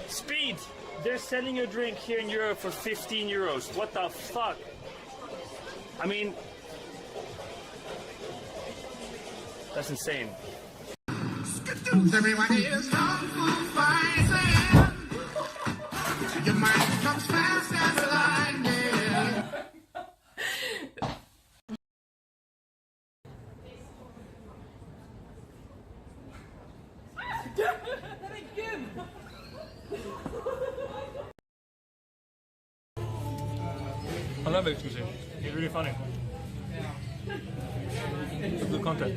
Speed! They're selling a drink here in Europe for 15 euros. What the fuck? I mean, that's insane. Everybody is kung fu fighting. Your mind comes fast as lightning. I love Exclusive. It's really funny. It's good content.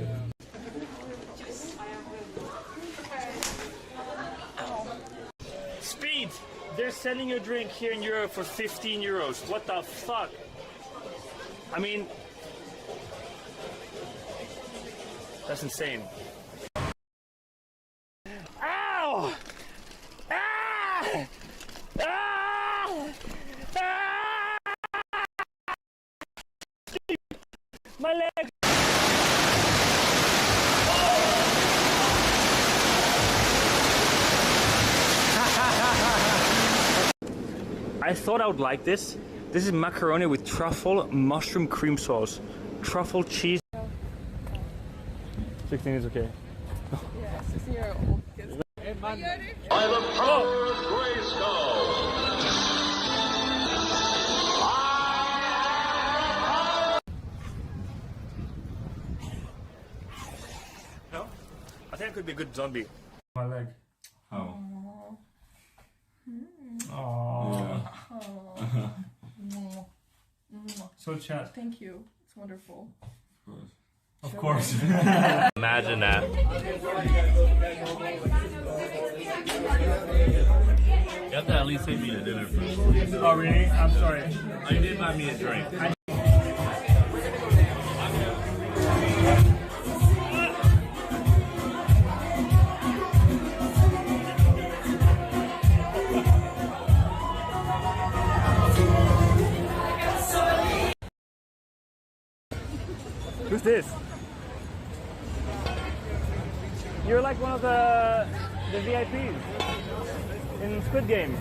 Speed! They're selling a drink here in Europe for 15 euros. What the fuck? I mean, that's insane. Ow! Ah! Ah! Ah! My leg! I thought I would like this. This is macaroni with truffle mushroom cream sauce. Truffle cheese. 16 is okay. Yeah, 16-year-old kids. By the power of Grayskull. No? I think I could be a good zombie. My leg. How? Aww. So chat. Thank you. It's wonderful. Of course. Imagine that. You have to at least take me to dinner first. Oh really? I'm sorry. Oh, you did buy me a drink. Who's this? You're like one of the VIPs in Squid Game.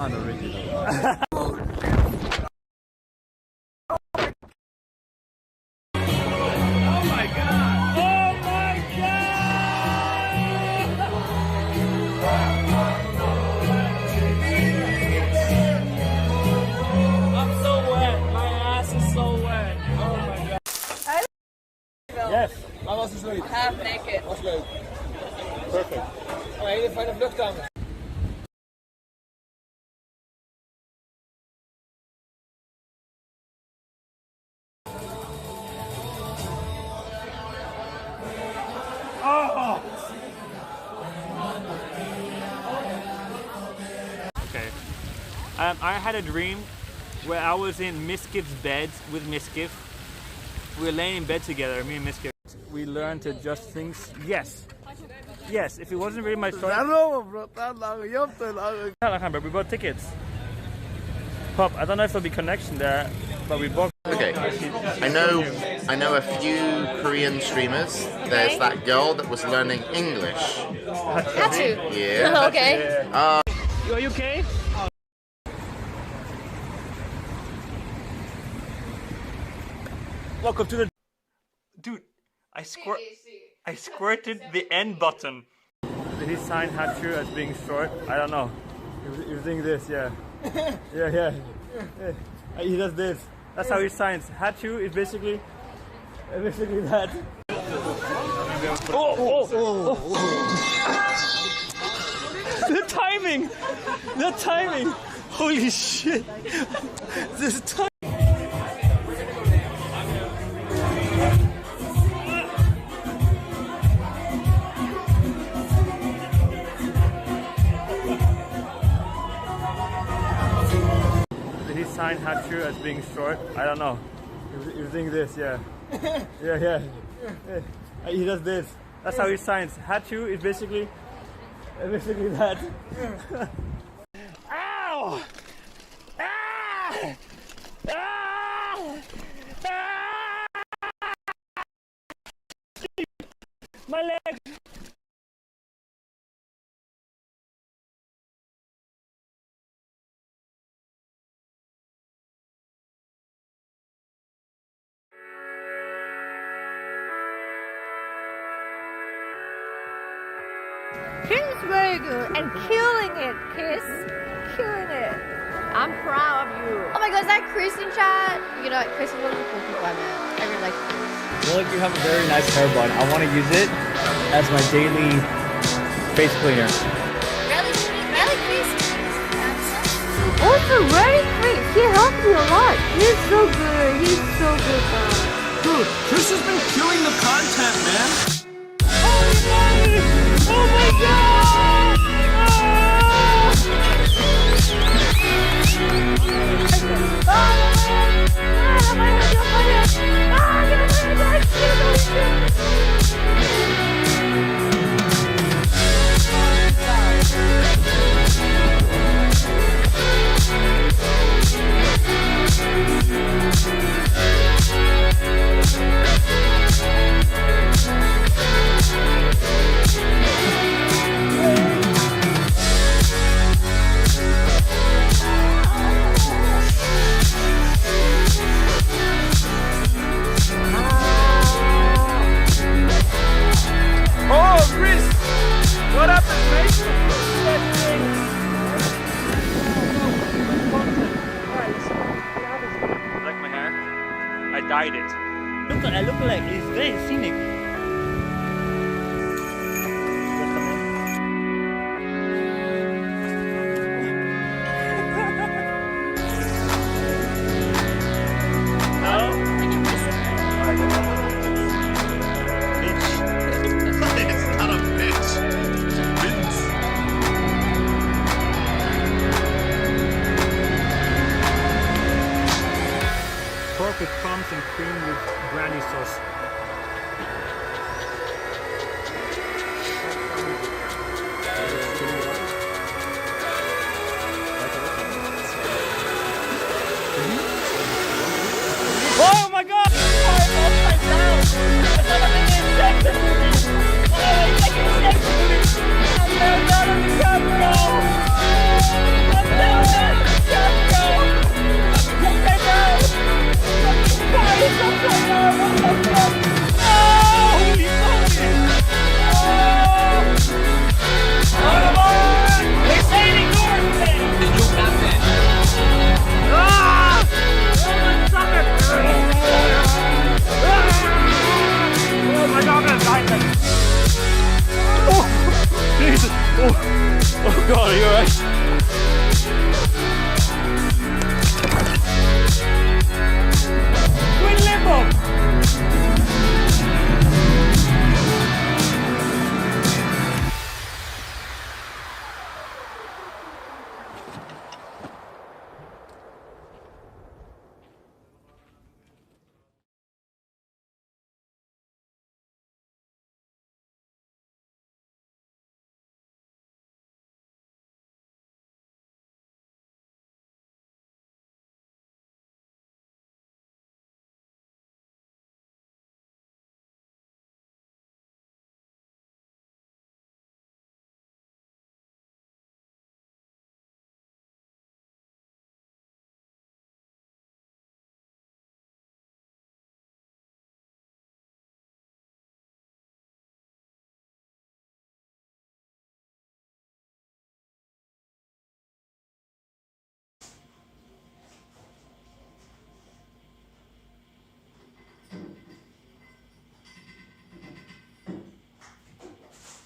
Unoriginal. Oh my god! Oh my god! I'm so wet. My ass is so wet. Oh my god. Yes. Maar was dus leuk. Half naked. Was leuk. Perfect. Een hele fijne vlucht aan. Oh! Okay. I had a dream where I was in Miskif's bed with Miskif. We were laying in bed together, me and Miskif. We learned to adjust things. Yes. Yes, if it wasn't really my story. We bought tickets. Pop, I don't know if there'll be connection there, but we bought. Okay, I know a few Korean streamers. There's that girl that was learning English. Hatsu. Yeah. Okay. Are you okay? Welcome to the. Dude, I squirted the end button. Did he sign Hatchu as being short? I don't know. He was doing this, yeah. Yeah. He does this. That's how he signs. Hatchu is basically that. Oh! The timing! Holy shit! This time. Did he sign Hatchu as being short? I don't know. He was doing this, yeah. Yeah. He does this. That's how he signs. Hatchu is basically that. Ow! Ah! Ah! Ah! My leg! She's very good and killing it, Kiss. Killing it. I'm proud of you. Oh my god, is that Chris in chat? You know, Chris is one of the cool people I met. I really like him. Well, look, you have a very nice hair bun. I want to use it as my daily face cleaner. Really, Chris? Also, really, Chris. He helped me a lot. He's so good. He's so good, guys. Dude, Chris has been killing the content, man. Oh my god! Dyed it. I look like it's very scenic. It's not a bitch. It's a bitch. Pork with crumbs and cream with brandy sauce. Oh my god! I'm upside down! It's like I'm in the injection movie! Oh, it's like an injection movie! I'm down on the camera! I'm down on the camera! I'm upside down! Guys, upside down! What the fuck? Oh, holy moly! Oh! Come on! They're saying ignore me! Then you got that! Ah! Oh my god, I'm gonna die then. Oh, Jesus. Oh god, are you alright? We're in limbo.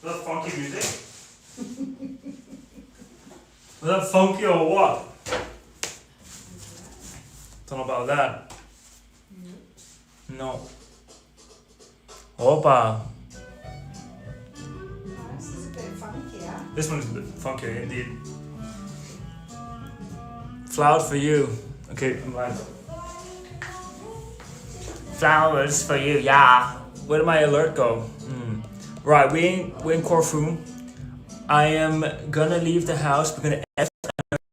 Was that funky music? Was that funky or what? Don't know about that. No. Opa. This is a bit funky, yeah? This one's a bit funkier indeed. Flowers for you. Okay, I'm live. Flowers for you, yeah. Where did my alert go? Right, we're in Corfu. I am gonna leave the house. We're gonna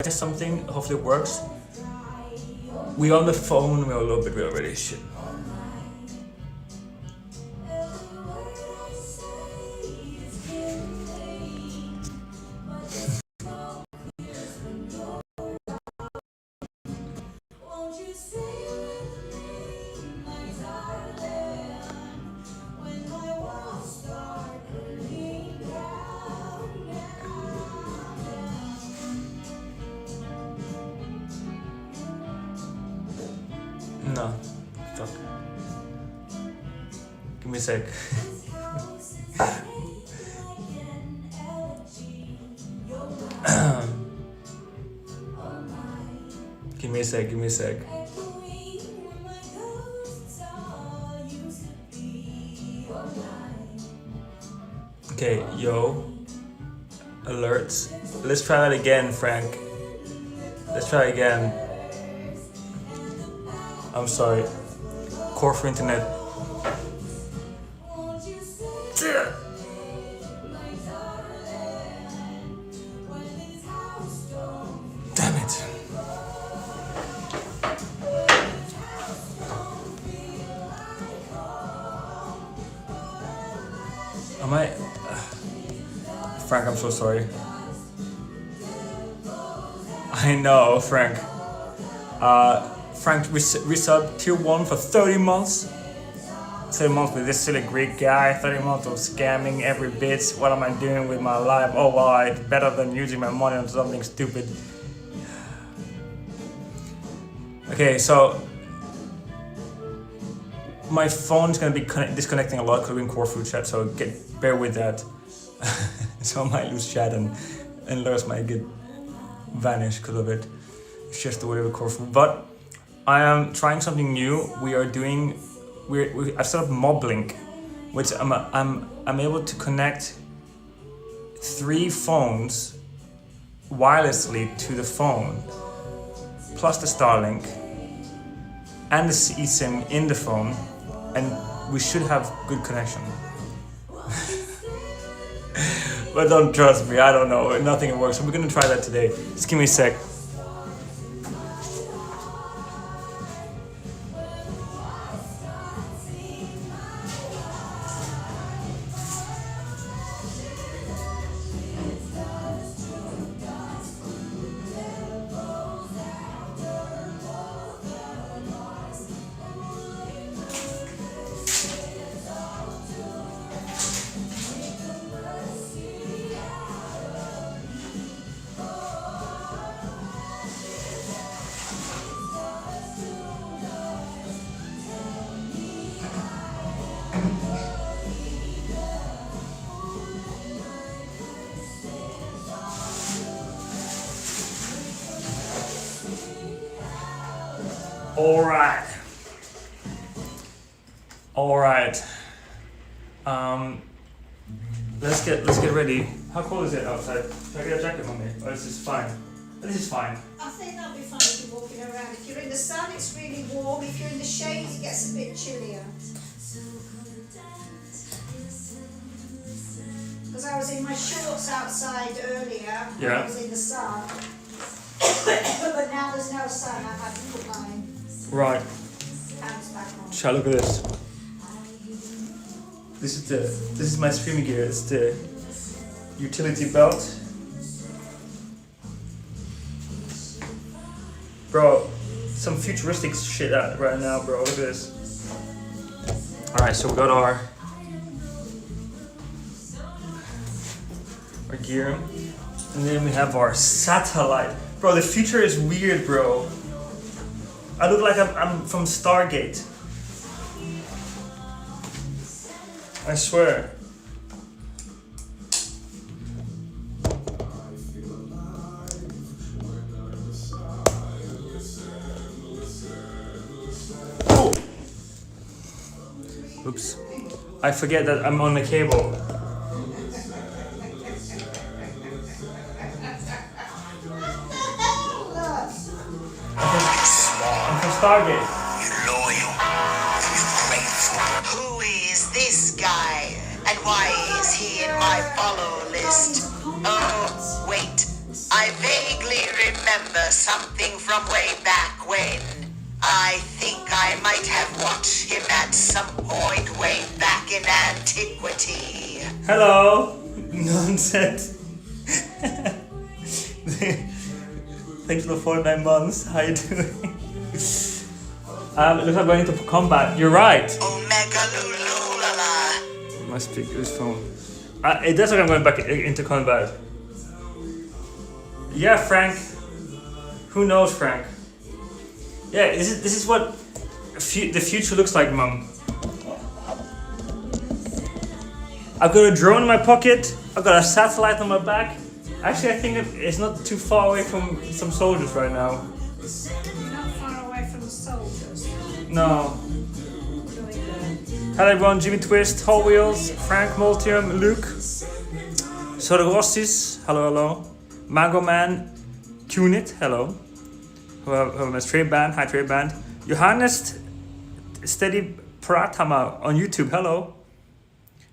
test something. Hopefully it works. We're on the phone. We're a little bit already. Shit. No. Fuck. Give me a sec. Give me a sec, give me a sec. Okay, yo. Alerts. Let's try that again, Frank. Let's try again. I'm sorry. Corfu internet. Damn it. Am I... Frank, I'm so sorry. I know, Frank. Frank resub tier 1 for 30 months. 30 months with this silly Greek guy. 30 months of scamming every bit. What am I doing with my life? Oh well, it's better than using my money on something stupid. Okay, so my phone's gonna be disconnecting a lot because we're in Corfu chat, so bear with that. So I might lose chat and Lars might get vanished because of it. It's just the way we Corfu. But I am trying something new. We are doing. I've set up MobLink, which I'm able to connect 3 phones wirelessly to the phone, plus the Starlink and the eSIM in the phone, and we should have good connection. But don't trust me, I don't know, nothing works. So we're gonna try that today. Just give me a sec. All right. Let's get ready. How cold is it outside? Should I get a jacket on me? Or is this fine? This is fine. I think that'll be fine if you're walking around. If you're in the sun, it's really warm. If you're in the shade, it gets a bit chillier. Because I was in my shorts outside earlier when I was in the sun. But now there's no sun, I've had to put my pants back on. Chat, look at this. This is my streaming gear. It's the utility belt. Bro, some futuristic shit out right now, bro. Look at this. Alright, so we got our gear. And then we have our satellite. Bro, the future is weird, bro. I look like I'm from Stargate. I swear. Oh. Oops. I forget that I'm on the cable. I'm from Stargate. You're loyal. You're grateful. Who is this guy? And why is he in my follow list? Oh, wait. I vaguely remember something from way back when. I think I might have watched him at some point way back in antiquity. Hello. Nonsense. Thanks for the 49 months. How you doing? It looks like going into combat. You're right. Omega Lululala. My speaker's phone. It does look like I'm going back into combat. Yeah, Frank. Who knows, Frank? Yeah, this is what the future looks like, Mum. I've got a drone in my pocket. I've got a satellite on my back. Actually, I think it's not too far away from some soldiers right now. You're not far away from the soldiers. No. Hello everyone, Jimmy Twist, Hall Wheels, Frank Multium, Luke, Sorogossis, hello. Mango Man, Cunit, hello. Who have a Trade Band, hi Trade Band. Johannes Steady Pratama on YouTube, hello.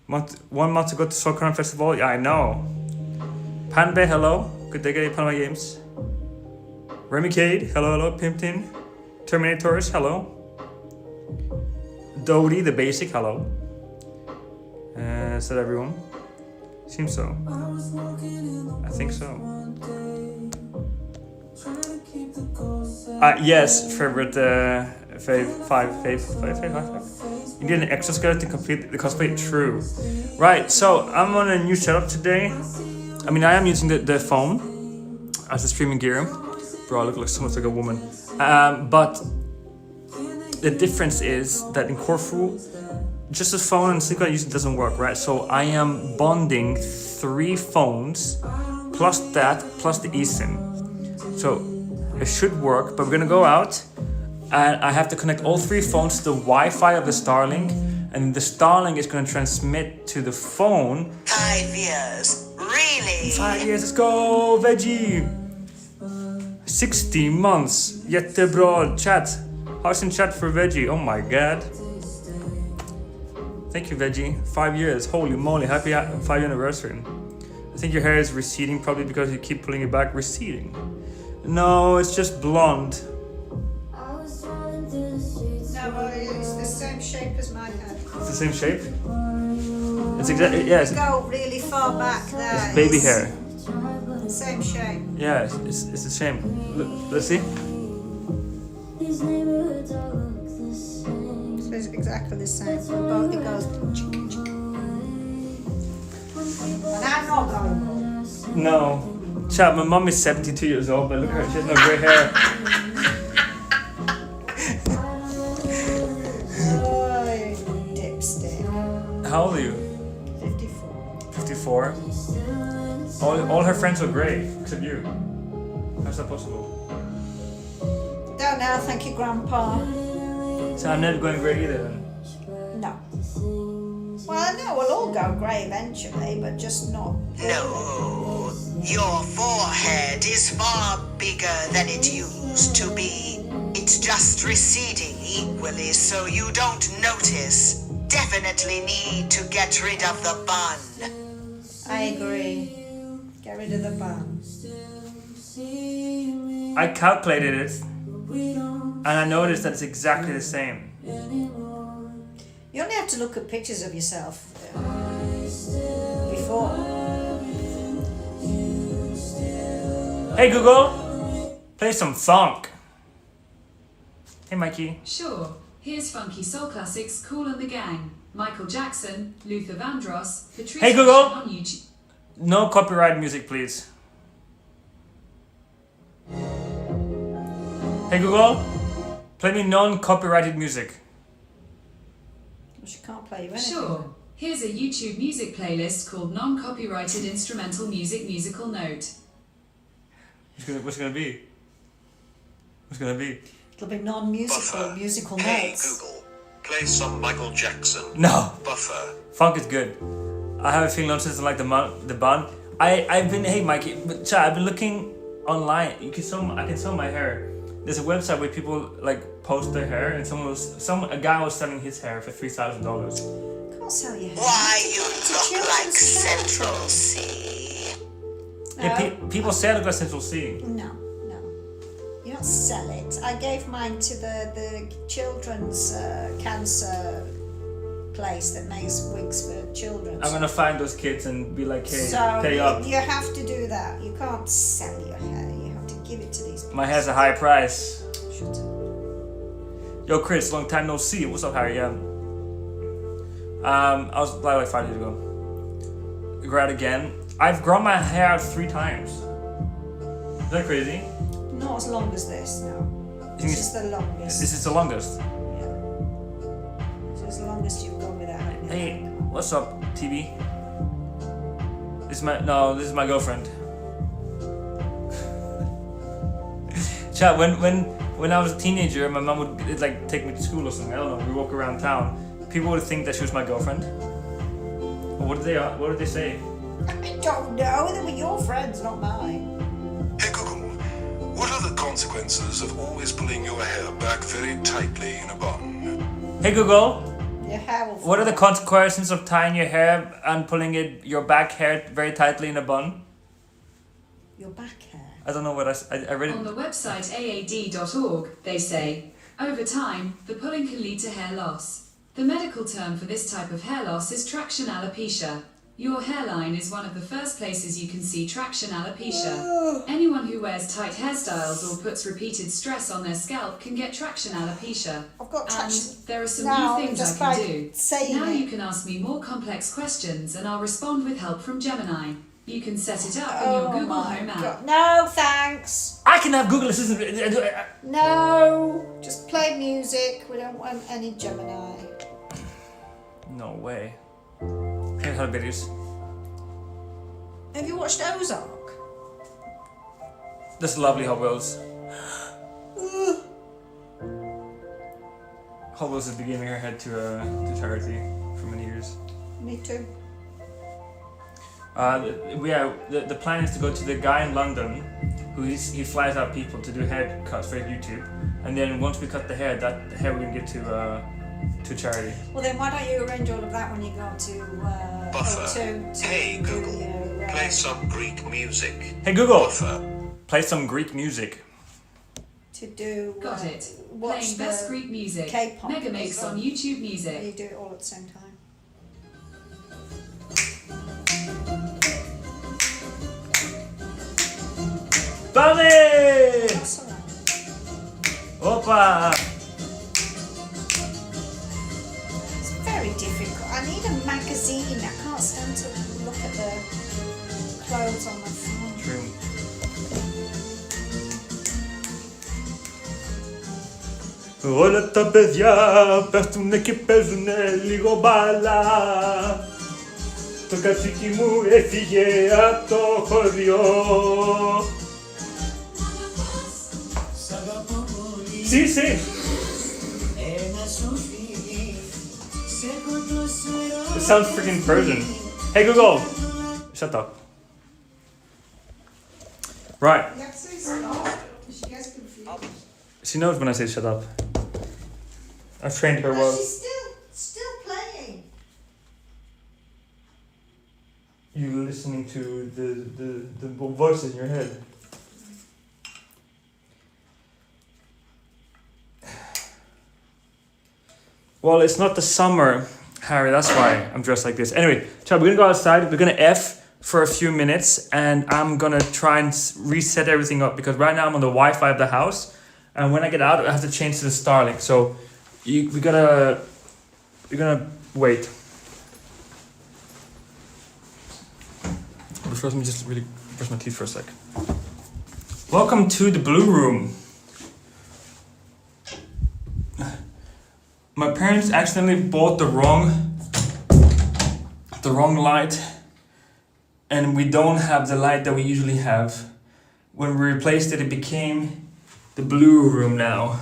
1 month to go to Soccer Festival, yeah, I know. Panbe, hello. Good day, Panama Games. Remy Cade, hello. Pimpton. Terminators, hello. Dodie, the basic, hello. Is that everyone? Seems so. I think so. Yes, favorite five. You need an exoskeleton to complete the cosplay. True. Right, so I'm on a new setup today. I mean, I am using the phone as a streaming gear. Bro, I look like so much like a woman. But the difference is that in Corfu, just a phone and stick using doesn't work, right? So I am bonding 3 phones plus that plus the eSIM. So it should work, but we're gonna go out and I have to connect all 3 phones to the Wi-Fi of the Starlink, and the Starlink is gonna transmit to the phone. 5 years, really? 5 years, let's go, Veggie! 60 months, jättebra chat. How's in chat for Veggie? Oh my god. Thank you, Veggie. 5 years, holy moly, happy 5th anniversary. I think your hair is receding, probably because you keep pulling it back. Receding? No, it's just blonde. No, well, it's the same shape as my head. It's the same shape? It's exactly, yeah. It's Go really far back there. it's baby hair. Same shape. Yeah, it's the same. Let's see. It's exactly the same. Both it goes. And I'm not going. No. Chat, my mum is 72 years old, but look at her, she has no grey hair. Dipstick. How old are you? 54. 54? All her friends are grey, except you. How's that possible? Don't know, thank you, Grandpa. So I'm never going grey either then? No. Well, I know we'll all go grey eventually, but just not. No, your forehead is far bigger than it used to be. It's just receding equally so you don't notice. Definitely need to get rid of the bun. I agree. Get rid of the bun. I calculated it, and I noticed that it's exactly the same. You only have to look at pictures of yourself before. Hey Google, play some funk. Hey Mikey. Sure. Here's funky soul classics, Kool and the Gang, Michael Jackson, Luther Vandross, Patrice Hey Google. on YouTube. No copyright music, please. Hey Google, play me non-copyrighted music. She can't play you anything. Sure. Here's a YouTube music playlist called Non-Copyrighted Instrumental Music Musical Note. What's it gonna be? What's it gonna be? It'll be non-musical, musical Hey notes. Google, play some Michael Jackson. No. Buffer. Funk is good. I have a feeling since I like the bun. I've been, hey Mikey, but chat, I've been looking online. I can sew my hair. There's a website where people like post their hair, and a guy was selling his hair for $3,000. Can't sell your hair. Why you It's a look children's like charity. Central C. Yeah, people say I look like Central C. No. You don't sell it. I gave mine to the children's cancer place that makes wigs for children. I'm gonna find those kids and be like, hey, So pay up. you have to do that. You can't sell your hair. You have to give it to these people. My hair's a high price. Shut up. Yo, Chris, long time no see. What's up, Harry? Yeah. I was like 5 years ago. Grow out again. I've grown my hair out 3 times. Is that crazy? Not as long as this, no. think This is the longest. This is the longest. Yeah. longest you've gone without having a Hey, haircut? what's up, TB? This is my girlfriend. Chat, when I was a teenager, my mom would like take me to school or something. I don't know. We walk around town. People would think that she was my girlfriend. Or what did they say? I don't know. They were your friends, not mine. Hey Google, what are the consequences of always pulling your hair back very tightly in a bun? Hey Google, Your hair will what are the fall. consequences of tying your hair and pulling your back hair very tightly in a bun? Your back hair. I don't know what I read On it. the website aad.org, they say, over time, the pulling can lead to hair loss. The medical term for this type of hair loss is traction alopecia. Your hairline is one of the first places you can see traction alopecia. Anyone who wears tight hairstyles or puts repeated stress on their scalp can get traction alopecia. I've got And traction. there are some now, new things just I by can do. saying Now it. you can ask me more complex questions and I'll respond with help from Gemini. You can set it up in your Oh Google my Home app. God. No, thanks. I can have Google Assistant. No, just play music. We don't want any Gemini. No way. Can't have videos. Have you watched Ozark? This lovely Hot Wheels. Hot Wheels has been giving her head to charity for many years. Me too. The plan is to go to the guy in London who he flies out people to do haircuts for YouTube, and then once we cut the hair, that hair we're gonna give to charity. Well, then why don't you arrange all of that when you go to Buffer. O2 Hey do Google, your, play some Greek music. Hey Google, Buffer. play some Greek music. to do. Got it. Watch Playing the best Greek music. K-pop Mega Mix as well. on YouTube You Music. do it all at the same time. Bobby! That's alright. Opa! It's very difficult. I need a magazine. I can't stand to look at the clothes on my phone. True. Όλα τα παιδιά πέφτουνε και παίζουνε λίγο μπάλα. Το κατσίκι μου έφυγε από το χωριό. Sí, sí. It sounds freaking Persian. Hey Google, shut up. Right. You have to say stop. She gets confused. She knows when I say shut up. I've trained her But well. she's still playing. You listening to the voice in your head. Well, it's not the summer, Harry, that's why I'm dressed like this. Anyway, Chad, we're gonna go outside, we're gonna F for a few minutes, and I'm gonna try and reset everything up, because right now I'm on the Wi-Fi of the house, and when I get out, I have to change to the Starlink, so we're gonna wait. But first, let me just really brush my teeth for a sec. Welcome to the Blue Room. My parents accidentally bought the wrong light, and we don't have the light that we usually have. When we replaced it, it became the Blue Room now.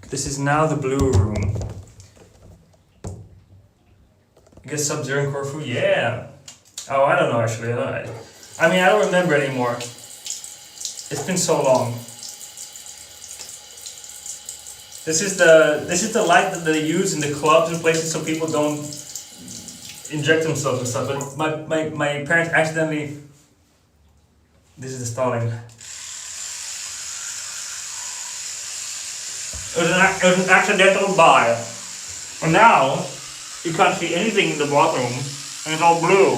This is now the Blue Room. You get Sub-Zero in Corfu? Yeah. Oh, I don't know actually. I mean, I don't remember anymore. It's been so long. This is the light that they use in the clubs and places so people don't inject themselves and stuff. But my parents accidentally. This is the Starlink. It was an accidental buy. And now you can't see anything in the bathroom, and it's all blue.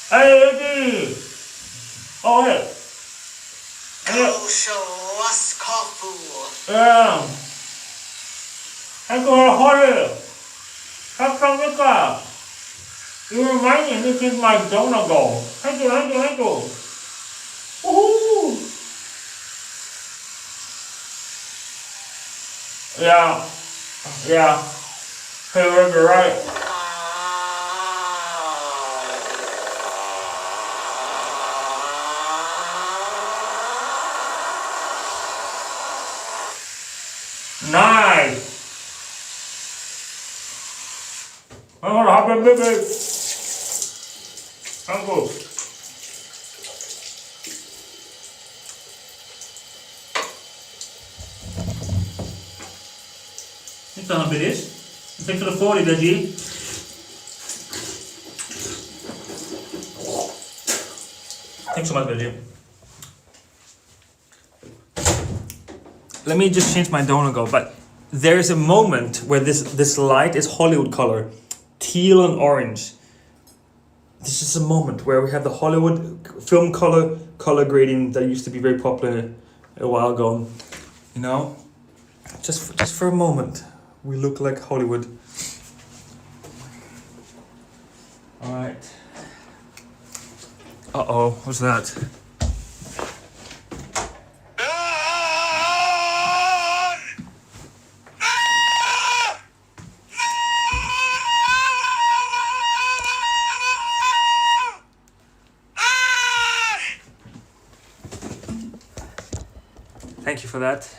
Hey, oh yeah. Go show us Corfu. Yeah. Hurry. How you remind me this is my donut goal. Thank you. Woohoo! Yeah. Yeah. Hey, you're right. Nice. I'm gonna hop in, baby. Uncle. Thanks for the this. Thanks for the 40, Veggie. Thanks so much, Veggie. Let me just change my donut go, but there's a moment where this light is Hollywood color, teal and orange. This is a moment where we have the Hollywood film color grading that used to be very popular a while ago. You know, just for a moment, we look like Hollywood. All right. Uh-oh, what's that? Thank you for that.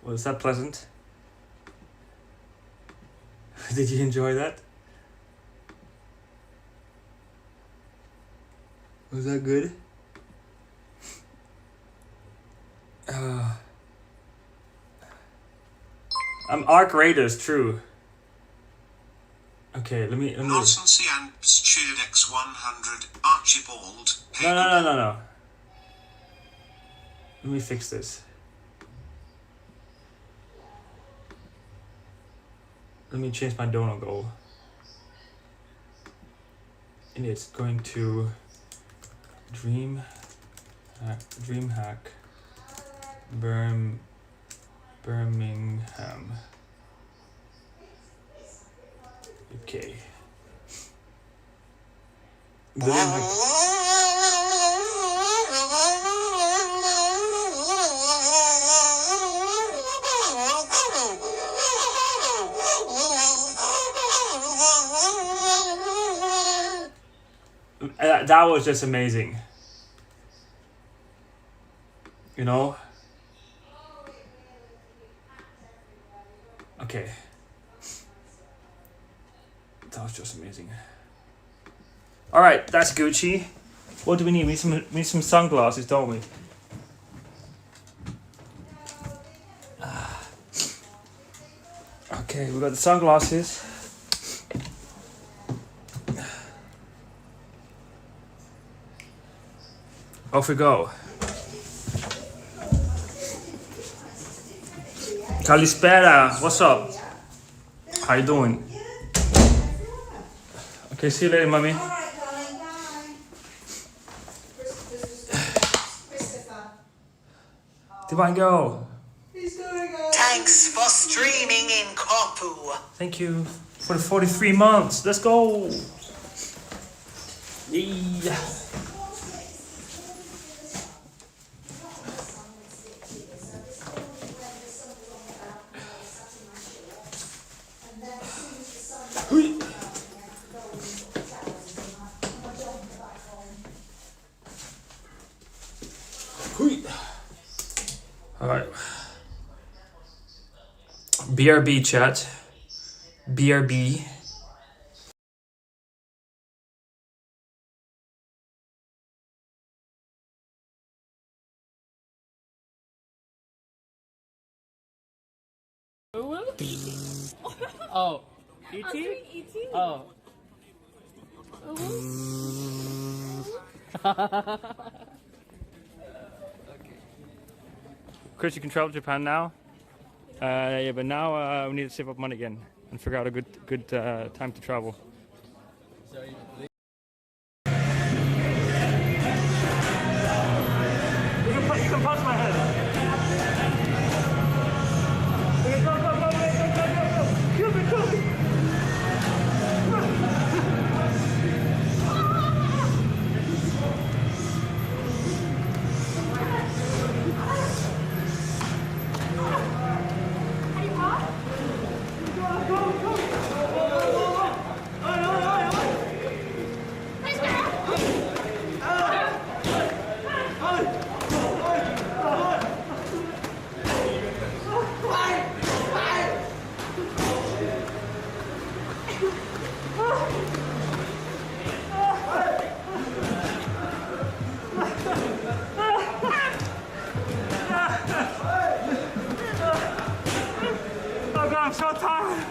Was that pleasant? Did you enjoy that? Was that good? I'm Arc Raiders, true. Okay, let me. Lawson Ciamps cheered X100 Archibald. No. Let me fix this. Let me change my donut goal. And it's going to Dream Hack Birmingham. Okay. That was just amazing. You know? Okay. That was just amazing. Alright, that's Gucci. What do we need? We need some sunglasses, don't we? Okay, we got the sunglasses. Off we go. Kalispera, what's up? How you doing? Okay, see you later, mommy. Divine girl. Thanks for streaming in Corfu. Thank you for the 43 months. Let's go. Yeah. Alright. BRB chat. BRB. Oh, E.T.? Oh. Chris, you can travel to Japan now. Yeah, but now we need to save up money again and figure out a good time to travel. You can punch my head. Okay, go. Kill me. I'm so tired.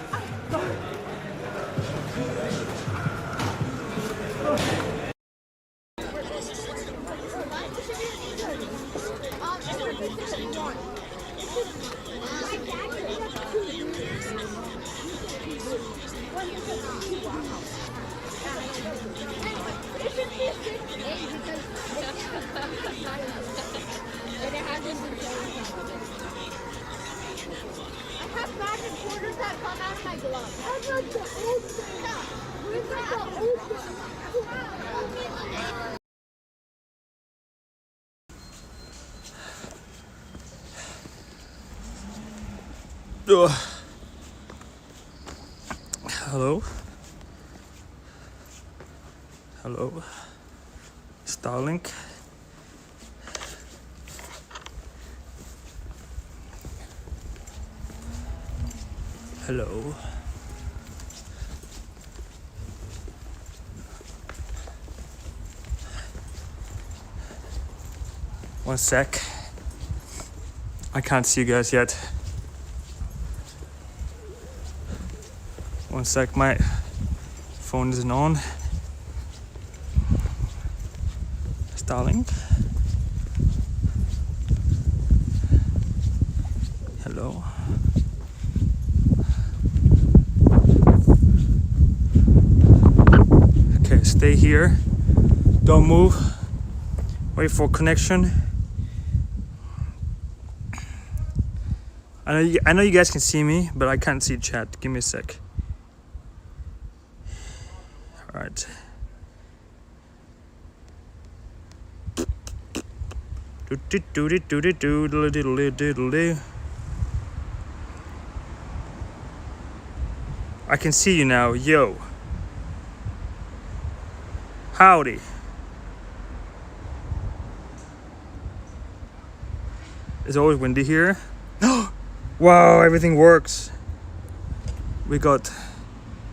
Hello? Hello? Starlink? Hello? One sec. I can't see you guys yet. One sec, my phone isn't on. Starlink. Hello. Okay, stay here. Don't move. Wait for connection. I know you guys can see me, but I can't see chat. Give me a sec. All right. I can see you now. Yo. Howdy. It's always windy here. Wow, everything works. We got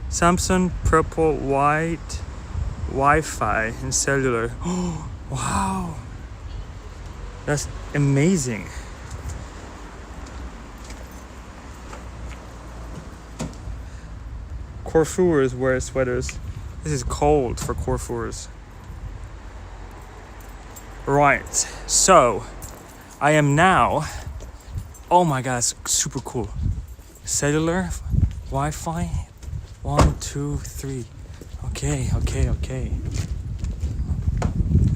Samsung purple white Wi-Fi and cellular. Wow. That's amazing. Corfuers wear sweaters. This is cold for Corfuers. Right, so I am now, oh my god, it's super cool. Cellular, Wi-Fi, 1, 2, 3. Okay.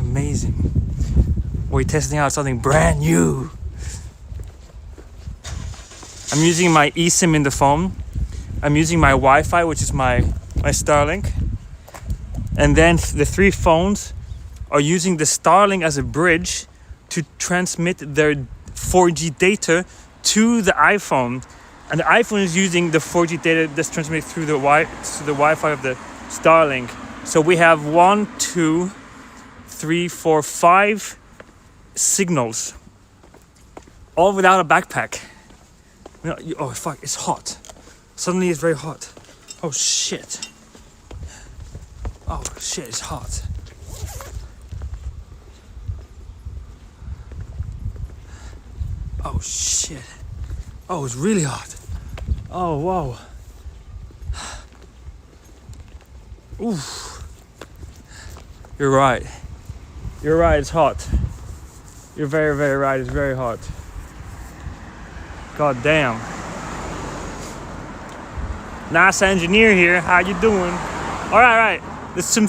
Amazing. We're testing out something brand new. I'm using my eSIM in the phone. I'm using my Wi-Fi, which is my Starlink. And then the 3 phones are using the Starlink as a bridge to transmit their 4G data to the iPhone. And the iPhone is using the 4G data that's transmitted through the Wi-Fi of the Starlink. So we have 1, 2, 3, 4, 5 signals, all without a backpack. Oh fuck, it's hot. Suddenly it's very hot. Oh shit. Oh shit, it's hot. Oh shit. Oh, it's really hot. Oh whoa. Oof. You're right, it's hot. You're very, very right. It's very hot. God damn. NASA engineer here. How you doing? All right. There's some.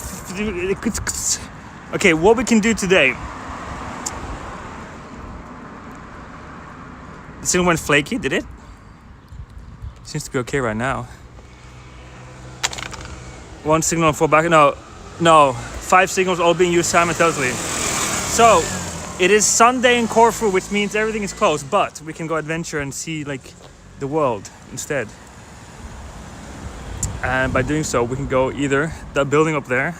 Okay, what we can do today. The signal went flaky. Did it? Seems to be okay right now. 1 signal and 4 back. No. 5 signals all being used simultaneously. So. It is Sunday in Corfu, which means everything is closed, but we can go adventure and see like the world instead. And by doing so, we can go either that building up there.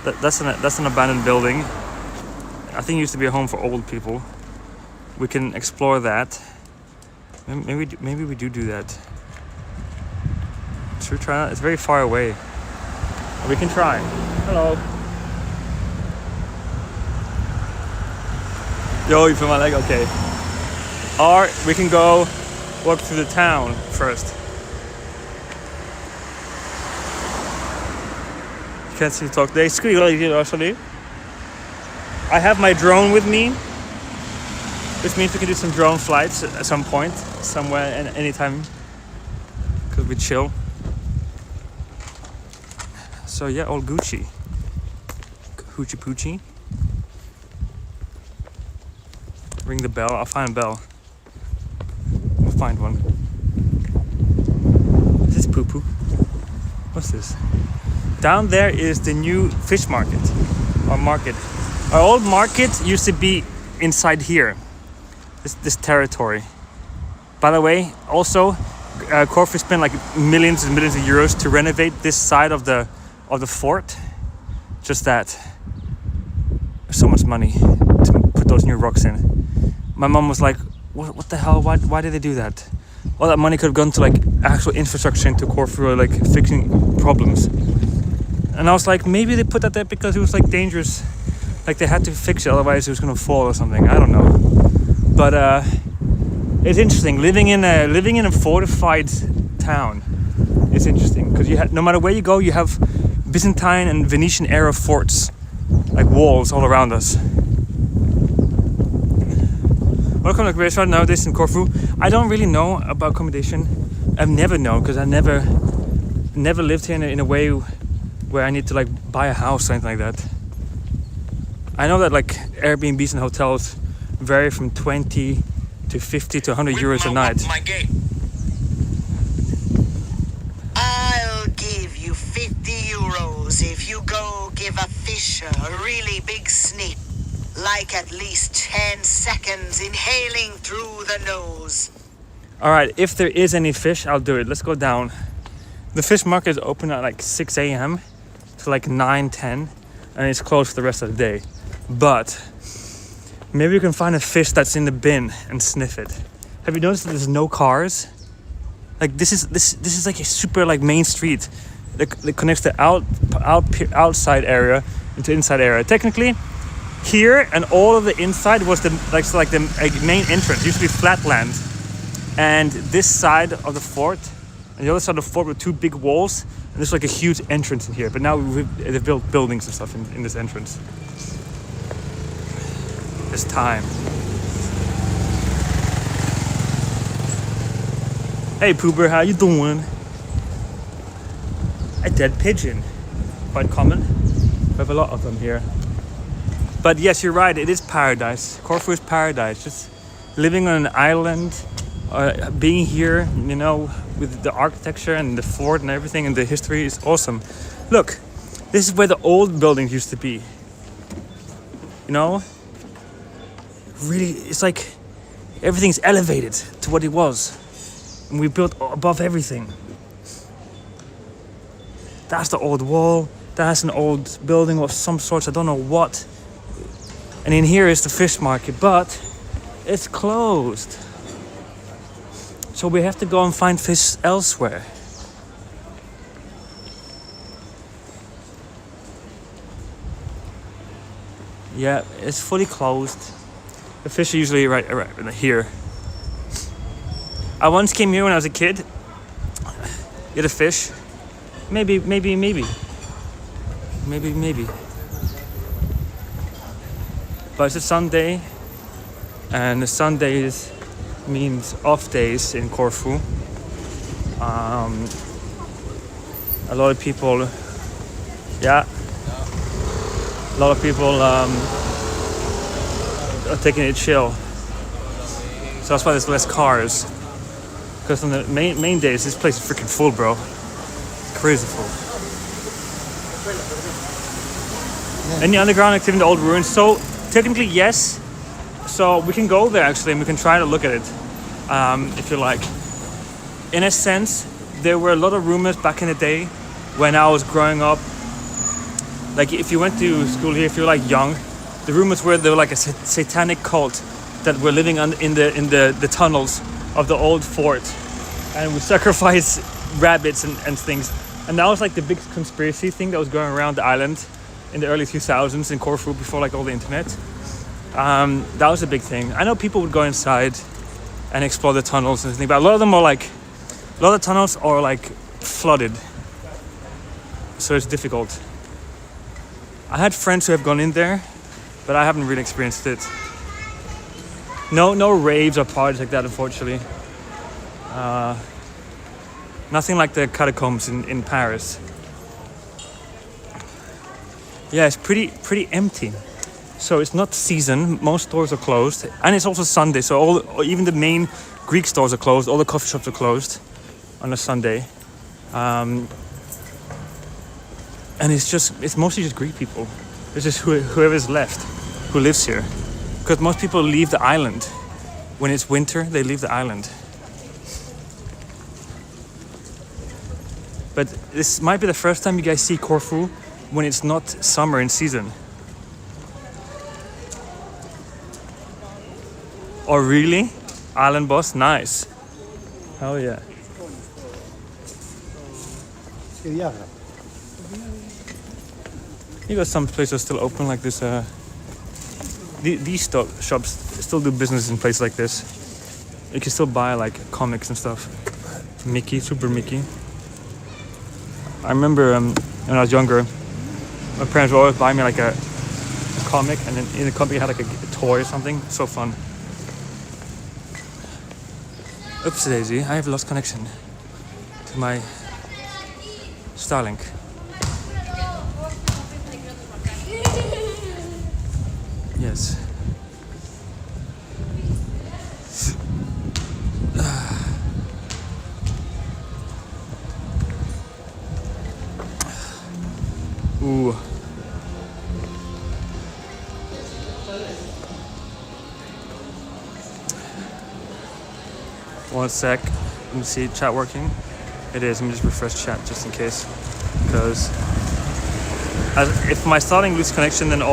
That's an abandoned building. I think it used to be a home for old people. We can explore that. Maybe we do that. Should we try that? It's very far away. We can try. Hello. Yo, you feel my leg? Okay. Or we can go walk through the town first. You can't see talk. They skulle jag actually. I have my drone with me. This means we can do some drone flights at some point, somewhere, and anytime. Because we chill. So yeah, all Gucci. Hoochie poochie. Ring the bell. I'll find a bell. We'll find one. Is this poo poo? What's this? Down there is the new fish market. Or market. Our old market used to be inside here. This territory. By the way, also, Corfu spent like millions and millions of euros to renovate this side of the fort. Just that. So much money to put those new rocks in. My mom was like, what the hell, why did they do that? All that money could have gone to like actual infrastructure into Corfu, or like fixing problems. And I was like, maybe they put that there because it was like dangerous, like they had to fix it, otherwise it was gonna fall or something, I don't know. But it's interesting, living in a fortified town is interesting, because no matter where you go, you have Byzantine and Venetian era forts, like walls all around us. Welcome to the restaurant nowadays in Corfu. I don't really know about accommodation. I've never known, because I never lived here in a way where I need to like buy a house or anything like that. I know that like Airbnbs and hotels vary from 20 to 50 to 100 euros a night. I'll give you 50 euros if you go give a fisher a really big snip. Like at least 10 seconds inhaling through the nose. Alright, if there is any fish, I'll do it. Let's go down. The fish market is open at like 6 a.m. to like 9, 10. And it's closed for the rest of the day. But maybe you can find a fish that's in the bin and sniff it. Have you noticed that there's no cars? Like this is like a super like main street that connects the outside area into inside area. Technically, here and all of the inside was the main entrance. It used to be flat land, and this side of the fort and the other side of the fort were two big walls, and there's like a huge entrance in here. But now they've built buildings and stuff in this entrance. It's time. Hey Poober, how you doing? A dead pigeon, quite common. We have a lot of them here. But yes, you're right, it is paradise. Corfu is paradise. Just living on an island, being here, you know, with the architecture and the fort and everything and the history is awesome. Look, this is where the old buildings used to be. You know? Really, it's like everything's elevated to what it was. And we built above everything. That's the old wall. That's an old building of some sorts, I don't know what. And in here is the fish market, but it's closed. So we have to go and find fish elsewhere. Yeah, it's fully closed. The fish are usually right here. I once came here when I was a kid. Get a fish. Maybe. But it's a Sunday, and the Sundays means off days in Corfu. A lot of people, are taking it chill. So that's why there's less cars. Because on the main days, this place is freaking full, bro. It's crazy full. Any underground activity in the old ruins? So technically, yes. So we can go there actually, and we can try to look at it, if you like. In a sense, there were a lot of rumors back in the day when I was growing up. Like if you went to school here, if you were like young, the rumors were there were like a satanic cult that were living in the tunnels of the old fort, and would sacrifice rabbits and things. And that was like the big conspiracy thing that was going around the island in the early 2000s in Corfu, before like all the internet. That was a big thing. I know people would go inside and explore the tunnels and everything. But a lot of the tunnels are like flooded, so it's difficult. I had friends who have gone in there, but I haven't really experienced it. No raves or parties like that, unfortunately. Nothing like the catacombs in Paris. Yeah, it's pretty empty. So it's not season. Most stores are closed, and it's also Sunday. So even the main Greek stores are closed. All the coffee shops are closed on a Sunday, and it's mostly just Greek people. It's just whoever's left who lives here, because most people leave the island when it's winter. They leave the island. But this might be the first time you guys see Corfu when it's not summer in season. Oh really? Island boss? Nice. Hell yeah. You got some places still open like this. These shops still do business in places like this. You can still buy like comics and stuff. Mickey, Super Mickey. I remember when I was younger, my parents would always buy me like a comic, and then in the comic it had like a toy or something. So fun. Oops daisy, I have lost connection to my Starlink. Yes. Ooh. One sec. Let me see, chat working? It is. Let me just refresh chat just in case. Because if my Starlink loses connection, then I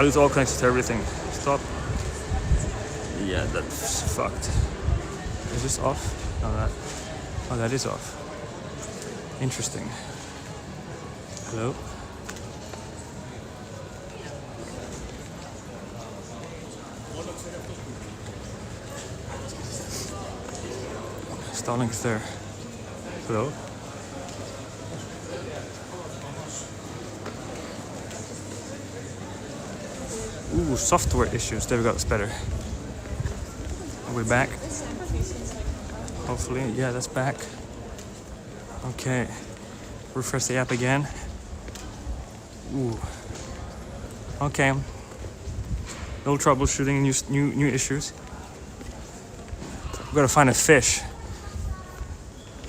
lose all connection to everything. Stop. Yeah, that's fucked. Is this off? No, oh, that is off. Interesting. Hello? Starlink's there. Hello? Ooh, software issues. There we go, it's better. Are we back? Hopefully, yeah, that's back. Okay. Refresh the app again. Ooh. Okay. No troubleshooting, new issues. We've got to find a fish.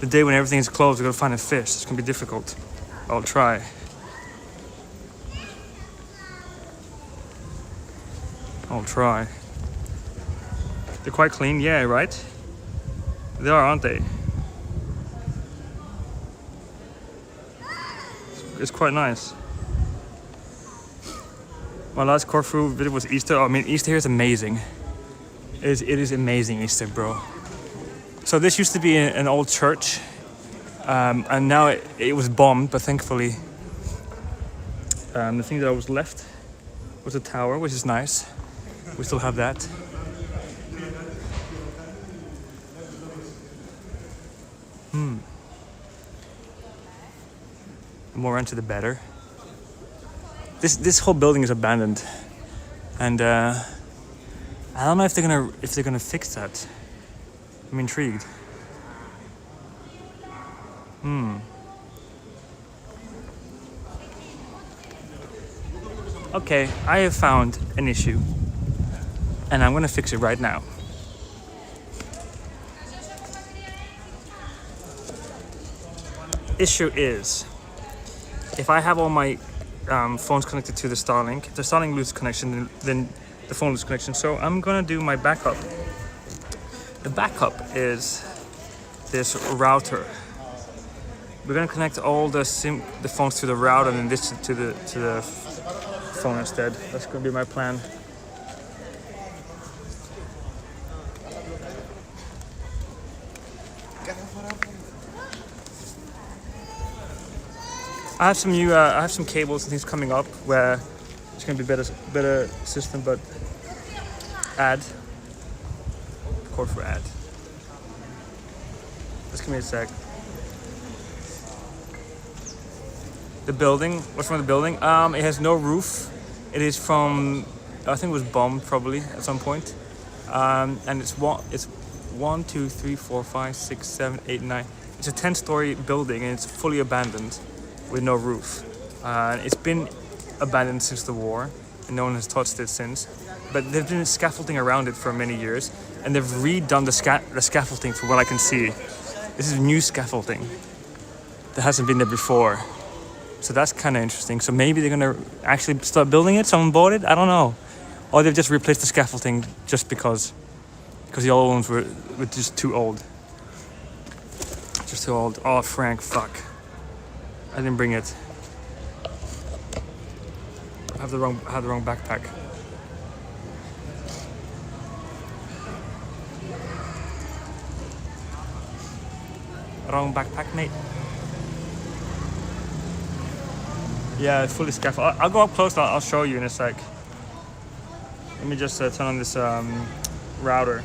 The day when everything is closed, we've got to find a fish. It's going to be difficult. I'll try. They're quite clean, yeah, right? They are, aren't they? It's quite nice. My last Corfu video was Easter. I mean, Easter here is amazing. It is amazing Easter, bro. So this used to be an old church, and now it was bombed, but thankfully the thing that was left was a tower, which is nice. We still have that. The more into the better. This whole building is abandoned, and I don't know if they're gonna fix that. I'm intrigued. Okay, I have found an issue, and I'm gonna fix it right now. Issue is, if I have all my phones connected to the Starlink, if the Starlink loses connection, then the phone loses connection. So I'm gonna do my backup. The backup is this router. We're gonna connect all the phones to the router and this to the phone instead. That's gonna be my plan. I have some cables and things coming up where it's gonna be better system, but Corfu ad. Just give me a sec. The building. What's from the building? It has no roof. It is from, I think it was bombed probably at some point. And it's 1, 2, 3, 4, 5, 6, 7, 8, 9. It's a 10-story building and it's fully abandoned with no roof. It's been abandoned since the war and no one has touched it since. But there's been scaffolding around it for many years and they've redone the scaffolding from what I can see. This is new scaffolding that hasn't been there before. So that's kind of interesting. So maybe they're gonna actually start building it. Someone bought it. I don't know. Or they've just replaced the scaffolding just because the old ones were just too old. Just too old. Oh, Frank, fuck. I didn't bring it. I have the wrong backpack. Wrong backpack, mate. Yeah, it's fully scaffolded. I'll go up close. I'll show you in a sec. Let me just turn on this router.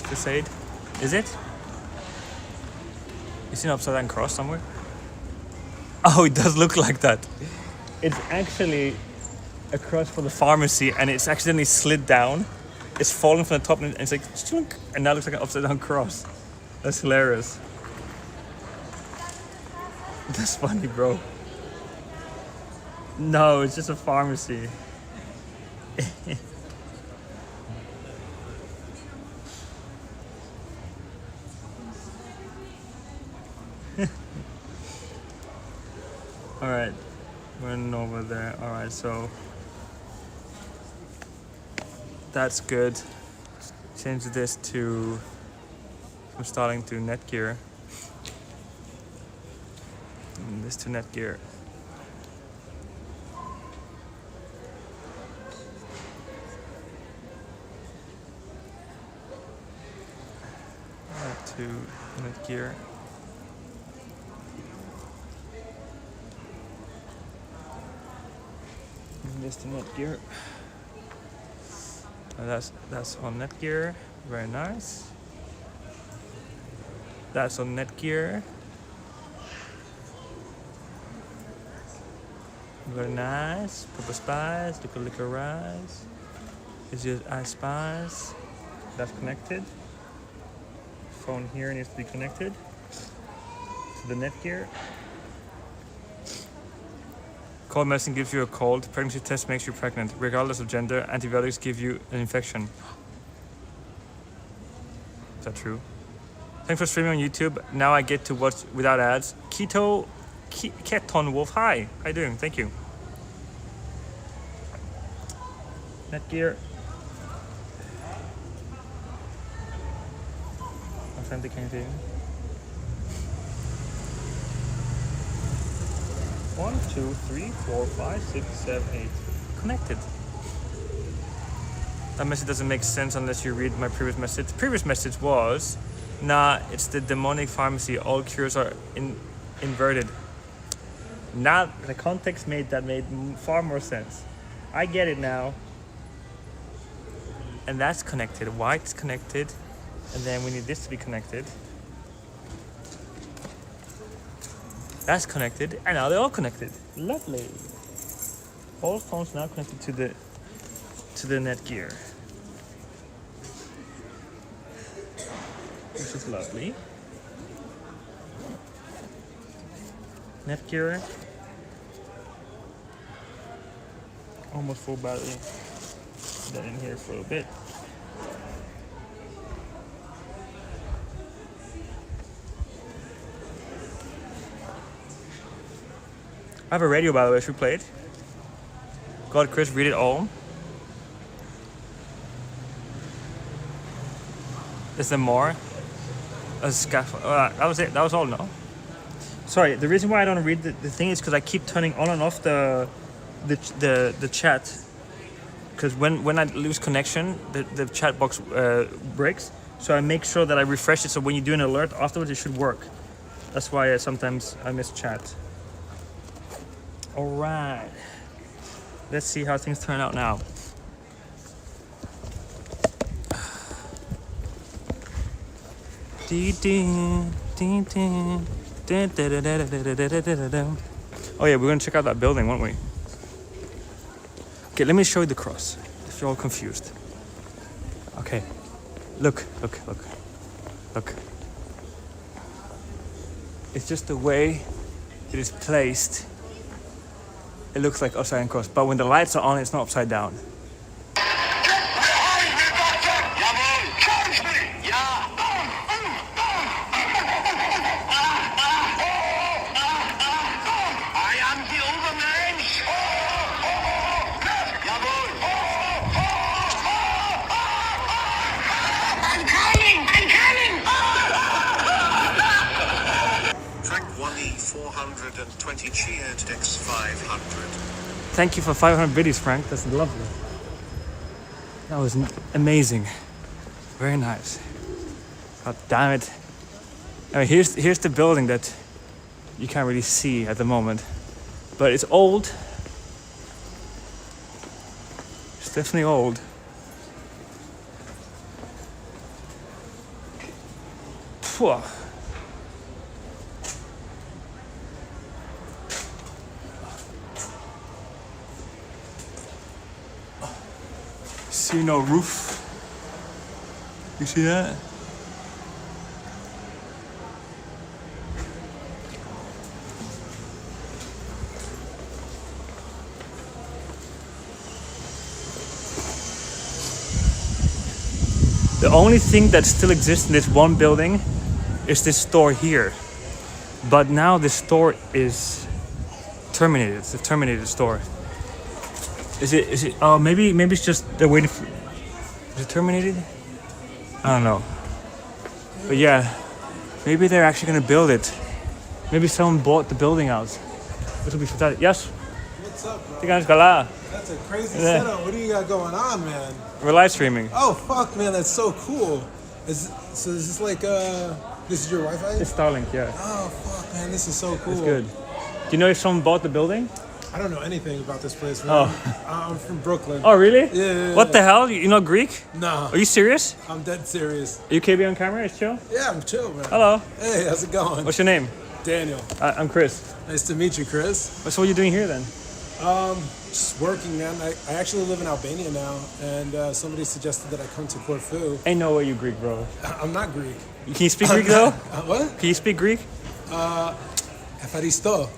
Facade. Is it? You see an upside down cross somewhere? Oh, it does look like that. It's actually a cross for the pharmacy and it's accidentally slid down. It's fallen from the top and it's like, and now it looks like an upside down cross. That's hilarious. That's funny, bro. No, it's just a pharmacy. Alright, we're over there. Alright, so that's good. Change this to from starting to Netgear. And this to Netgear. That to Netgear. And this to Netgear. That's on Netgear. Very nice. That's on Netgear. Very nice. Purple spice, liquor rice. It's just ice spice. That's connected. Phone here needs to be connected to the Netgear. Cold medicine gives you a cold. Pregnancy test makes you pregnant. Regardless of gender, antibiotics give you an infection. Is that true? Thanks for streaming on YouTube. Now I get to watch without ads. Keton Wolf. Hi. How you doing? Thank you. Netgear. Authenticating. 1, 2, 3, 4, 5, 6, 7, 8. Connected. That message doesn't make sense unless you read my previous message. The previous message was, nah, it's the demonic pharmacy. All cures are inverted. Now the context made far more sense. I get it now. And that's connected. White's connected. And then we need this to be connected. That's connected, and now they're all connected. Lovely. All phones now connected to the Netgear, which is lovely. Netgear, almost full battery. Put that in here for a bit. I have a radio, by the way. Should we play it? God, Chris, read it all. Is there more? A scaffold. That was it. That was all. No. Sorry. The reason why I don't read the thing is because I keep turning on and off the chat. Because when I lose connection, the chat box breaks. So I make sure that I refresh it. So when you do an alert afterwards, it should work. That's why sometimes I miss chat. All right. Let's see how things turn out now. Oh yeah, we're gonna check out that building, won't we? Okay, let me show you the cross, if you're all confused. Okay, look. It's just the way it is placed. It looks like upside down cross, but when the lights are on, it's not upside down. Frank 1E 420 cheered X 500. Thank you for 500 biddies, Frank. That's lovely. That was amazing. Very nice. God damn it. Now, here's the building that you can't really see at the moment. But it's old. It's definitely old. Phew. See no roof. You see that? The only thing that still exists in this one building is this store here. But now this store is terminated. It's a terminated store. Is it? Oh, maybe it's just they're waiting for. Is it terminated? I don't know. But yeah, maybe they're actually gonna build it. Maybe someone bought the building out. Which will be fantastic. Yes. What's up, bro? Tinggal That's a crazy setup. What do you got going on, man? We're live streaming. Oh fuck, man, that's so cool. Is this like this is your Wi-Fi? It's Starlink, yeah. Oh fuck, man, this is so cool. It's good. Do you know if someone bought the building? I don't know anything about this place, man. Oh. I'm from Brooklyn. Oh, really? Yeah. What the hell? You know Greek? No. Are you serious? I'm dead serious. Are you KB on camera? It's chill? Yeah, I'm chill, man. Hello. Hey, how's it going? What's your name? Daniel. I'm Chris. Nice to meet you, Chris. So what are you doing here then? Just working, man. I actually live in Albania now, and somebody suggested that I come to Corfu. Ain't no way you Greek, bro. I'm not Greek. Can you speak Greek though? What? Can you speak Greek? Efaristo.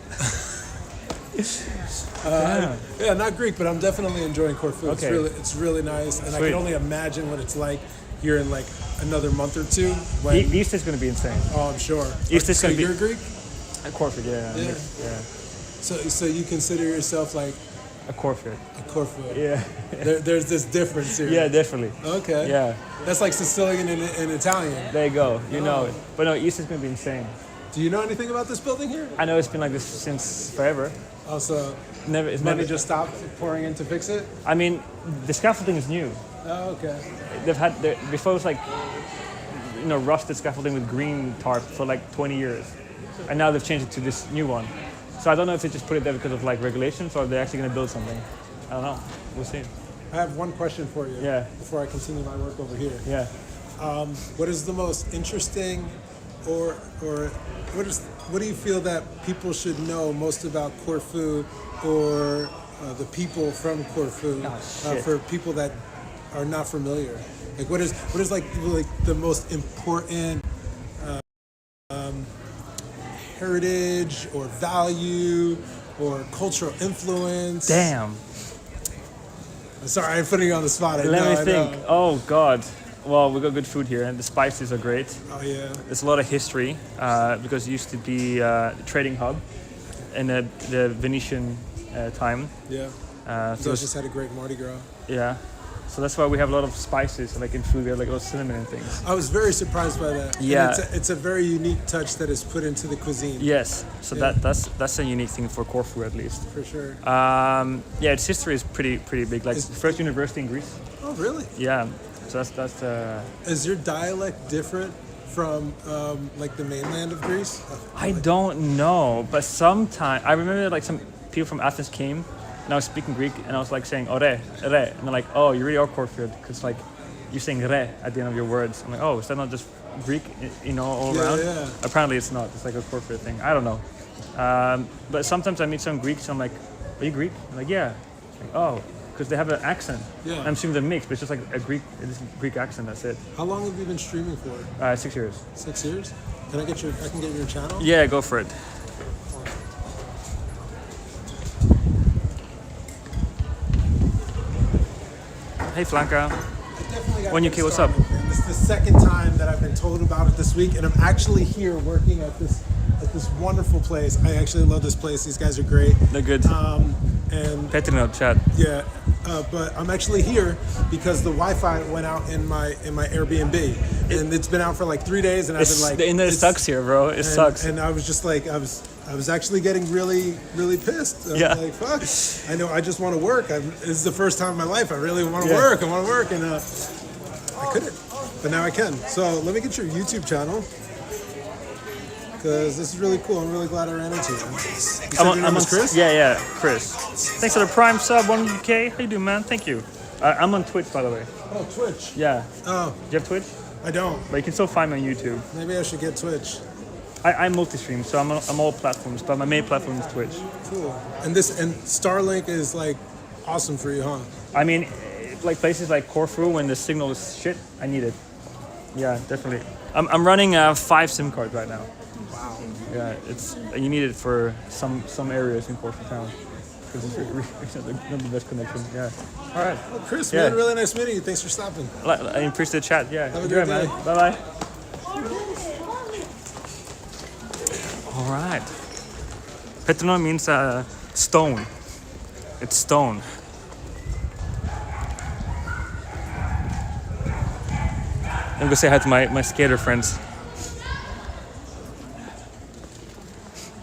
Yeah, not Greek, but I'm definitely enjoying Corfu. Okay. It's really nice, and Sweet. I can only imagine what it's like here in like another month or two. When, East is gonna be insane. Oh, I'm sure. East is so gonna be. you're Greek? Corfu, yeah. Yeah. So you consider yourself like a Corfu. A Corfu. Yeah. There's this difference here. Yeah, definitely. Okay. Yeah. That's like Sicilian and Italian. There you go. You know it. But no, East is gonna be insane. Do you know anything about this building here? I know it's been like this since forever. Oh, so it's never just stopped pouring in to fix it? I mean, the scaffolding is new. Oh, okay. They've had before it was like, rusted scaffolding with green tarp for like 20 years, and now they've changed it to this new one. So I don't know if they just put it there because of like regulations, or they're actually going to build something. I don't know. We'll see. I have one question for you. Yeah. Before I continue my work over here. Yeah. What is the most interesting, or what do you feel that people should know most about Corfu, or the people from Corfu, for people that are not familiar? Like what is like the most important heritage or value or cultural influence? Damn. Sorry, I'm putting you on the spot. Let me think. Oh God. Well, we got good food here, and the spices are great. Oh yeah. There's a lot of history because it used to be a trading hub in the Venetian time. Yeah. So just had a great Mardi Gras. Yeah. So that's why we have a lot of spices, like in food. We have like a lot of cinnamon and things. I was very surprised by that. Yeah. And it's a very unique touch that is put into the cuisine. Yes. So that's a unique thing for Corfu, at least. For sure. Yeah, its history is pretty big. Like the first university in Greece. Oh really? Yeah. So that's. Is your dialect different from like the mainland of Greece? I don't know, but sometimes I remember like some people from Athens came, and I was speaking Greek, and I was like saying "ore, re," and they're like, "Oh, you really are Corfu, because like you're saying "re" at the end of your words." I'm like, "Oh, is that not just Greek, all around?" Yeah. Apparently, it's not. It's like a Corfu thing. I don't know. But sometimes I meet some Greeks, and I'm like, "Are you Greek?" I'm like, "Yeah." Like, oh, because they have an accent. Yeah. I'm assuming they're mixed, but it's just like a Greek accent. That's it. How long have you been streaming for? 6 years. 6 years? I can get your channel? Yeah, go for it. Hey Flanka. When you what's up? This is the second time that I've been told about it this week, and I'm actually here working at this wonderful place. I actually love this place. These guys are great. They're good. And Petrino chat. Yeah, but I'm actually here because the Wi-Fi went out in my Airbnb, and it's been out for like 3 days, and I've been like, the internet sucks here, bro. It sucks. And I was just like, I was actually getting really, really pissed. Yeah. Like, fuck. I know. I just want to work. This is the first time in my life I really want to work. I want to work, and I couldn't, but now I can. So let me get your YouTube channel, because this is really cool. I'm really glad I ran into you. You said your name is Chris? Yeah, Chris. Thanks for the Prime sub, 1K. How you doing, man? Thank you. I'm on Twitch, by the way. Oh, Twitch. Yeah. Oh. Do you have Twitch? I don't. But you can still find me on YouTube. Maybe I should get Twitch. I multi-stream, so I'm all platforms, but my main platform is Twitch. Cool. And Starlink is like awesome for you, huh? I mean, like places like Corfu, when the signal is shit, I need it. Yeah, definitely. I'm running 5 SIM cards right now. Wow. Yeah, you need it for some areas in Corfu town, because it's not the best connection. Yeah. All right. Well, Chris, man, really nice meeting you. Thanks for stopping. I appreciate the chat. Yeah. Have a good day. Man. Bye. All right. Petrino means stone. It's stone. I'm gonna say hi to my skater friends.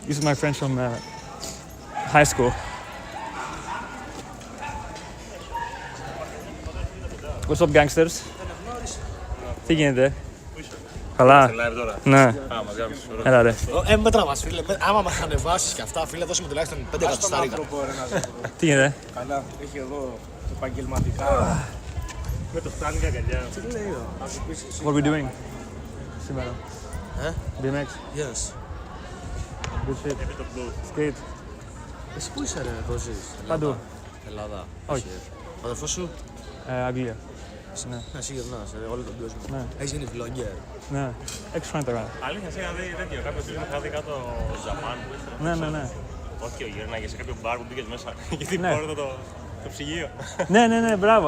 These are my friends from high school. What's up, gangsters? Τι γίνεται? Καλά. Ναι. Έλα ρε. Με τραβάς φίλε, άμα μας ανεβάσεις και αυτά φίλε, δώσε με τουλάχιστον 5 εκατοστάρικα. Τι γίνεται? Καλά, έχει εδώ επαγγελματικά. Με το φτάνει και αγκαλιά. Τι λέει What are we doing? Σήμερα. BMX? Yes. Good shit. Skate. Εσύ πού είσαι ρε, εδώ ζεις? Παντού. Ελλάδα. Όχι. Ο αδερφός σου? Αγγλία. Ναι. Εσύ γυρνάς, όλο τον κόσμο. Ναι. Έχεις γίνει vlogger. Ναι. 6 χρόνια τώρα. Αλήθεια, σε είχα δει τέτοιο. Κάποιος μου είχα δει κάτω Ζαμάν που είσαι. Ναι. Όχι, γύρναγε σε κάποιο μπαρ που μπήκες μέσα. Γιατί πόρτα το ψυγείο. Ναι, μπράβο.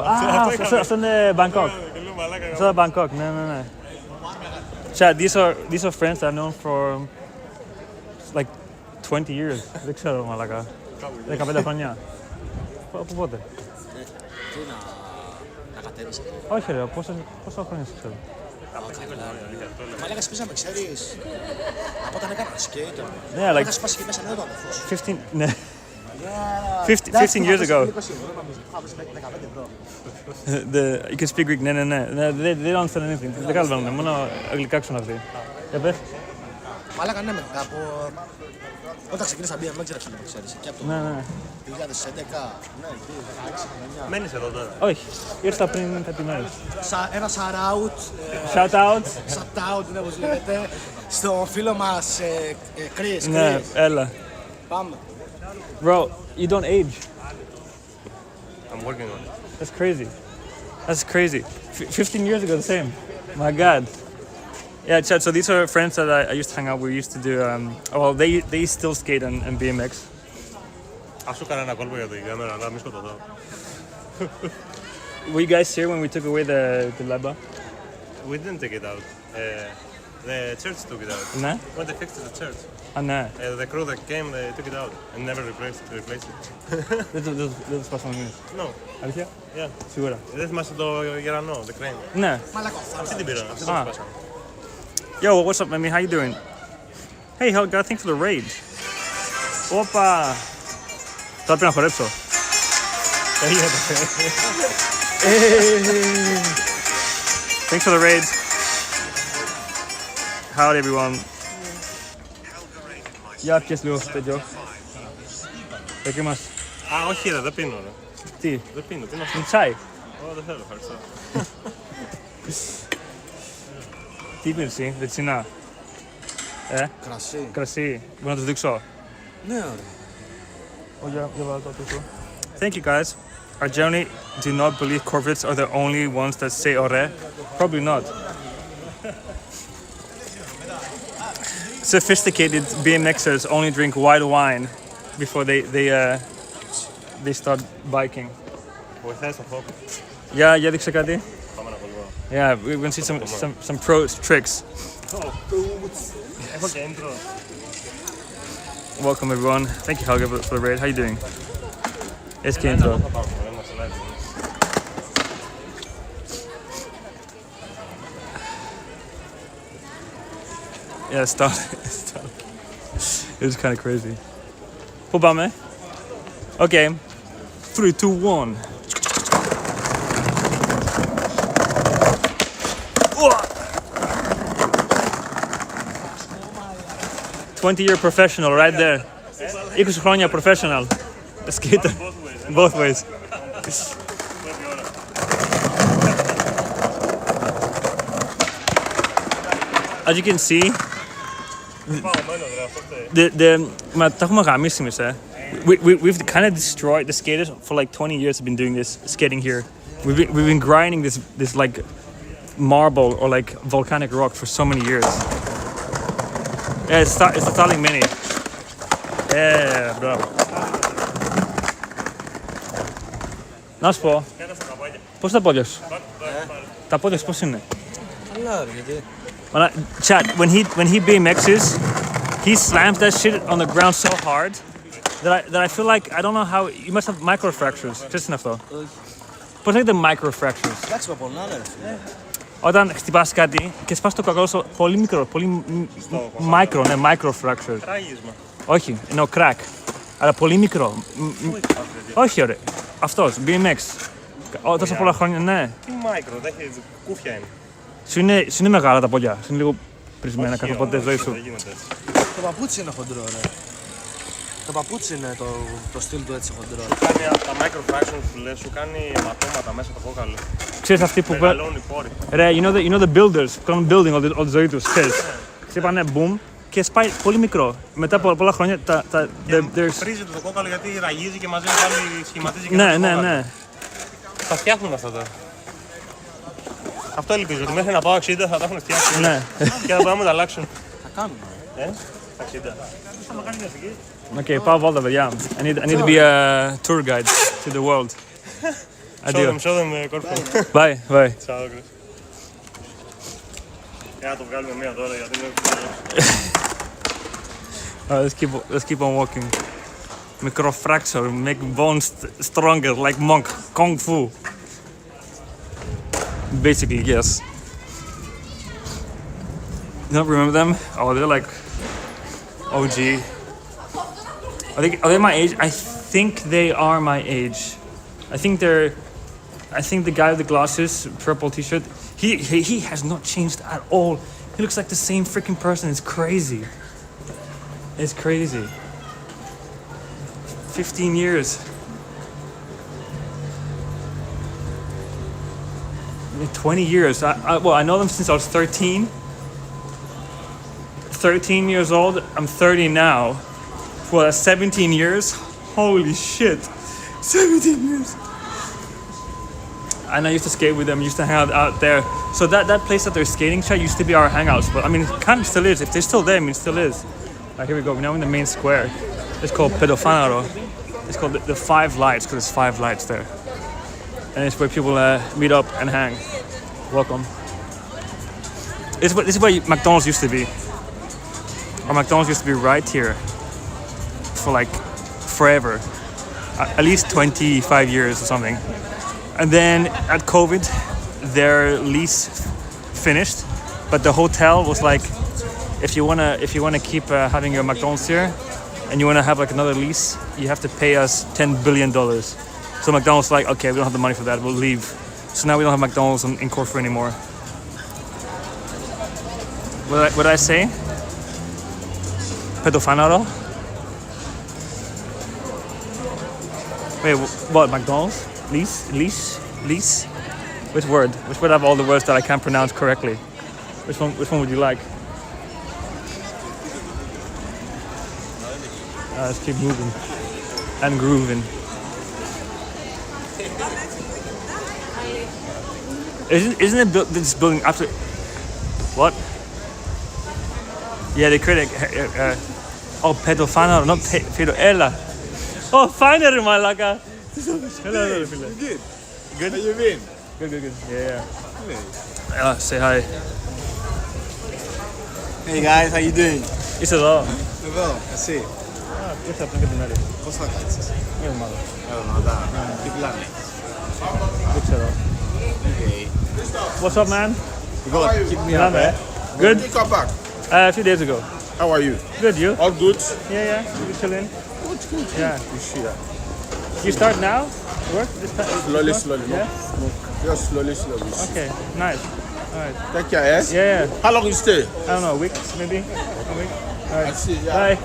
Αυτό είναι Bangkok. Αυτό είναι Bangkok, ναι. Chad, these are friends I've known for like 20 years. Δεν ξέρω, μαλάκα. 15 χρόνια. Από πότε? Τι να κατέβεις αυτό? Όχι ρε, πόσα χρόνια σε ξέρω? Μαλάκα σπίσαμε, ξέρεις, από όταν έκανα σκέιτ. Ναι, like... Είχα σπάσει και μέσα νέο το αδερφός. 15, ναι. 15 years ago. You can speak Greek, ναι. They don't understand anything. Δεν καταλαβαίνουν, μόνο αγγλικά ξέρουν αυτοί. Για πες. Μαλάκα ναι, μετά από... Όταν ξεκίνησα BMX ρε φίλε, ξέρεις, και από το 2011, ναι, 2016, 2019. Μένεις εδώ τώρα? Όχι, ήρθα πριν κάτι μέρες. Ένα shout-out, ναι, όπως λέγεται, στον φίλο μας Chris. Ναι, έλα. Πάμε. Bro, you don't age. I'm working on it. That's crazy. 15 years ago, the same. My God. Yeah, Chad, so these are friends that I used to hang out with. We used to do, they still skate and BMX. Ας σου κανένα κόλπο για την κάμερα, να μην σκοτωθώ. Were you guys here when we took away the laba? We didn't take it out. The church took it out. Ναι. When they fixed the church. Ναι. The crew that came, they took it out and never replaced it. Δεν το σπάσαμε εμείς. No. Αλήθεια? Yeah. Σίγουρα. Δεν θυμάσαι το γερανό, the crane. Ναι. Αυτή την πήρα, αυτή την σπάσαμε. Yo, what's up, Mimi? How you doing? Hey, Helga, thanks for the raid. Όπα! Τώρα πρέπει να χορέψω. Thanks for the raid. Howdy everyone. Για πιες λίγο τέτοιο. Εκεί μας. Α, όχι ρε, δεν πίνω ρε. Τι? Δεν πίνω, τι να σου. Είναι τσάι. Ω, δεν θέλω, ευχαριστώ. Τι πίνεις εσύ, δεξινά? Κρασί. Κρασί. Μπορώ να τους δείξω? Ναι, ωραία. Για βάλω το πίσω. Thank you guys. I generally do not believe corporates are the only ones that say ore. Probably not. Sophisticated BMXers only drink white wine before they start biking. Βοηθάει στον φόκο. Για δείξε κάτι. Πάμε να κολυβώ. Yeah, we're gonna see some pro tricks. Έχω και intro. Welcome everyone. Thank you Helga for the raid. How you doing? It's και intro. Yeah, stop. It was kind of crazy. Πού πάμε? Okay. 3, 2, 1. 20-year professional right there. 20 χρόνια professional. A skater. Both ways. As you can see, τα έχουμε γαμίσει εμείς, We've kind of destroyed the skaters for like 20 years. Have been doing this skating here. We've been grinding this like marble or like volcanic rock for so many years. Yeah, it's the Starling Mini. Yeah, bro. Να σου πω, πώς τα πόδια σου? Τα πόδια σου πώς είναι? Καλά ρε, γιατί? Chat, when he BMXs, he slams that shit on the ground so hard that I feel like, I don't know how, you must have microfractures. Ξέρεις είναι αυτό? Πώς λέγεται microfractures? Εντάξει με πονάνε ρε. Όταν χτυπάς κάτι και σπάς το κακό σου, πολύ μικρό, πολύ micro, ναι, microfractures. Ράγισμα. Όχι, εννοώ crack, αλλά πολύ μικρό. Όχι ωραία, αυτός, BMX. Τόσα πολλά χρόνια, ναι. Τι micro, δεν έχει κούφια είναι. Σου είναι μεγάλα τα πόδια, σου είναι λίγο πρισμένα κάθε ποτέ ζωή σου. Το παπούτσι είναι χοντρό ρε. Το παπούτσι είναι το στυλ του έτσι χοντρό. Κάνει από τα microfractions που λες, σου κάνει αιματώματα μέσα το κόκαλο. Ξέρεις αυτοί που... Μεγαλώνει πόρη. Ρε, you know the builders που κάνουν building όλη τη ζωή τους, ξέρεις. Ξύπανε boom και σπάει πολύ μικρό. Μετά από πολλά χρόνια Φρίζεται το κόκαλο γιατί ραγίζει και μαζί πάλι σχηματίζει και το κόκαλο. Ναι. Τα φτιάχνουν αυτά τώρα. Αυτό ελπίζω, ότι μέχρι να πάω 60 θα τα έχουν φτιάξει. Ναι. Και θα μπορούμε να τα αλλάξουν. Θα κάνουν. Τα 60. Θα με κάνει μια φυγή. Okay, πάω βόλτα, παιδιά. I need to be a tour guide to the world. Show them Corfu. Bye. Ciao, Chris. Για να το βγάλουμε μία τώρα γιατί είναι... Let's keep on walking. Microfracture, make bones stronger like monk, Kung Fu. Basically, yes. You don't remember them? Oh, they're like OG. Are they my age? I think they are my age. I think the guy with the glasses, purple t-shirt, he has not changed at all. He looks like the same freaking person. It's crazy. It's crazy. 15 years. 20 years. I know them since I was 13. 13 years old. I'm 30 now. Well, that's 17 years. Holy shit. 17 years. And I used to skate with them, used to hang out there. So that place that they're skating at used to be our hangouts. But I mean, it kind of still is. If they're still there, I mean, it still is. Right, here we go. We're now in the main square. It's called Pedofanaro. It's called the 5 Lights because there's 5 lights there. And it's where people meet up and hang. Welcome. This is where McDonald's used to be. Our McDonald's used to be right here for like forever. At least 25 years or something. And then at COVID, their lease finished, but the hotel was like, if you wanna keep having your McDonald's here, and you wanna have like another lease, you have to pay us $10 billion. So McDonald's like, okay, we don't have the money for that, we'll leave. So now we don't have McDonald's in Corfu anymore. What did I say? Pedofanaro? Wait, what? McDonald's? Lease? Which word? Which word have all the words that I can't pronounce correctly? Which one would you like? Let's keep moving and grooving. Isn't it this building absolutely? What? Yeah, they create pedofanaro, not pedoela. Oh, finally, Malaga. Hello, You good? Good. How you been? Good. Yeah. Hey. Say hi. Hey guys, how you doing? Isso då. Det är bra, jag ser. Jag tappar inte med dig. Vad snackar du? Jag maler. Ibland. Isso då. Okay. What's up, man? God, keep me up, eh? Good. When did you come back? A few days ago. How are you? Good, you? All good? Yeah. You chilling? Good. Yeah. You sure? You start now? Work? Slowly. Yeah? Just slowly. Okay, nice. All right. Take care, eh? Yeah. How long you stay? I don't know, a week maybe? A week? All right. I see, yeah. Bye.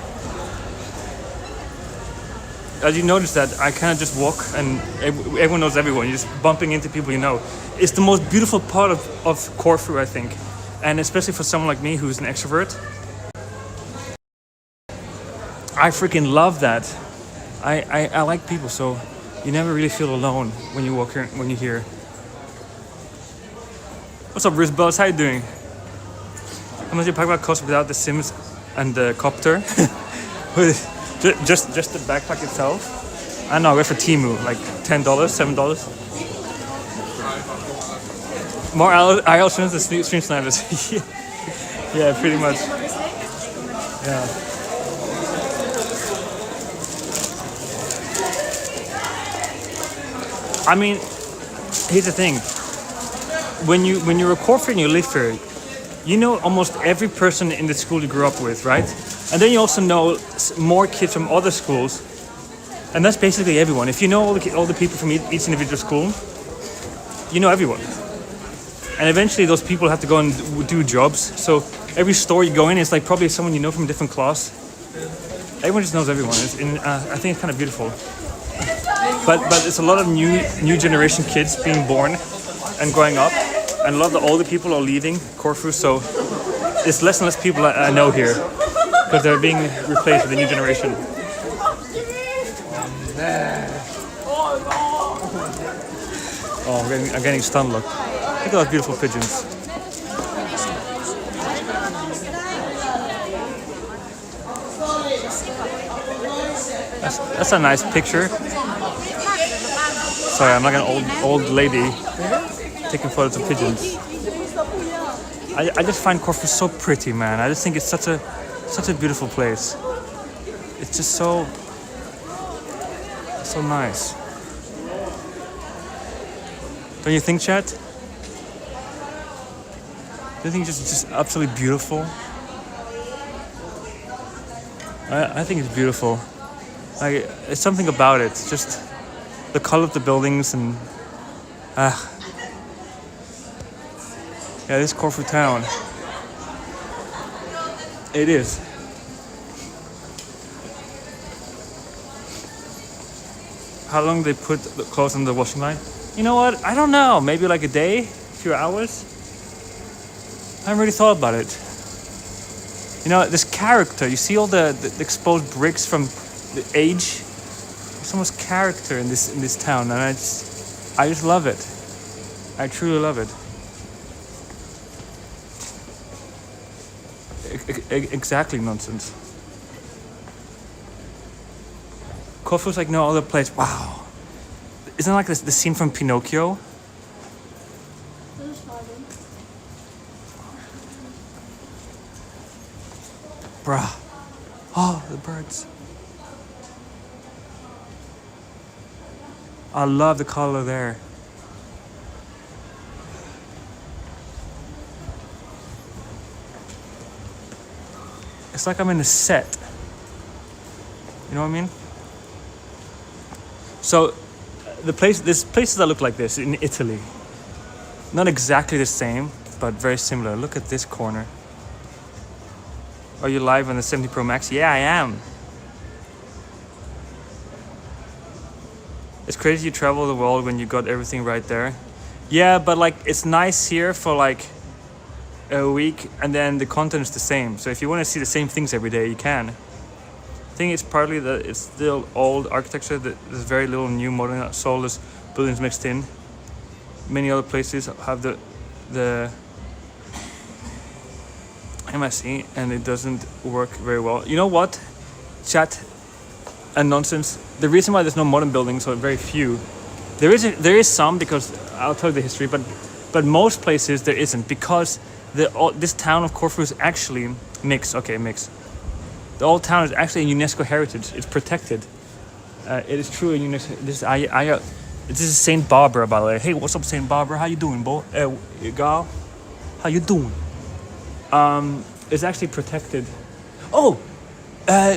As you notice that I kind of just walk and everyone knows everyone. You're just bumping into people you know. It's the most beautiful part of Corfu, I think. And especially for someone like me who's an extrovert. I freaking love that. I like people, so you never really feel alone when you walk here, when you're here. What's up, Rizbuzz? How you doing? How much you pay about cost without the Sims and the copter? just the backpack itself? I don't know, I went for Temu, like $10, $7. More IL streams than stream snipers. Yeah, pretty much. Yeah. I mean, here's the thing. When you're a Corfu and you live here, you know almost every person in the school you grew up with, right? And then you also know more kids from other schools, and that's basically everyone. If you know all the people from each individual school, you know everyone. And eventually those people have to go and do jobs. So every store you go in is like probably someone you know from a different class. Everyone just knows everyone. I think it's kind of beautiful. But it's a lot of new generation kids being born and growing up, and a lot of the older people are leaving Corfu, so there's less and less people I know here because they're being replaced with the new generation. Oh, I'm getting stunned. Look at those beautiful pigeons. That's a nice picture. Sorry, I'm like an old lady taking photos of pigeons. I just find Corfu so pretty, man. I just think it's such a beautiful place. It's just so nice. Don't you think, chat? Don't you think it's just absolutely beautiful? I think it's beautiful. It's something about it. It's just the color of the buildings and yeah, this Corfu town. It is. How long they put the clothes on the washing line? You know what? I don't know. Maybe like a day, a few hours. I haven't really thought about it. You know, this character. You see all the exposed bricks from the age. There's so much character in this town, and I just love it. I truly love it. Exactly nonsense. Corfu's like no other place. Wow. Isn't it like the scene from Pinocchio? Bruh. Oh, the birds. I love the color there. It's like I'm in a set. You know what I mean? So, there's places that look like this in Italy. Not exactly the same, but very similar. Look at this corner. Are you live on the 70 Pro Max? Yeah, I am. It's crazy you travel the world when you got everything right there. Yeah, but like it's nice here for like a week, and then the content is the same. So if you want to see the same things every day, you can. I think it's partly that it's still old architecture. That there's very little new modern soulless buildings mixed in. Many other places have the MSE, and it doesn't work very well. You know what? Chat and nonsense. The reason why there's no modern buildings, or very few, there is some, because I'll tell you the history, but most places there isn't, because this town of Corfu is actually mixed. Okay, mixed. The old town is actually a UNESCO heritage. It's protected. It is true a UNESCO. This is Saint Barbara, by the way. Hey, what's up, Saint Barbara? How you doing, boy? Gal, how you doing? It's actually protected. Oh,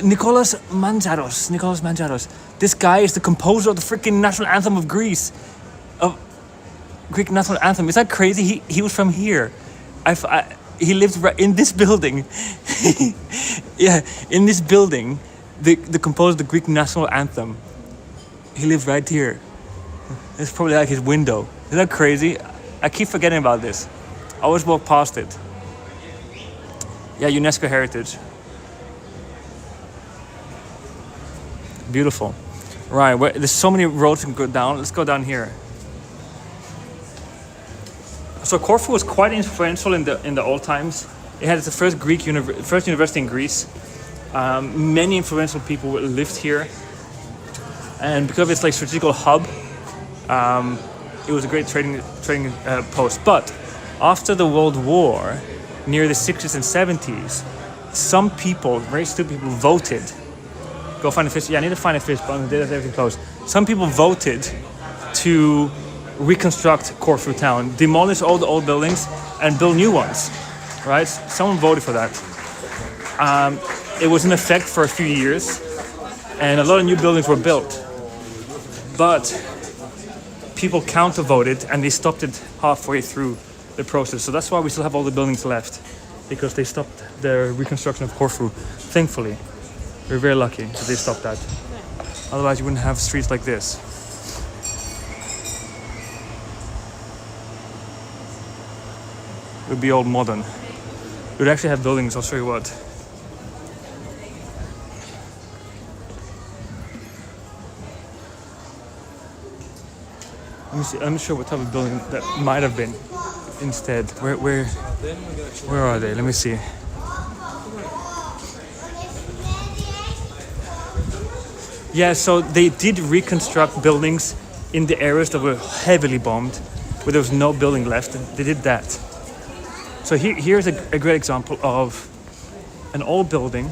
Nicolas Manjaros. This guy is the composer of the freaking national anthem of Greece. Of Greek national anthem. Is that crazy? He was from here. He lived right in this building. Yeah, in this building, the composer of the Greek national anthem. He lived right here. It's probably like his window. Isn't that crazy? I keep forgetting about this. I always walk past it. Yeah, UNESCO heritage. Beautiful. Right, there's so many roads to go down. Let's go down here. So Corfu was quite influential in the old times. It had the first first university in Greece. Many influential people lived here, and because of its like strategical hub, it was a great trading post. But after the World War, near the 60s and 70s, some people, very stupid people, voted. Go find a fish. Yeah, I need to find a fish, but on the day that everything closed, some people voted to reconstruct Corfu town, demolish all the old buildings and build new ones, right? Someone voted for that. It was in effect for a few years, and a lot of new buildings were built, but people counter-voted and they stopped it halfway through the process. So that's why we still have all the buildings left, because they stopped the reconstruction of Corfu. Thankfully, we're very lucky that they stopped that. Otherwise you wouldn't have streets like this. It would be all modern. It would actually have buildings. I'll show you what. Let me see. I'm not sure what type of building that might have been instead. Where are they? Let me see. Yeah, so they did reconstruct buildings in the areas that were heavily bombed, where there was no building left. They did that. So here's a great example of an old building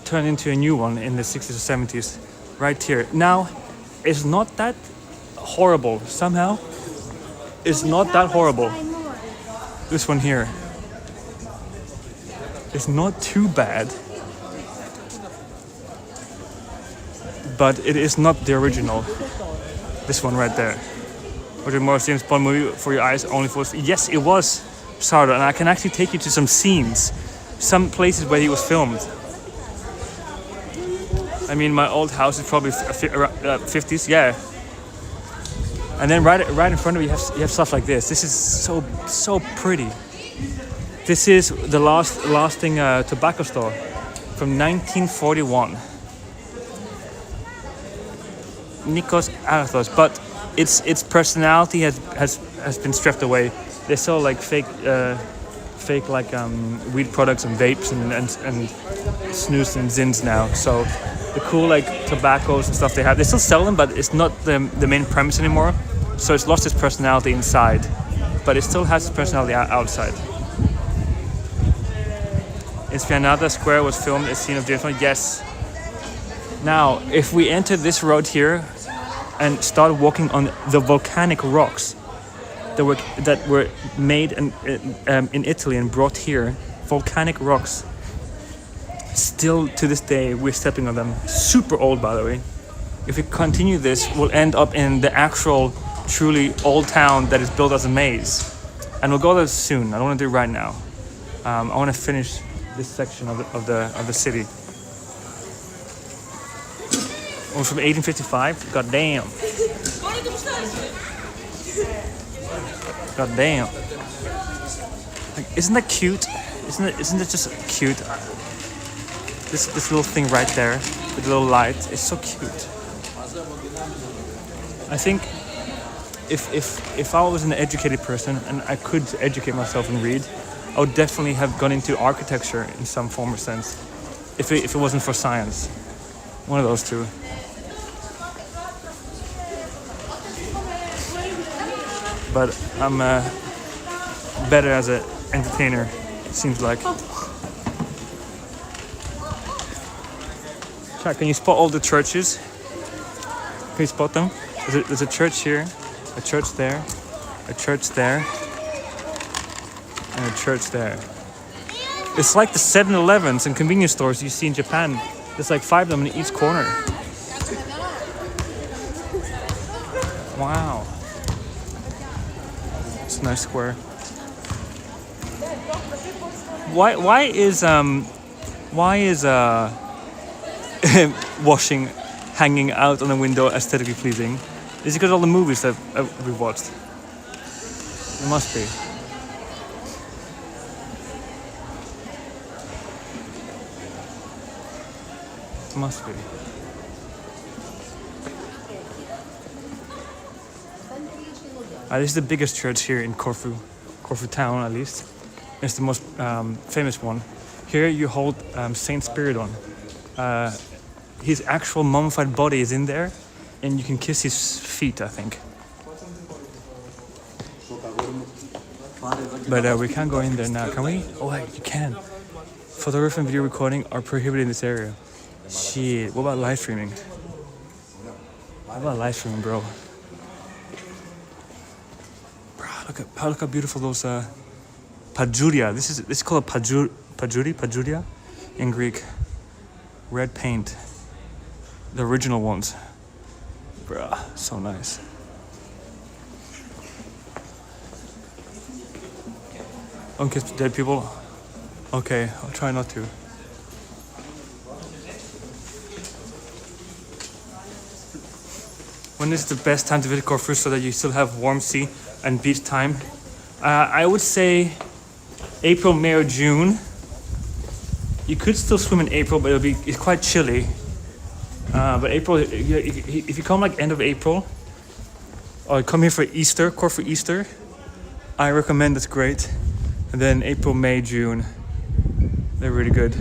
turned into a new one in the 60s or 70s, right here. Now, it's not that horrible. Somehow, it's not that horrible. This one here. It's not too bad. But it is not the original. This one right there. Was it more James Bond movie for your eyes only for... Yes, it was, Sardo, and I can actually take you to some scenes, some places where he was filmed. I mean, my old house is probably 50s, yeah. And then right in front of you have stuff like this. This is so pretty. This is the lasting tobacco store from 1941. Nikos Arathos, but its personality has been stripped away. They sell like fake like weed products and vapes and snus and zins now. So the cool like tobaccos and stuff they still sell them, but it's not the main premise anymore. So it's lost its personality inside, but it still has its personality outside. Esplanada Square was filmed a scene of James Bond. Yes. Now, if we enter this road here and start walking on the volcanic rocks that were made in Italy and brought here, volcanic rocks, still to this day we're stepping on them. Super old, by the way. If we continue this, we'll end up in the actual, truly old town that is built as a maze. And we'll go there soon. I don't want to do it right now. I want to finish this section of the city. Oh, from 1855. God damn. God damn. Like, isn't that cute? Isn't it just cute? This little thing right there with the little light is so cute. I think if I was an educated person and I could educate myself and read, I would definitely have gone into architecture in some form or sense. If it wasn't for science, one of those two. But I'm better as an entertainer, it seems like. Chat, can you spot all the churches? Can you spot them? There's a church here, a church there, a church there, and a church there. It's like the 7-Elevens and convenience stores you see in Japan. There's like 5 of them in each corner. Wow. It's a nice square. Why is washing hanging out on a window aesthetically pleasing? Is it because of all the movies that we've watched? It must be. It must be. This is the biggest church here in Corfu town at least. It's the most famous one. Here you hold Saint Spiridon. His actual mummified body is in there, and you can kiss his feet, I think. But we can't go in there now, can we? Oh, wait, you can. Photography and video recording are prohibited in this area. Shit, what about live streaming? What about live streaming, bro? Bro, look how beautiful those pajuria. This is called a pajuria in Greek. Red paint. The original ones. Bruh, so nice. Don't kiss dead people. Okay, I'll try not to. When is the best time to visit Corfu so that you still have warm sea and beach time? I would say April, May, or June. You could still swim in April, but it's quite chilly. But April, if you come like end of April, or come here for Easter, Corfu Easter, I recommend it's great. And then April, May, June, they're really good.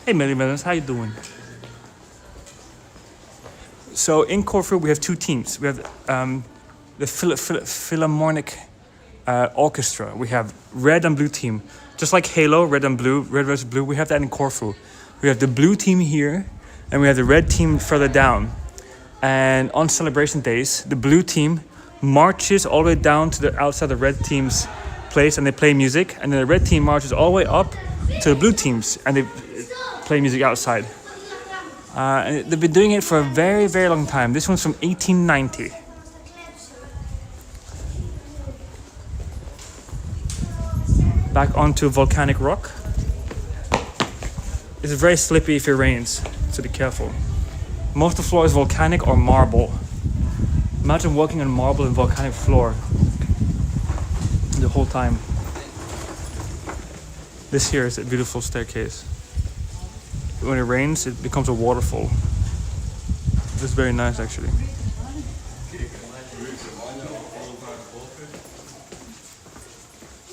Hey Millie Melons, how you doing? So in Corfu we have 2 teams. We have the Philharmonic Orchestra. We have red and blue team. Just like Halo, red and blue, red versus blue, we have that in Corfu. We have the blue team here, and we have the red team further down. And on celebration days, the blue team marches all the way down to the outside the red team's place, and they play music. And then the red team marches all the way up to the blue teams, and they play music outside. And they've been doing it for a very, very long time. This one's from 1890. Back onto volcanic rock. It's very slippy if it rains, so be careful. Most of the floor is volcanic or marble. Imagine walking on marble and volcanic floor the whole time. This here is a beautiful staircase. When it rains, it becomes a waterfall. It's very nice actually.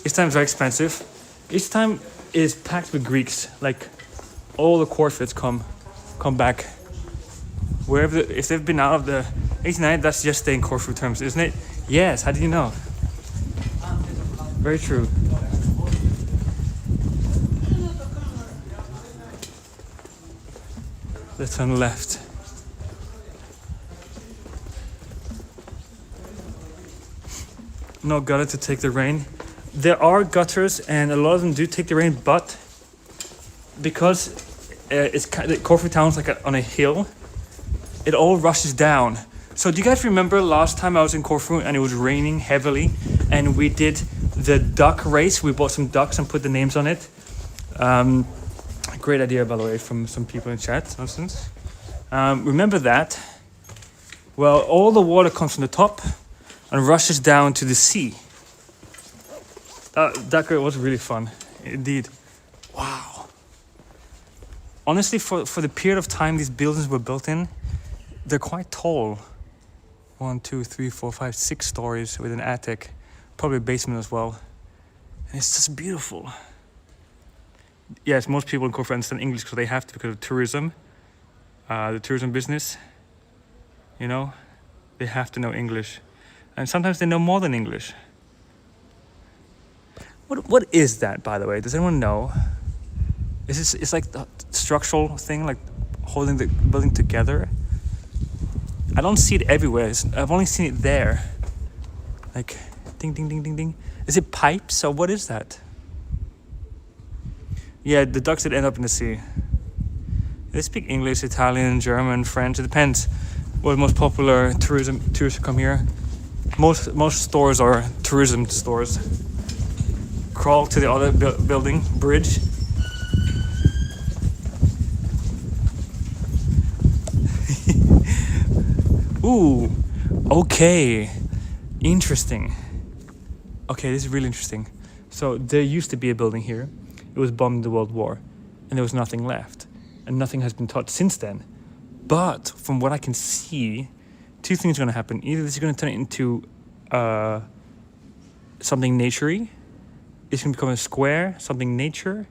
Each time is very expensive. Each time is packed with Greeks. Like all the Corfits come back. Wherever if they've been out of the 89, that's just staying Corfu terms, isn't it? Yes. How did you know? Very true. Let's turn left. No gutter to take the rain. There are gutters, and a lot of them do take the rain, but because it's Corfu town's like on a hill, it all rushes down. So do you guys remember last time I was in Corfu and it was raining heavily, and we did the duck race. We bought some ducks and put the names on it. Great idea, by the way, from some people in chat, for instance. Remember that? Well, all the water comes from the top and rushes down to the sea. That was really fun, indeed. Wow. Honestly, for the period of time these buildings were built in, they're quite tall. 1, 2, 3, 4, 5, 6 stories with an attic, probably a basement as well. And it's just beautiful. Yes, most people in Corfu understand English because they have to, because of tourism, the tourism business. You know, they have to know English, and sometimes they know more than English. What is that, by the way? Does anyone know? It's like the structural thing, like holding the building together. I don't see it everywhere. I've only seen it there. Like, ding, ding, ding, ding, ding. Is it pipes or what is that? Yeah, the ducks did end up in the sea. They speak English, Italian, German, French. It depends what most popular tourists come here. Most stores are tourism stores. Crawl to the other building, bridge. Ooh, okay, interesting. Okay, this is really interesting. So there used to be a building here. It was bombed in the World War, and there was nothing left, and nothing has been touched since then. But from what I can see, two things are going to happen. Either this is going to turn it into something naturey. It's going to become a square, something nature,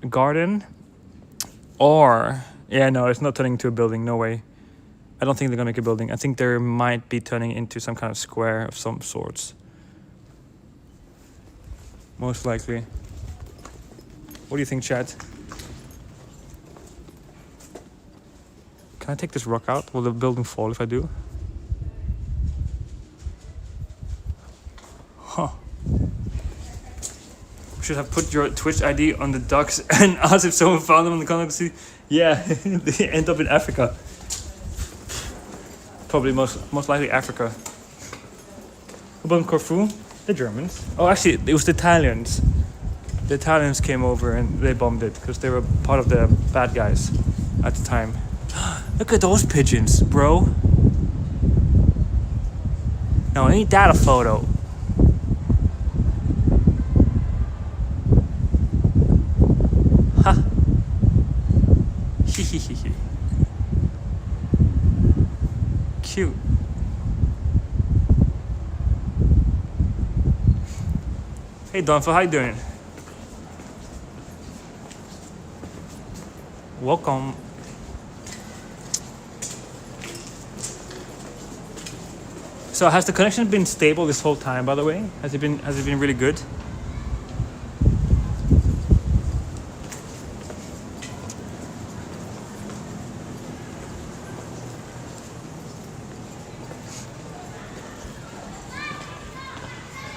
a garden, or yeah, no, it's not turning into a building. No way. I don't think they're gonna make a building. I think they might be turning into some kind of square of some sorts. Most likely. What do you think, chat? Can I take this rock out? Will the building fall if I do? Huh. Should have put your Twitch ID on the ducks and asked if someone found them on the continent. Yeah, they end up in Africa. Probably most likely Africa. Who bombed Corfu? The Germans. Oh, actually, it was the Italians. The Italians came over and they bombed it because they were part of the bad guys at the time. Look at those pigeons, bro. Now, ain't that a photo? Ha. Hehehe. Cute. Hey Donfo, how you doing? Welcome. So has the connection been stable this whole time, by the way? Has it been really good?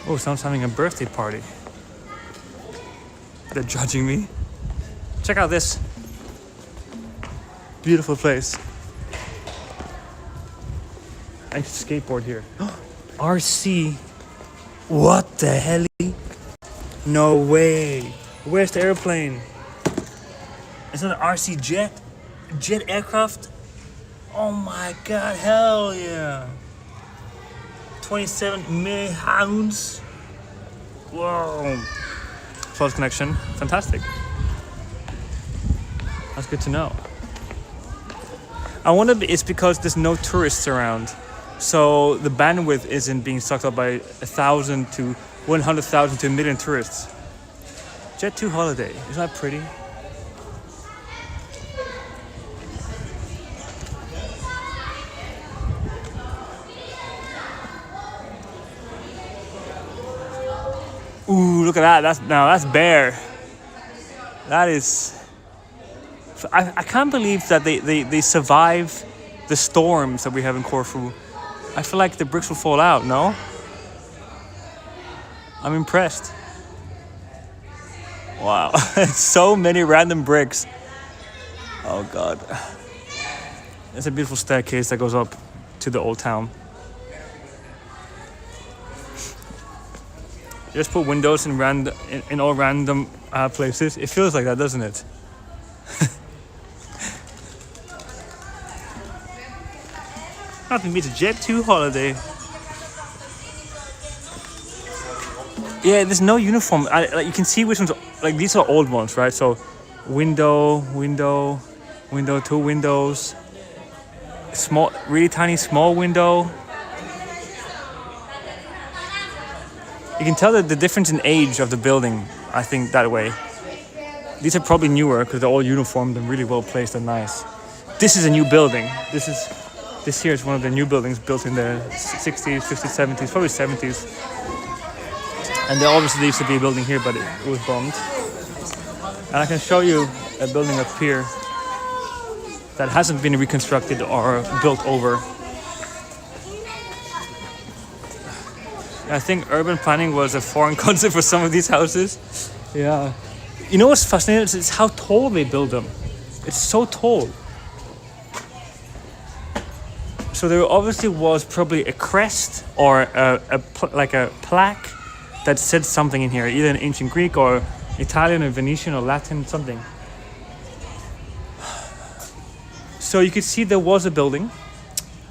Oh, someone's having a birthday party. They're judging me. Check out this beautiful place. I skateboard here. RC. What the hell? No way. Where's the airplane? Is that an RC jet? Jet aircraft? Oh my god, hell yeah. 27 million pounds. Whoa. Close connection. Fantastic. That's good to know. I wonder if it's because there's no tourists around. So the bandwidth isn't being sucked up by 1,000 to 100,000 to 1 million tourists. Jet 2 holiday. Isn't that pretty? Ooh, look at that. That's bear. That is... I can't believe that they survive the storms that we have in Corfu. I feel like the bricks will fall out, no? I'm impressed. Wow. So many random bricks. Oh god. There's a beautiful staircase that goes up to the old town. just put windows in all random places. It feels like that, doesn't it? Nothing beats a Jet 2 holiday. Yeah, there's no uniform. Like you can see which ones. Like these are old ones, right? So, window, 2 windows, small, really tiny, small window. You can tell the difference in age of the building, I think, that way. These are probably newer because they're all uniformed and really well placed and nice. This is a new building. This here is one of the new buildings built in the 60s, 50s, 70s, probably 70s. And there obviously used to be a building here, but it was bombed. And I can show you a building up here that hasn't been reconstructed or built over. I think urban planning was a foreign concept for some of these houses. Yeah. You know what's fascinating? It's how tall they build them. It's so tall. So there obviously was probably a crest or like a plaque that said something in here, either in ancient Greek or Italian or Venetian or Latin, something. So you can see there was a building.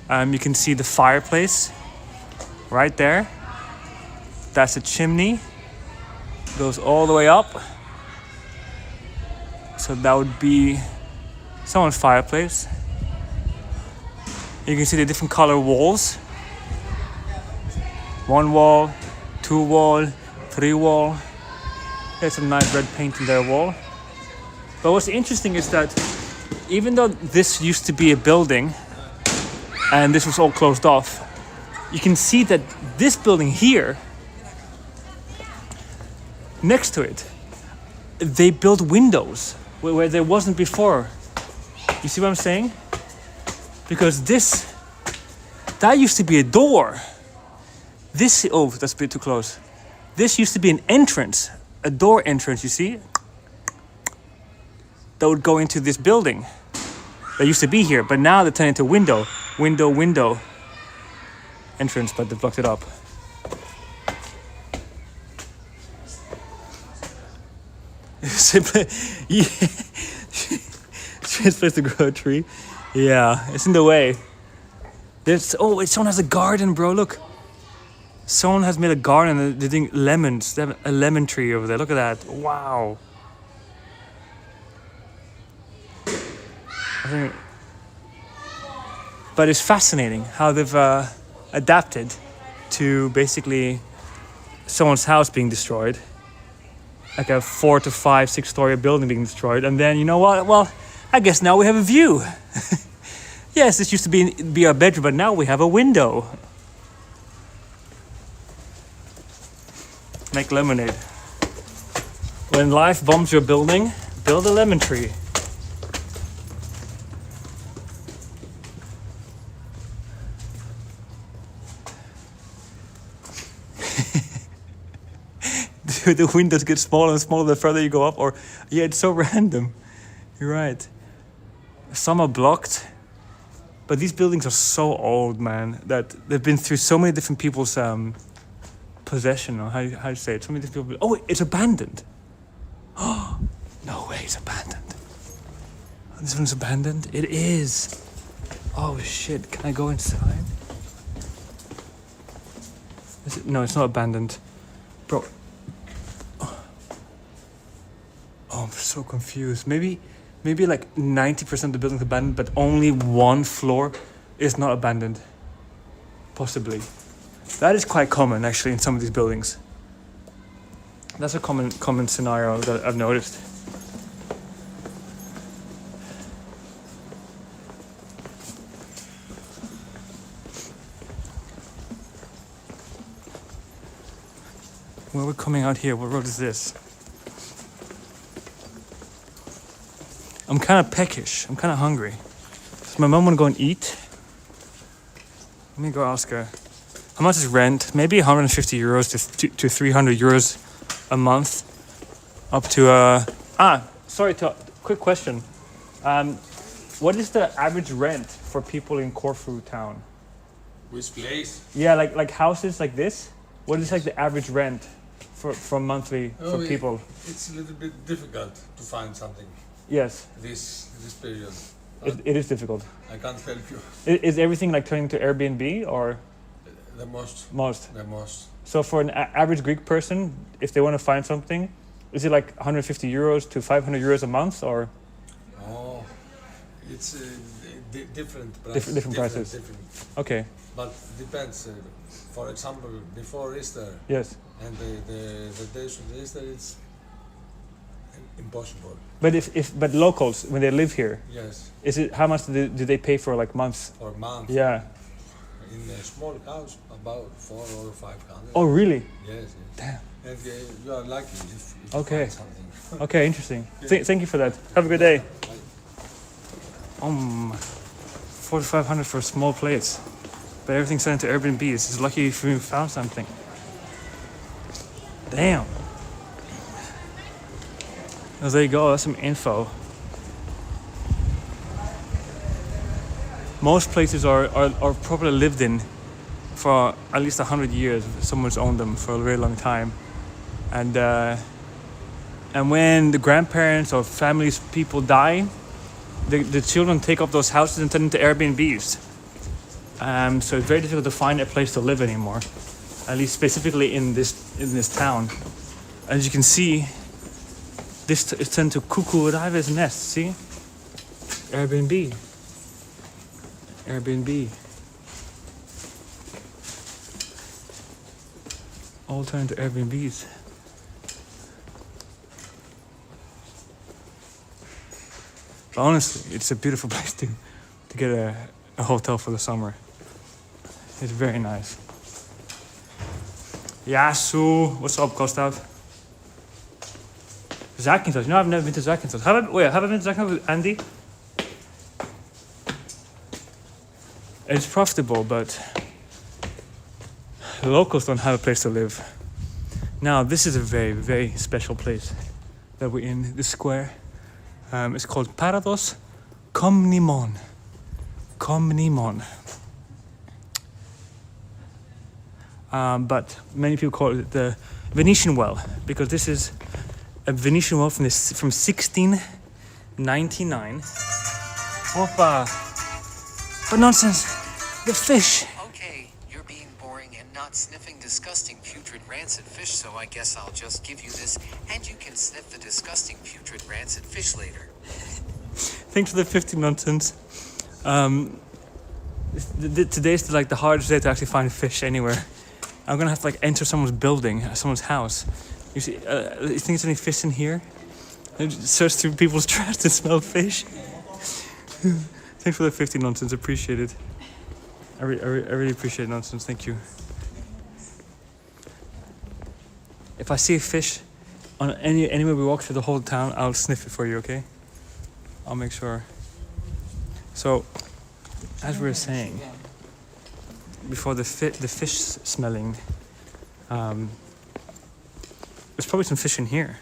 You can see the fireplace right there. That's a chimney. Goes all the way up. So that would be someone's fireplace. You can see the different color walls. 1 wall, 2 wall, 3 wall. There's some nice red paint in their wall. But what's interesting is that even though this used to be a building and this was all closed off, you can see that this building here, next to it, they built windows where there wasn't before. You see what I'm saying? Because that used to be a door. Oh, that's a bit too close. This used to be an entrance, a door entrance, you see? That would go into this building. That used to be here, but now they turn into window entrance, but they blocked it up. Simply, yeah. Strange place to grow a tree. Yeah, it's in the way. Someone has a garden, bro. Look, someone has made a garden. And they're doing lemons. They have a lemon tree over there. Look at that. Wow. But it's fascinating how they've adapted to basically someone's house being destroyed, like a 4 to 5, 6-story building being destroyed, and then you know what? Well, I guess now we have a view. Yes, this used to be our bedroom, but now we have a window. Make lemonade. When life bombs your building, build a lemon tree. The windows get smaller and smaller the further you go up, or yeah, it's so random. You're right. Some are blocked, but these buildings are so old, man, that they've been through so many different people's possession, or how you say it. So many different people. Oh, it's abandoned. Oh, no way, it's abandoned. This one's abandoned. It is. Oh shit! Can I go inside? Is it? No, it's not abandoned, bro. Oh, I'm so confused. Maybe like 90% of the building's abandoned, but only 1 floor is not abandoned. Possibly. That is quite common, actually, in some of these buildings. That's a common scenario that I've noticed. Where we're coming out here, what road is this? I'm kind of peckish. I'm kind of hungry. Does my mom want to go and eat? Let me go ask her. How much is rent? Maybe 150 euros to 300 euros a month. Up to quick question. What is the average rent for people in Corfu town? Which place? Yeah, like houses like this. What is like the average rent? for monthly for people? It's a little bit difficult to find something. Yes. This period. It is difficult. I can't help you. Is everything like turning to Airbnb or? The most. Most. The most. So for an average Greek person, if they want to find something, is it like 150 euros to 500 euros a month or? Oh, it's different prices. Different prices. Different. Okay. But depends. For example, before Easter. Yes. And the days of Easter, it's impossible. But locals when they live here. Yes. Is it how much do they pay for like months? For months. Yeah. In a small house, about 400 or 500. Oh really? Yes. Damn. And you are lucky if you okay. find something. Okay, interesting. Thank you for that. Have a good day. 4,500 for small plates, but everything's sent to Airbnb. It's lucky if you found something. Damn. Well, there you go. That's some info. Most places are probably lived in for at least 100 years. Someone's owned them for a very long time, and when the grandparents or families people die, the children take up those houses and turn into Airbnbs. So it's very difficult to find a place to live anymore, at least specifically in this town. As you can see, this is turned to Kukuurave's nest. See, Airbnb. All turned to Airbnbs. But honestly, it's a beautiful place to get a hotel for the summer. It's very nice. Yasu, what's up, Gustav? Zakynthos. No, I've never been to Zakynthos. Have I been to Zakynthos with Andy? It's profitable, but the locals don't have a place to live. Now, this is a very, very special place that we're in, this square. It's called Parados Komnimon. But many people call it the Venetian well, because this is a Venetian well from 1699. Opa! But nonsense! The fish! Okay, you're being boring and not sniffing disgusting, putrid, rancid fish, so I guess I'll just give you this, and you can sniff the disgusting, putrid, rancid fish later. Thanks for the 50 nonsense. Today's like the hardest day to actually find fish anywhere. I'm gonna have to like enter someone's building, someone's house. You see, you think there's any fish in here? Search through people's trash to smell fish. Thanks for the 50 nonsense, appreciate it. I really appreciate nonsense, thank you. If I see a fish on anywhere we walk through the whole town, I'll sniff it for you, okay? I'll make sure. So, as we were saying, before the fish smelling, there's probably some fish in here,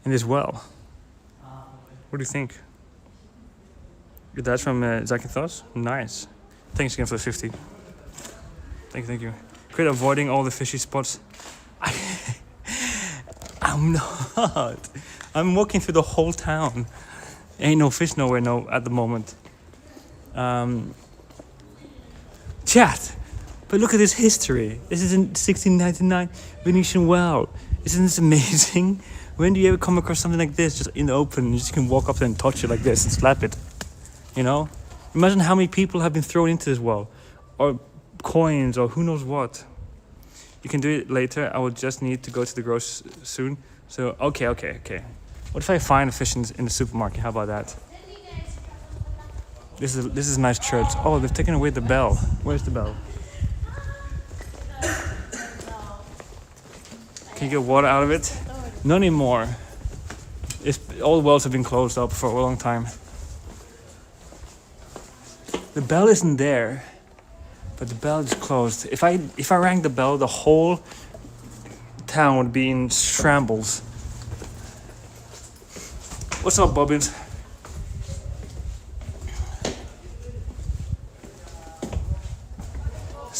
in this well. What do you think? That's from Zakynthos? Nice. Thanks again for the 50. Thank you. Quit avoiding all the fishy spots. I'm not. I'm walking through the whole town. Ain't no fish nowhere at the moment. Chat, but look at this history. This is in 1699 Venetian well. Isn't this amazing? When do you ever come across something like this just in the open? You just can walk up there and touch it like this and slap it. You know? Imagine how many people have been thrown into this well. Or coins or who knows what. You can do it later. I will just need to go to the grocery soon. So, okay. What if I find a fish in the supermarket? How about that? This is a nice church. Oh, they've taken away the bell. Where's the bell? Can you get water out of it? Not anymore. All the wells have been closed up for a long time. The bell isn't there, but the bell is closed. If I rang the bell, the whole town would be in shambles. What's up, Bobbins?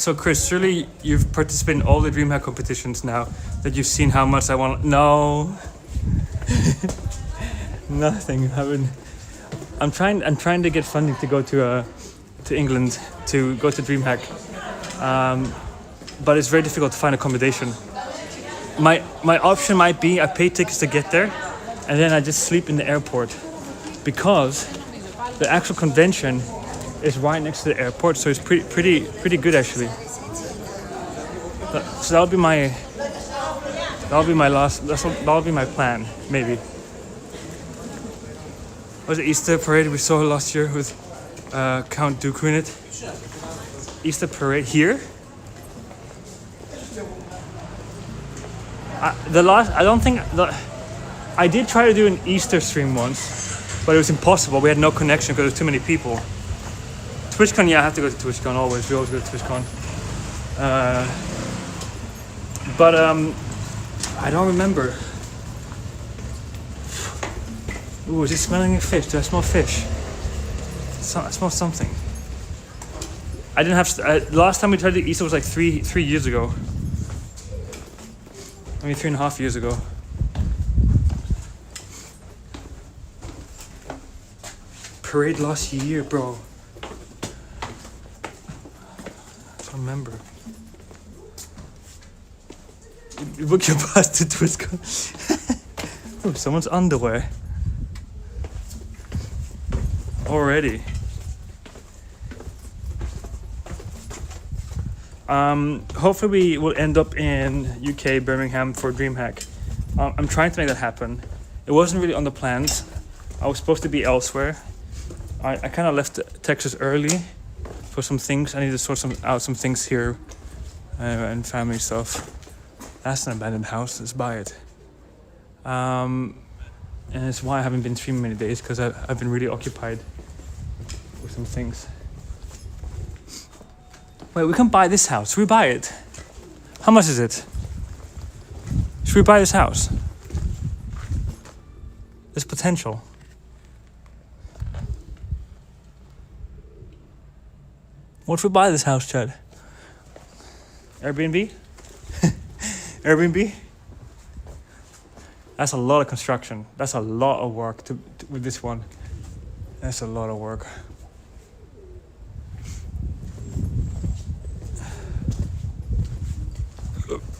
So Chris, surely you've participated in all the DreamHack competitions now that you've seen how much I want. No, nothing. I'm trying to get funding to go to England to go to DreamHack, but it's very difficult to find accommodation. My option might be I pay tickets to get there, and then I just sleep in the airport, because the actual convention is right next to the airport, so it's pretty good actually. So that'll be my plan, maybe. Was it Easter parade we saw last year with Count Dooku in it? Easter parade here? I did try to do an Easter stream once, but it was impossible. We had no connection because there was too many people. TwitchCon, yeah, I have to go to TwitchCon always. We always go to TwitchCon. But I don't remember. Ooh, is it smelling a fish? Do I smell fish? I smell something. I didn't have. Last time we tried to Easter was like three years ago. I mean, 3.5 years ago. Parade last year, bro. I don't remember. You book your bus to TwitchCon. Oh, someone's underwear. Already. Hopefully we will end up in UK, Birmingham for DreamHack. I'm trying to make that happen. It wasn't really on the plans. I was supposed to be elsewhere. I kind of left Texas early for some things. I need to sort out some things here and family stuff. That's an abandoned house. Let's buy it. And it's why I haven't been streaming many days, because I've been really occupied with some things. Wait, we can buy this house. Should we buy it? How much is it? Should we buy this house? There's potential. What if we buy this house, Chad? Airbnb? Airbnb? That's a lot of construction. That's a lot of work with this one. That's a lot of work.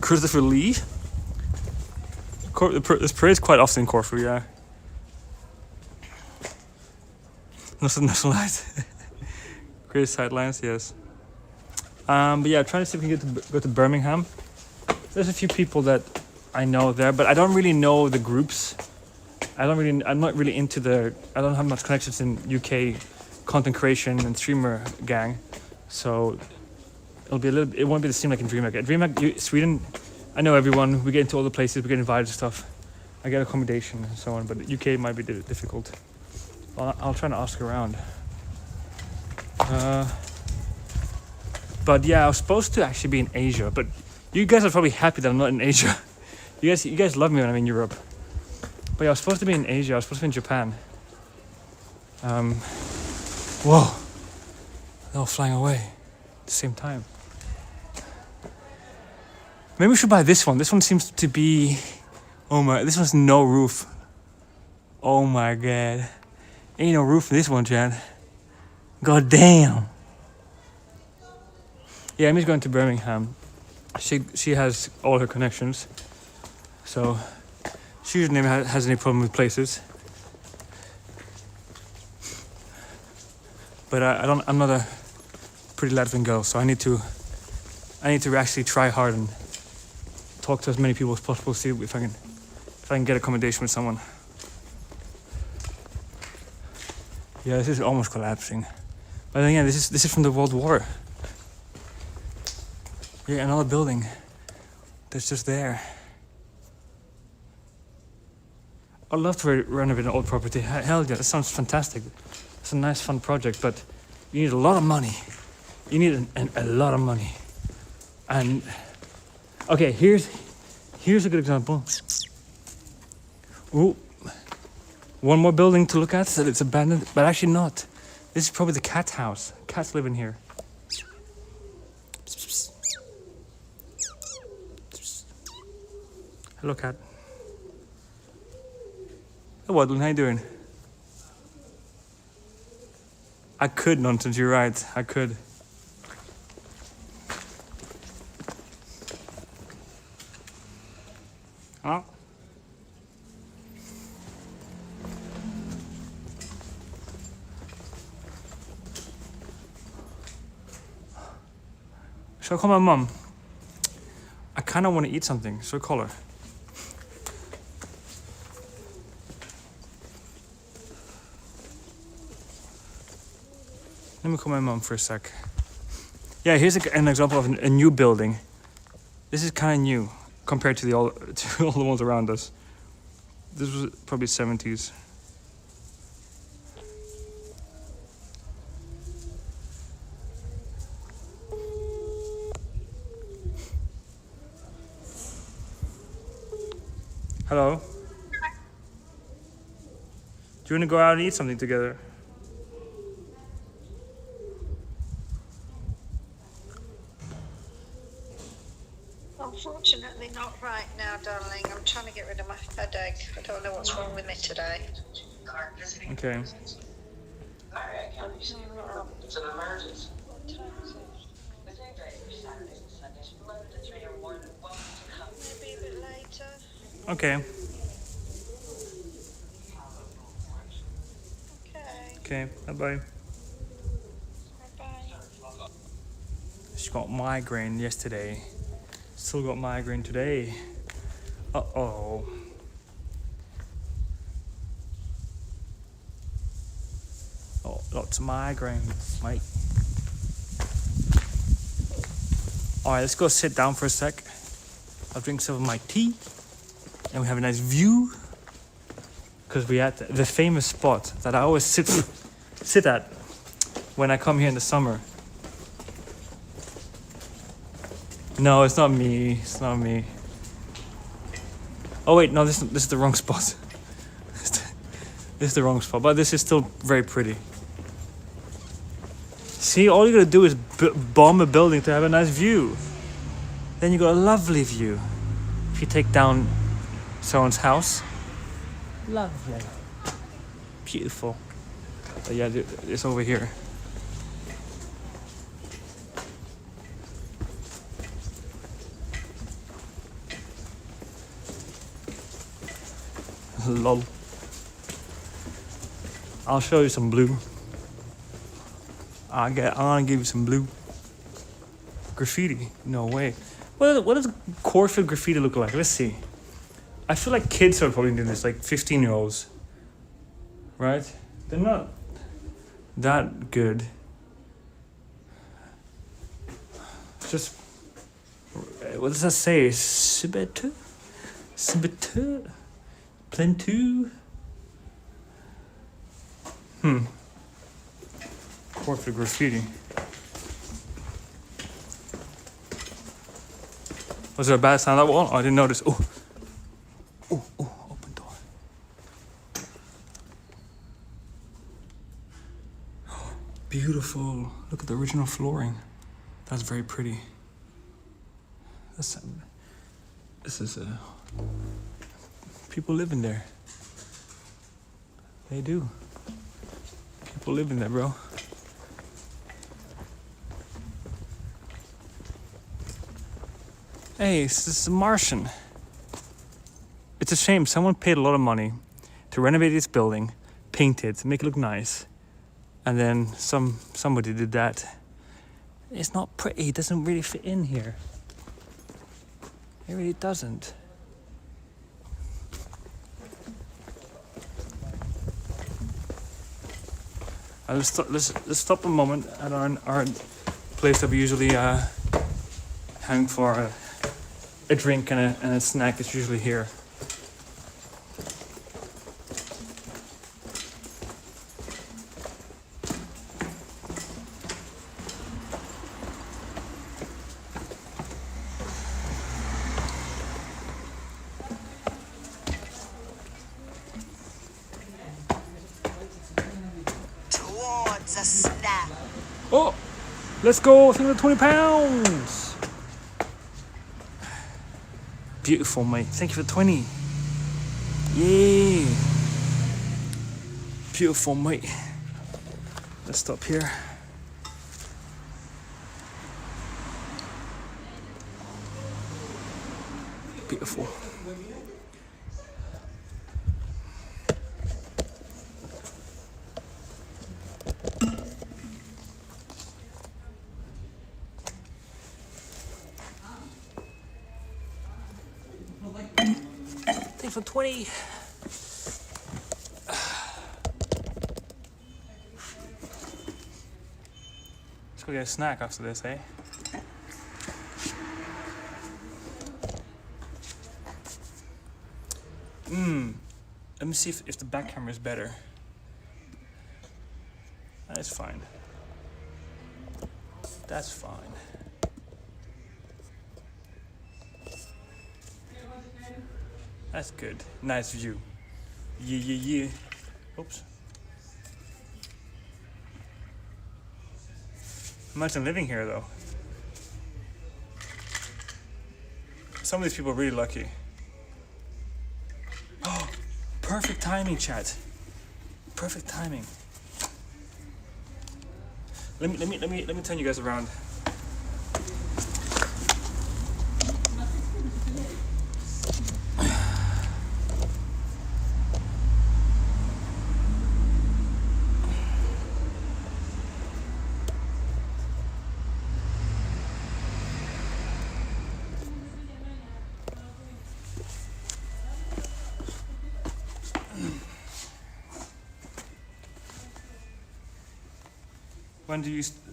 Christopher Lee? This parade's quite often in Corfu, yeah. National light. Great sightlines, yes. But yeah, I'm trying to see if we can go to Birmingham. There's a few people that I know there, but I don't really know the groups. I'm not really into I don't have much connections in UK content creation and streamer gang. So it won't be the same like in DreamHack. At DreamHack Sweden, I know everyone. We get into all the places. We get invited to stuff. I get accommodation and so on. But UK might be difficult. I'll try to ask around. But yeah, I was supposed to actually be in Asia. But you guys are probably happy that I'm not in Asia. You guys love me when I'm in Europe. But yeah, I was supposed to be in Asia. I was supposed to be in Japan. Whoa! They're all flying away at the same time. Maybe we should buy this one. This one seems to be... Oh my... This one's no roof. Oh my god. Ain't no roof for this one, Chad. God damn. Yeah, Amy's going to Birmingham. She has all her connections. So... She usually never has any problem with places. But I'm not a pretty Latvian girl, so I need to actually try hard and talk to as many people as possible, see if I can get accommodation with someone. Yeah, this is almost collapsing. But then, yeah, this is from the World War. Yeah, another building that's just there. I'd love to renovate an old property. Hell yeah, that sounds fantastic. It's a nice, fun project, but you need a lot of money. You need a lot of money. And okay, here's a good example. Ooh, one more building to look at that it's abandoned, but actually not. This is probably the cat house. Cats live in here. Hello, cat. Hey, Waddling, how you doing? I could, Nonsense, you're right. I could. Huh? Shall I call my mum? I kind of want to eat something. Shall I call her? Let me call my mum for a sec. Yeah, here's an example of a new building. This is kind of new compared to all the ones around us. This was probably 70s. Hello? Do you want to go out and eat something together? Unfortunately not right now, darling. I'm trying to get rid of my headache. I don't know what's wrong with me today. Okay. It's an emergency. Maybe a bit later. Okay. Okay, bye-bye. Bye-bye. She got migraine yesterday. Still got migraine today. Uh-oh. Oh, lots of migraines, mate. Alright, let's go sit down for a sec. I'll drink some of my tea. And we have a nice view. Because we at the famous spot that I always sit at when I come here in the summer. No, it's not me. It's not me. Oh wait, no, this is the wrong spot. This is the wrong spot, but this is still very pretty. See, all you gotta do is bomb a building to have a nice view. Then you got a lovely view. If you take down someone's house. Lovely. Beautiful. But yeah, it's over here. Lol. I'll show you some blue. I'm gonna give you some blue. Graffiti? No way. What does Corfu graffiti look like? Let's see. I feel like kids are probably doing this, like 15-year-olds. Right? They're not that good. Just, what does that say? Sibetu? Sibetu? Plentu? Corfu graffiti. Was there a bad sound on that wall? Oh, I didn't notice. Oh, open door. Beautiful. Look at the original flooring. That's very pretty. This is people live in there. They do. People live in there, bro. Hey, this is Martian. It's a shame someone paid a lot of money to renovate this building, paint it, make it look nice, and then somebody did that. It's not pretty. It doesn't really fit in here. It really doesn't. Let's stop a moment at our place that we usually hang for a drink and a snack. It's usually here. Towards a snap. Oh, let's go. 20 pounds. Beautiful, mate. Thank you for 20. Yeah. Beautiful, mate. Let's stop here. Beautiful. Thanks for 20. Let's go get a snack after this, eh? Let me see if the back camera is better. That's fine. That's fine. That's good. Nice view. Yeah, yeah, yeah. Oops. Imagine living here, though. Some of these people are really lucky. Oh, perfect timing, chat. Perfect timing. Let me turn you guys around.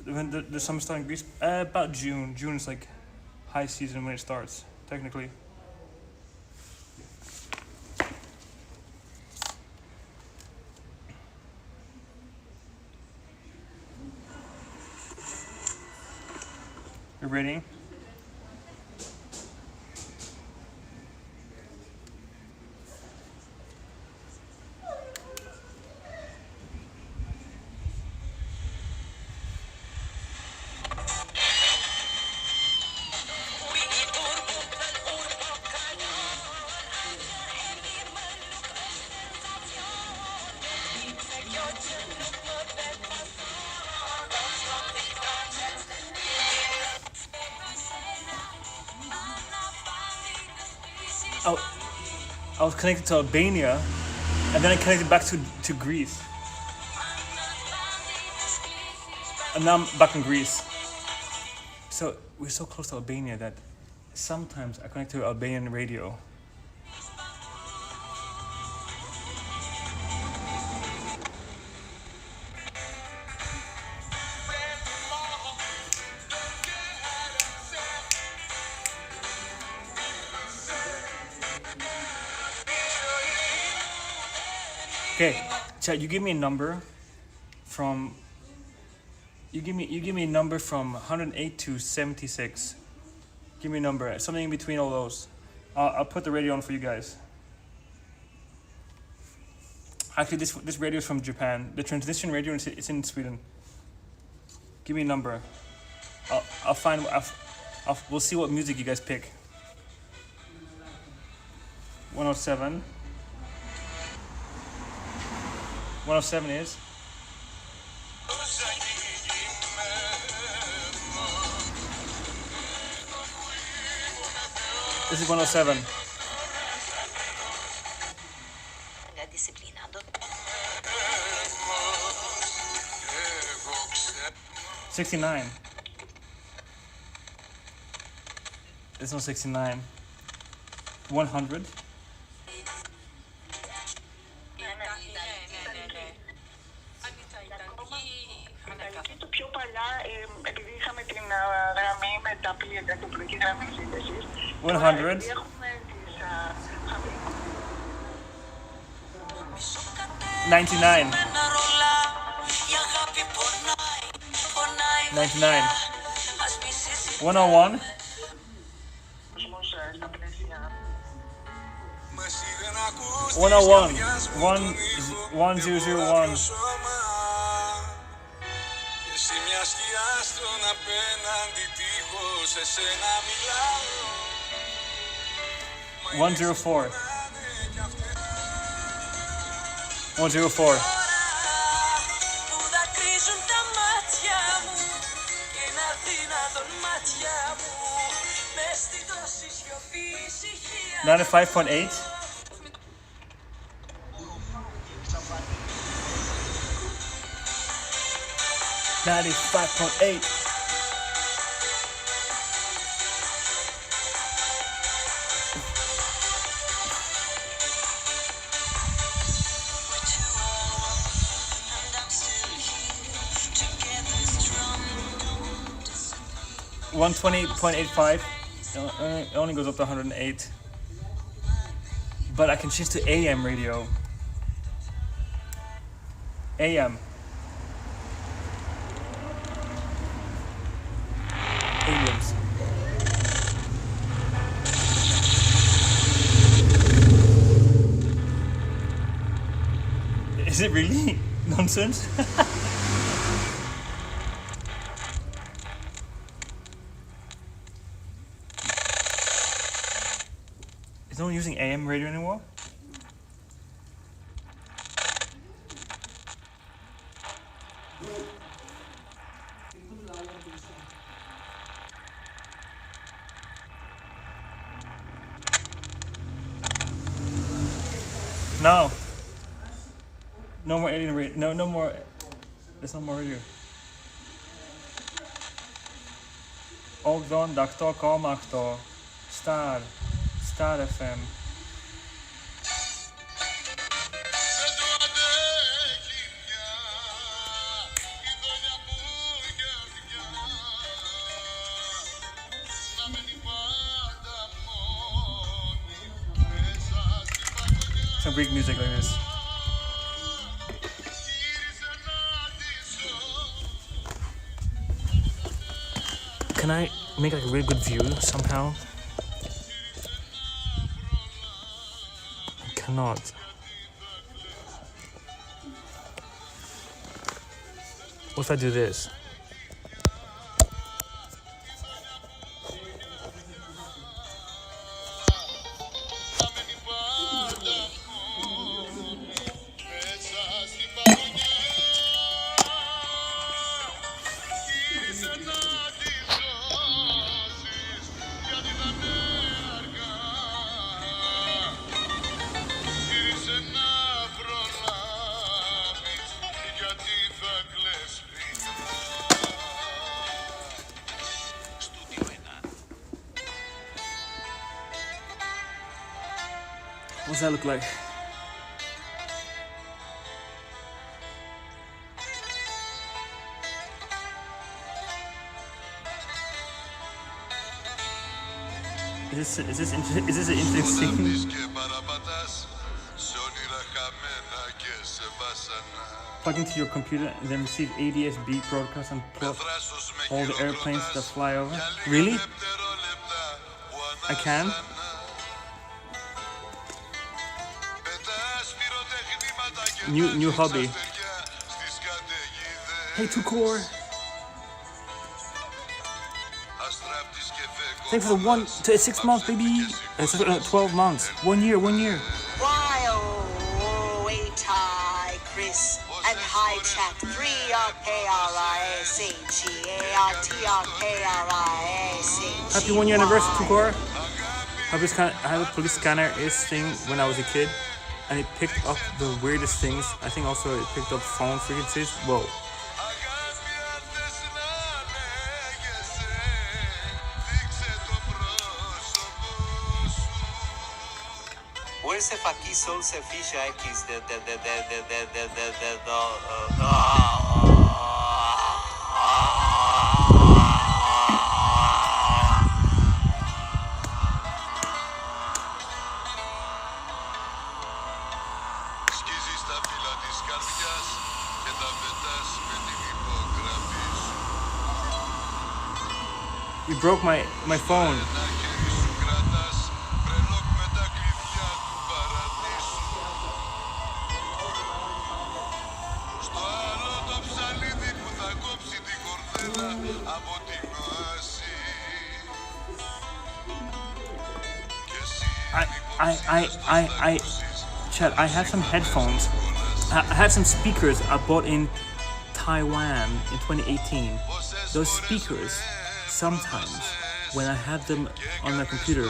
When the summer starts in Greece? About June. June is like high season when it starts, technically. You ready? I was connected to Albania, and then I connected back to Greece. And now I'm back in Greece. So we're so close to Albania that sometimes I connect to Albanian radio. Okay, Chad, you give me a number from. You give me a number from 108 to 76. Give me a number, something in between all those. I'll put the radio on for you guys. Actually, this radio is from Japan. The transition radio is in Sweden. Give me a number. I'll find. We'll see what music you guys pick. 107. 107 is. This is 107. 69. This one's 69. 100. Το πιο παλιά, επειδή είχαμε την γραμμή με τα πλοία, την πλοική γραμμή σύνδεσης. 100. Έχουμε τις 99. 99. 101. 101. 1001. Εσύ μια σκιά στον απέναντι τείχος, εσένα μιλάω. 104. 104. Not a 5.8. 95.8. $120.85. It only goes up to 108. But I can change to AM radio. AM. Aliens. Is it really nonsense? Is no one using AM radio anymore? No. No more alien radio. No more. There's no more radio. Ogdon, Dakto, Komakto. Star FM. Some Greek music like this. Can I make like a really good view somehow? Cannot. What if I do this? What does that look like? Is this an interesting scene? Plug into your computer and then receive ADS-B broadcasts and plot all the airplanes that fly over. Really? I can? New hobby. Hey, Tukor. Thanks for the 1 to 6 months, baby. 12 months. 1 year. Why, oh, wait, hi, Chris, and hi, chat. 3RKRISHEARTRKRISH. Happy 1 year anniversary, Tukor. I have a police scanner thing when I was a kid, and it picked up the weirdest things. I think also it picked up phone frequencies. Whoa. Where's the faki sol se fisha x You broke my phone. Chad, I have some headphones. I have some speakers I bought in Taiwan in 2018. Those speakers, sometimes when I have them on my computer,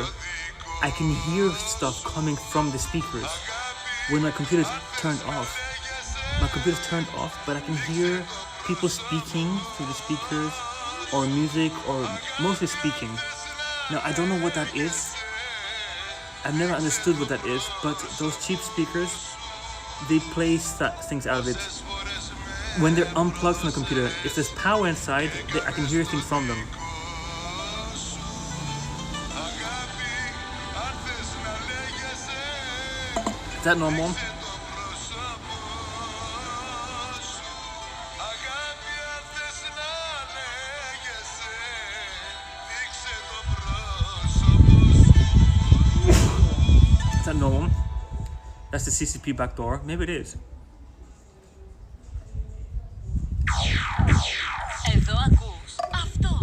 I can hear stuff coming from the speakers. When my computer's turned off, but I can hear people speaking through the speakers, or music, or mostly speaking. Now, I don't know what that is. I've never understood what that is, but those cheap speakers, they play things out of it. When they're unplugged from the computer, if there's power inside, I can hear things from them. Is that normal? Is that normal? That's the CCP backdoor. Maybe it is. Εδώ ακούς αυτό.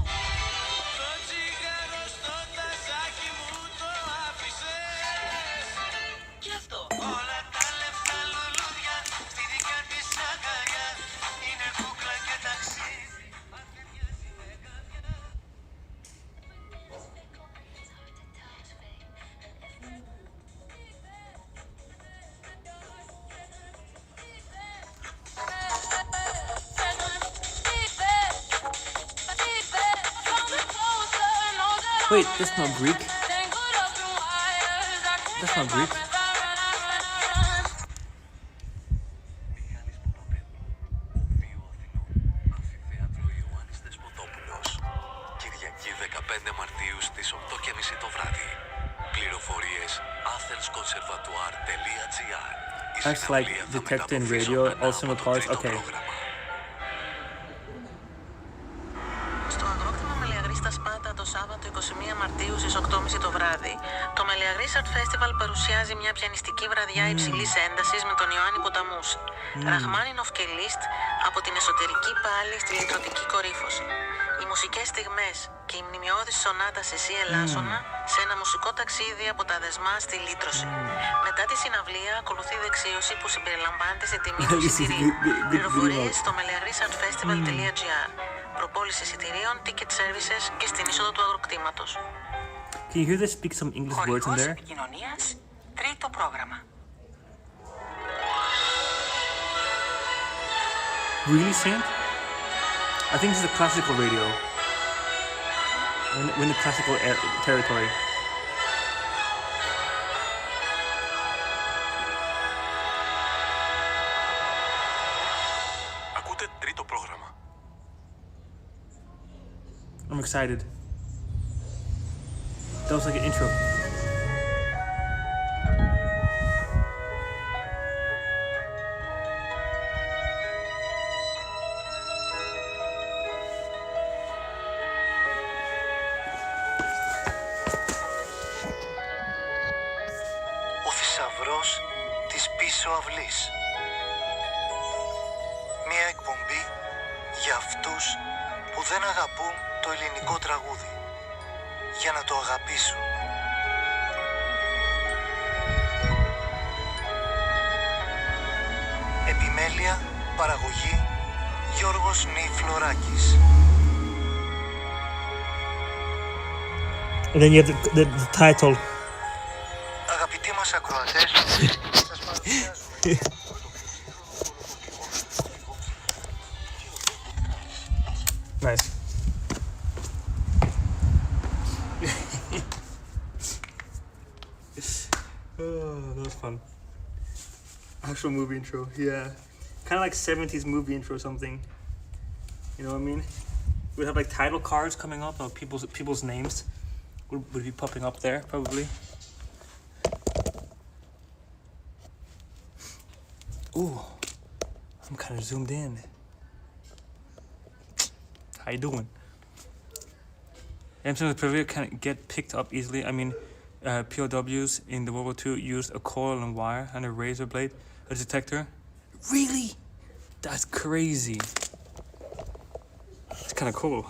Και αυτό. Όλα τα λεφτά λουλούδια στη δικιά της αγκαλιά είναι κούκλα και ταξίδι. Wait, that's not Greek. That's not Greek. Κυριακή 15 Μαρτίου στις 8:30 το βράδυ. Πληροφορίες athensconservatoire.gr. That's like detecting radio, also in the cars. Okay. Στο αγρόκτημα Μελιαγρή στα Σπάτα το Σάββατο 21 Μαρτίου στις 8:30 το βράδυ, το Μελιαγρή Art Festival παρουσιάζει μια πιανιστική βραδιά υψηλής έντασης με τον Ιωάννη Ποταμούση. Ραχμάνινοφ και Λίστ από την εσωτερική πάλη στη λυτρωτική κορύφωση. Οι μουσικές στιγμές και η μνημειώδης σονάτα σε Σι Ελάσσονα σε ένα μουσικό ταξίδι από τα δεσμά στη λύτρωση. Μετά τη συναυλία ακολουθεί δεξίωση που συμπεριλαμβάνεται σε τιμή του εισιτηρίου. Πληροφορίες στο meliagrisartfestival.gr. Προπόληση εισιτηρίων, ticket services και στην είσοδο του αγροκτήματος. Can you hear they speak some English words in there? Επικοινωνίας, τρίτο πρόγραμμα. Really, Saint? I think this is a classical radio. We're in the classical territory. Ακούτε τρίτο πρόγραμμα. I'm excited. That was like an intro. Ο θησαυρός της πίσω αυλής. Μια εκπομπή για αυτούς που δεν αγαπούν το ελληνικό τραγούδι, για να το αγαπήσουν. Επιμέλεια, παραγωγή, Γιώργος Νιφλωράκης. And then you have the title. Αγαπητοί μας ακροατές, σας παρουσιάζουμε. Nice. Oh, that was fun. Actual movie intro, yeah. Kind of like 70s movie intro or something. You know what I mean? We'd have like title cards coming up, or people's names would be popping up there, probably. Ooh, I'm kind of zoomed in. How you doing? Sometimes the preview can get picked up easily. I mean, POWs in the World War II used a coil and wire and a razor blade as a detector. Really? That's crazy. That's kind of cool.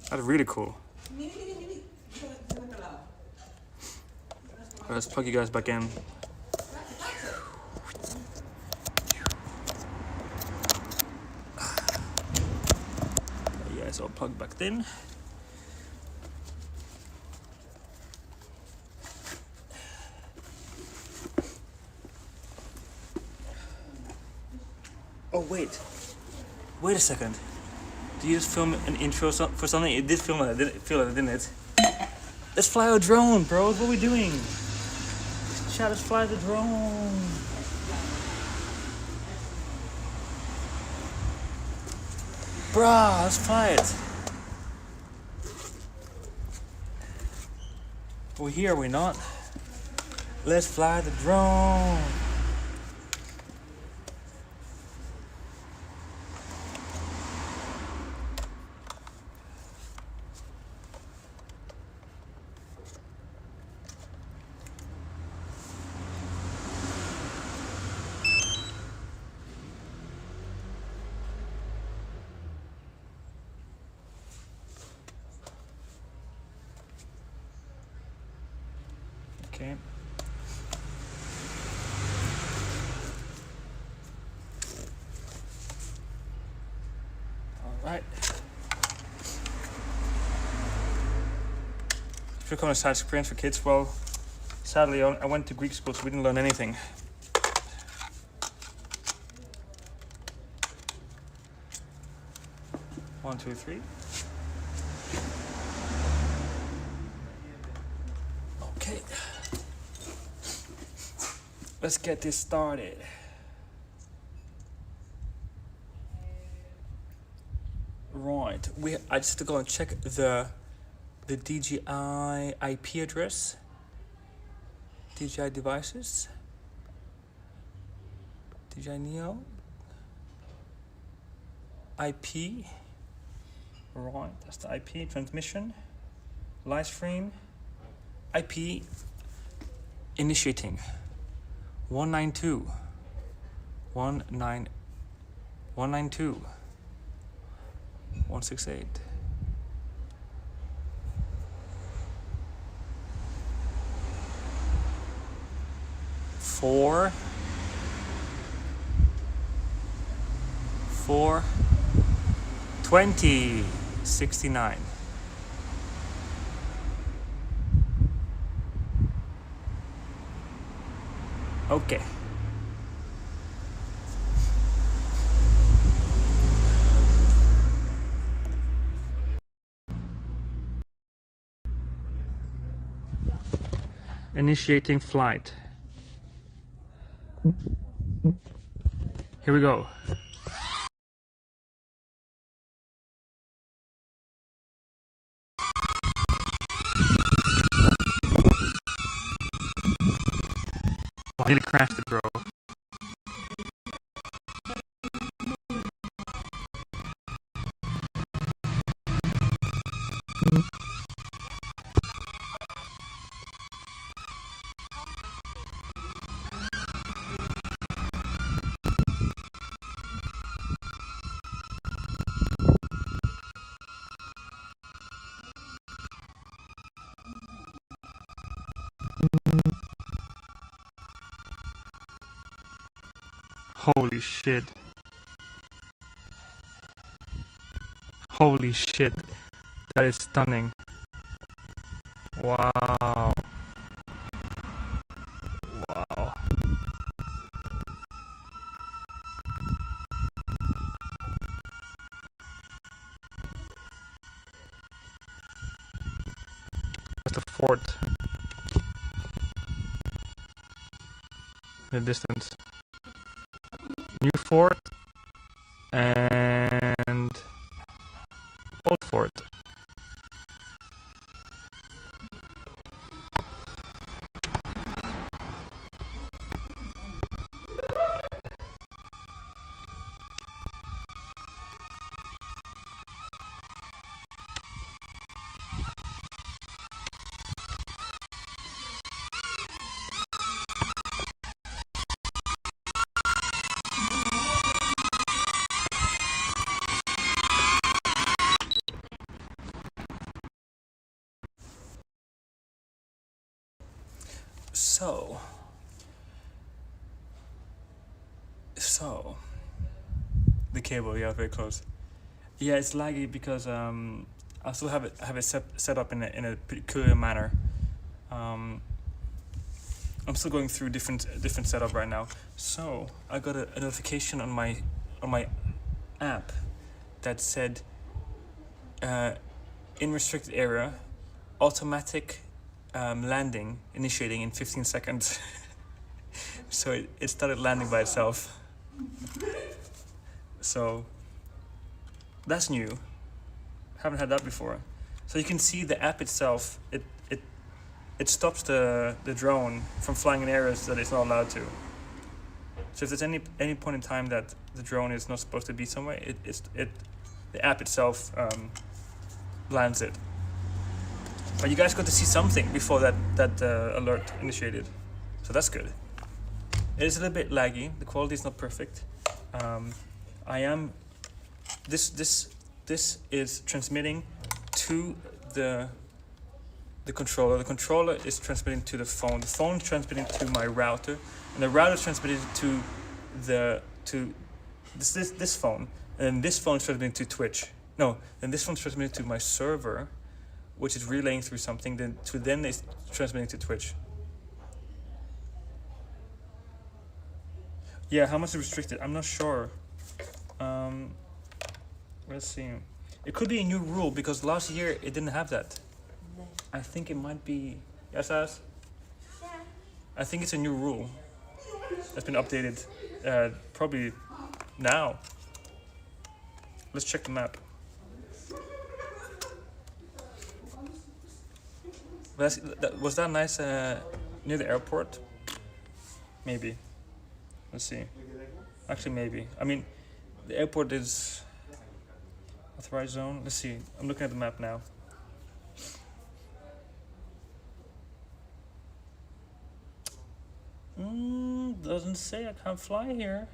That's really cool. Let's plug you guys back in. You guys all plugged back in. Oh wait a second. Did you just film an intro for something? It did film it, didn't it? Let's fly a drone, bro. What are we doing? Chat, let's fly the drone. Bruh, let's fly it. Are we here, are we not? Let's fly the drone. Okay. All right. If you're coming to side experience for kids, well, sadly, I went to Greek school, so we didn't learn anything. One, two, three. Okay. Let's get this started. Right, I just have to go and check the DJI IP address. DJI devices. DJI Neo. IP. Right, that's the IP transmission. Live stream. IP initiating. 192. 192. 168. Four. 20. 69. Okay. Initiating flight. Here we go. I nearly crashed it, bro. Holy shit. Holy shit. That is stunning. Wow. Wow. That's the fort. In the distance. New fort and old fort. So, the cable, yeah, very close. Yeah, it's laggy because I still have it set up in a peculiar manner. I'm still going through different setup right now. So I got a notification on my app that said in restricted area, automatic landing initiating in 15 seconds. So it started landing by itself. So that's new. Haven't had that before. So you can see the app itself. It stops the drone from flying in areas that it's not allowed to. So if there's any point in time that the drone is not supposed to be somewhere, the app itself lands it. But you guys got to see something before that alert initiated, so that's good. It is a little bit laggy. The quality is not perfect. This is transmitting to the controller. The controller is transmitting to the phone. The phone is transmitting to my router, and the router is transmitting to this phone, and this phone is transmitting to Twitch. No, and this phone is transmitting to my server, which is relaying through something. Then it's transmitting to Twitch. Yeah, how much is restricted? I'm not sure. Let's see. It could be a new rule because last year it didn't have that. I think it might be. Yes, As? Yeah. I think it's a new rule that's been updated probably now. Let's check the map. Was that nice near the airport? Maybe. Let's see. Actually, maybe. I mean, the airport is authorized zone. Let's see. I'm looking at the map now. Doesn't say I can't fly here.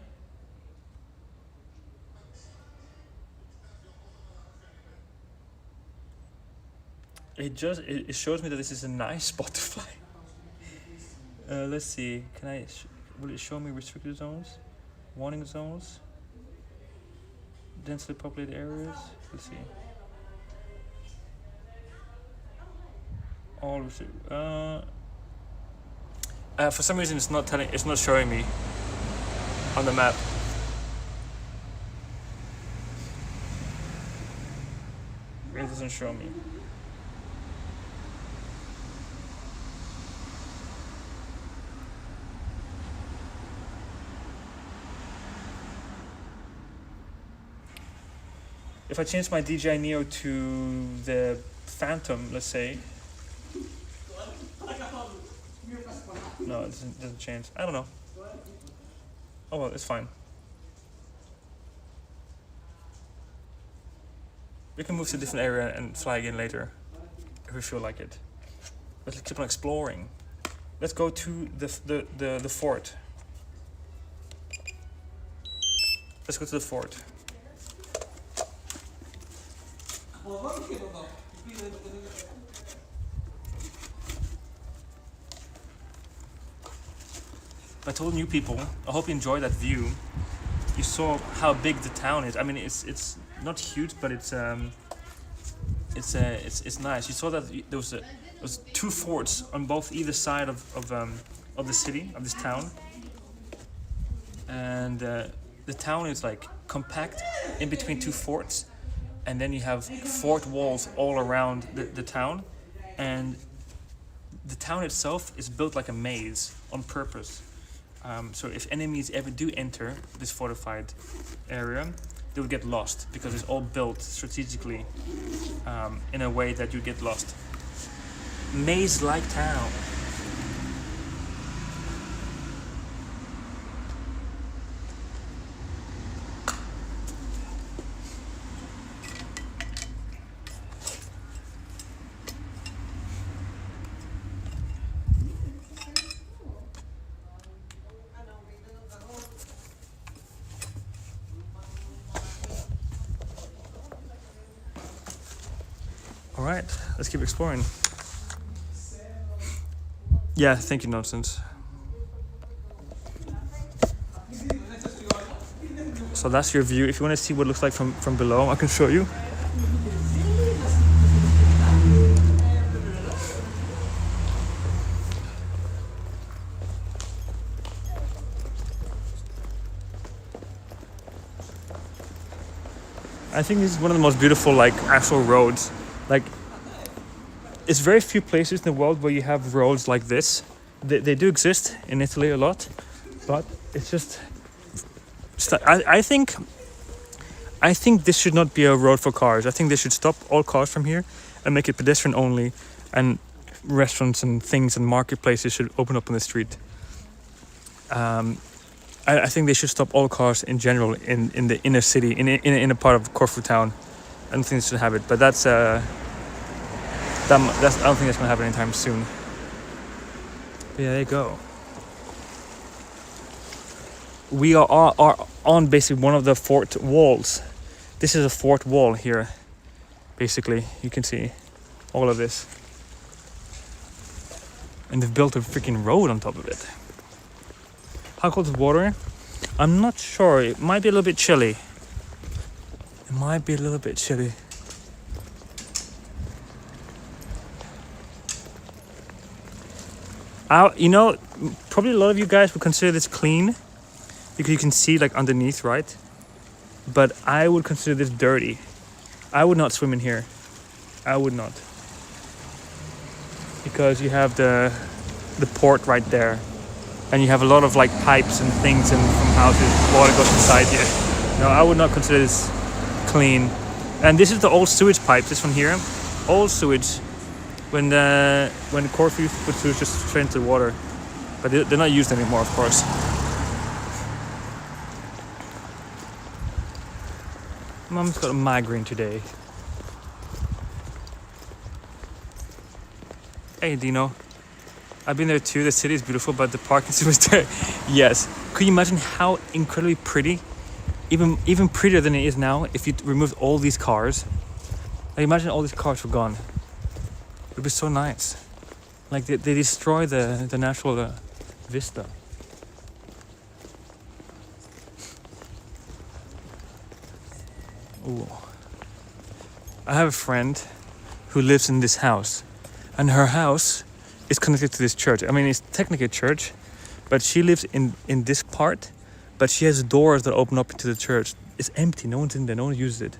It shows me that this is a nice spot to fly. Let's see. Will it show me restricted zones? Warning zones? Densely populated areas? Let's see. All restricted. For some reason, it's not showing me on the map. It doesn't show me. If I change my DJI Neo to the Phantom, let's say. No, it doesn't change. I don't know. Oh well, it's fine. We can move to a different area and fly again later, if we feel like it. Let's keep on exploring. Let's go to the fort. Let's go to the fort. I told new people, I hope you enjoyed that view. You saw how big the town is. I mean, it's not huge, but it's nice. You saw that there was two forts on both either side of the city, of this town, and the town is like compact in between two forts, and then you have fort walls all around the town, and the town itself is built like a maze on purpose. So if enemies ever do enter this fortified area, they will get lost because it's all built strategically in a way that you get lost. Maze-like town. All right, let's keep exploring. Yeah, thank you, Nonsense. So that's your view. If you want to see what it looks like from below, I can show you. I think this is one of the most beautiful, like, actual roads. Like, it's very few places in the world where you have roads like this. They do exist in Italy a lot, but it's just I think this should not be a road for cars. I think they should stop all cars from here and make it pedestrian only, and restaurants and things and marketplaces should open up on the street. I think they should stop all cars in general in the inner city, in a part of Corfu town. I don't think they should have it, but that's I don't think that's gonna happen anytime soon. But yeah, there you go. We are on basically one of the fort walls. This is a fort wall here. Basically, you can see all of this, and they've built a freaking road on top of it. How cold is water? I'm not sure. It might be a little bit chilly. It might be a little bit chilly. You know, probably a lot of you guys would consider this clean because you can see like underneath, right? But I would consider this dirty. I would not swim in here. I would not. Because you have the port right there. And you have a lot of like pipes and things and from houses, water goes inside here. No, I would not consider this clean. And this is the old sewage pipe, this one here. Old sewage. When Corfu used to put sewage just straight into the water. But they're not used anymore, of course. Mom's got a migraine today. Hey Dino. I've been there too. The city is beautiful, but the parking was there. Yes. Could you imagine how incredibly pretty, even prettier than it is now, if you removed all these cars? Like, imagine all these cars were gone. It would be so nice. Like they destroy the natural vista. Ooh. I have a friend who lives in this house, and her house is connected to this church. I mean, it's technically a church, but she lives in this part, but she has doors that open up into the church. It's empty, no one's in there, no one uses it.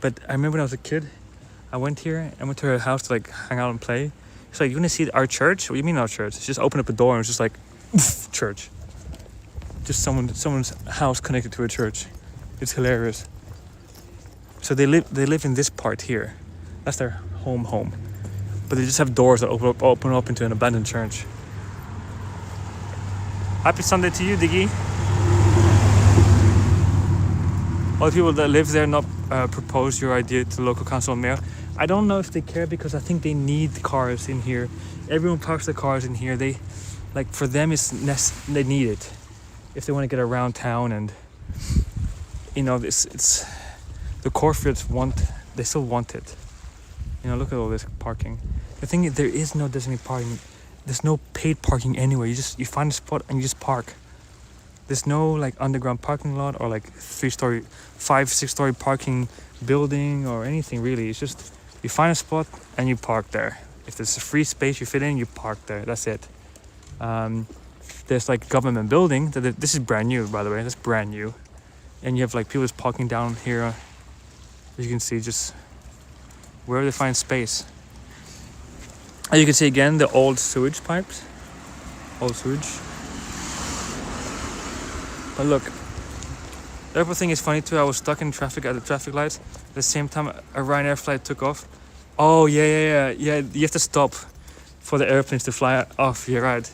But I remember when I was a kid, I went to her house to like hang out and play. She's like, you wanna see our church? What do you mean our church? She just opened up a door and it was just like, church. Just someone's house connected to a church. It's hilarious. So they live in this part here. That's their home. But they just have doors that open up into an abandoned church. Happy Sunday to you, Diggy. All the people that live there not propose your idea to the local council mayor. I don't know if they care because I think they need cars in here. Everyone parks their cars in here. They, like, for them they need it if they want to get around town, and you know it's the Corfians they still want it. You know, look at all this parking. The thing is, there is no designated parking. There's no paid parking anywhere. You find a spot and you just park. There's no like underground parking lot or like 5-6 story parking building or anything really. It's just you find a spot and you park there. If there's a free space you fit in, you park there. That's it. There's like government building. This is brand new, by the way. That's brand new. And you have like people just parking down here. As you can see, just wherever they find space. As you can see again, the old sewage pipes. Old sewage. But look, the airport thing is funny too. I was stuck in traffic at the traffic lights. At the same time, a Ryanair flight took off. Oh, yeah. You have to stop for the airplanes to fly off. You're right.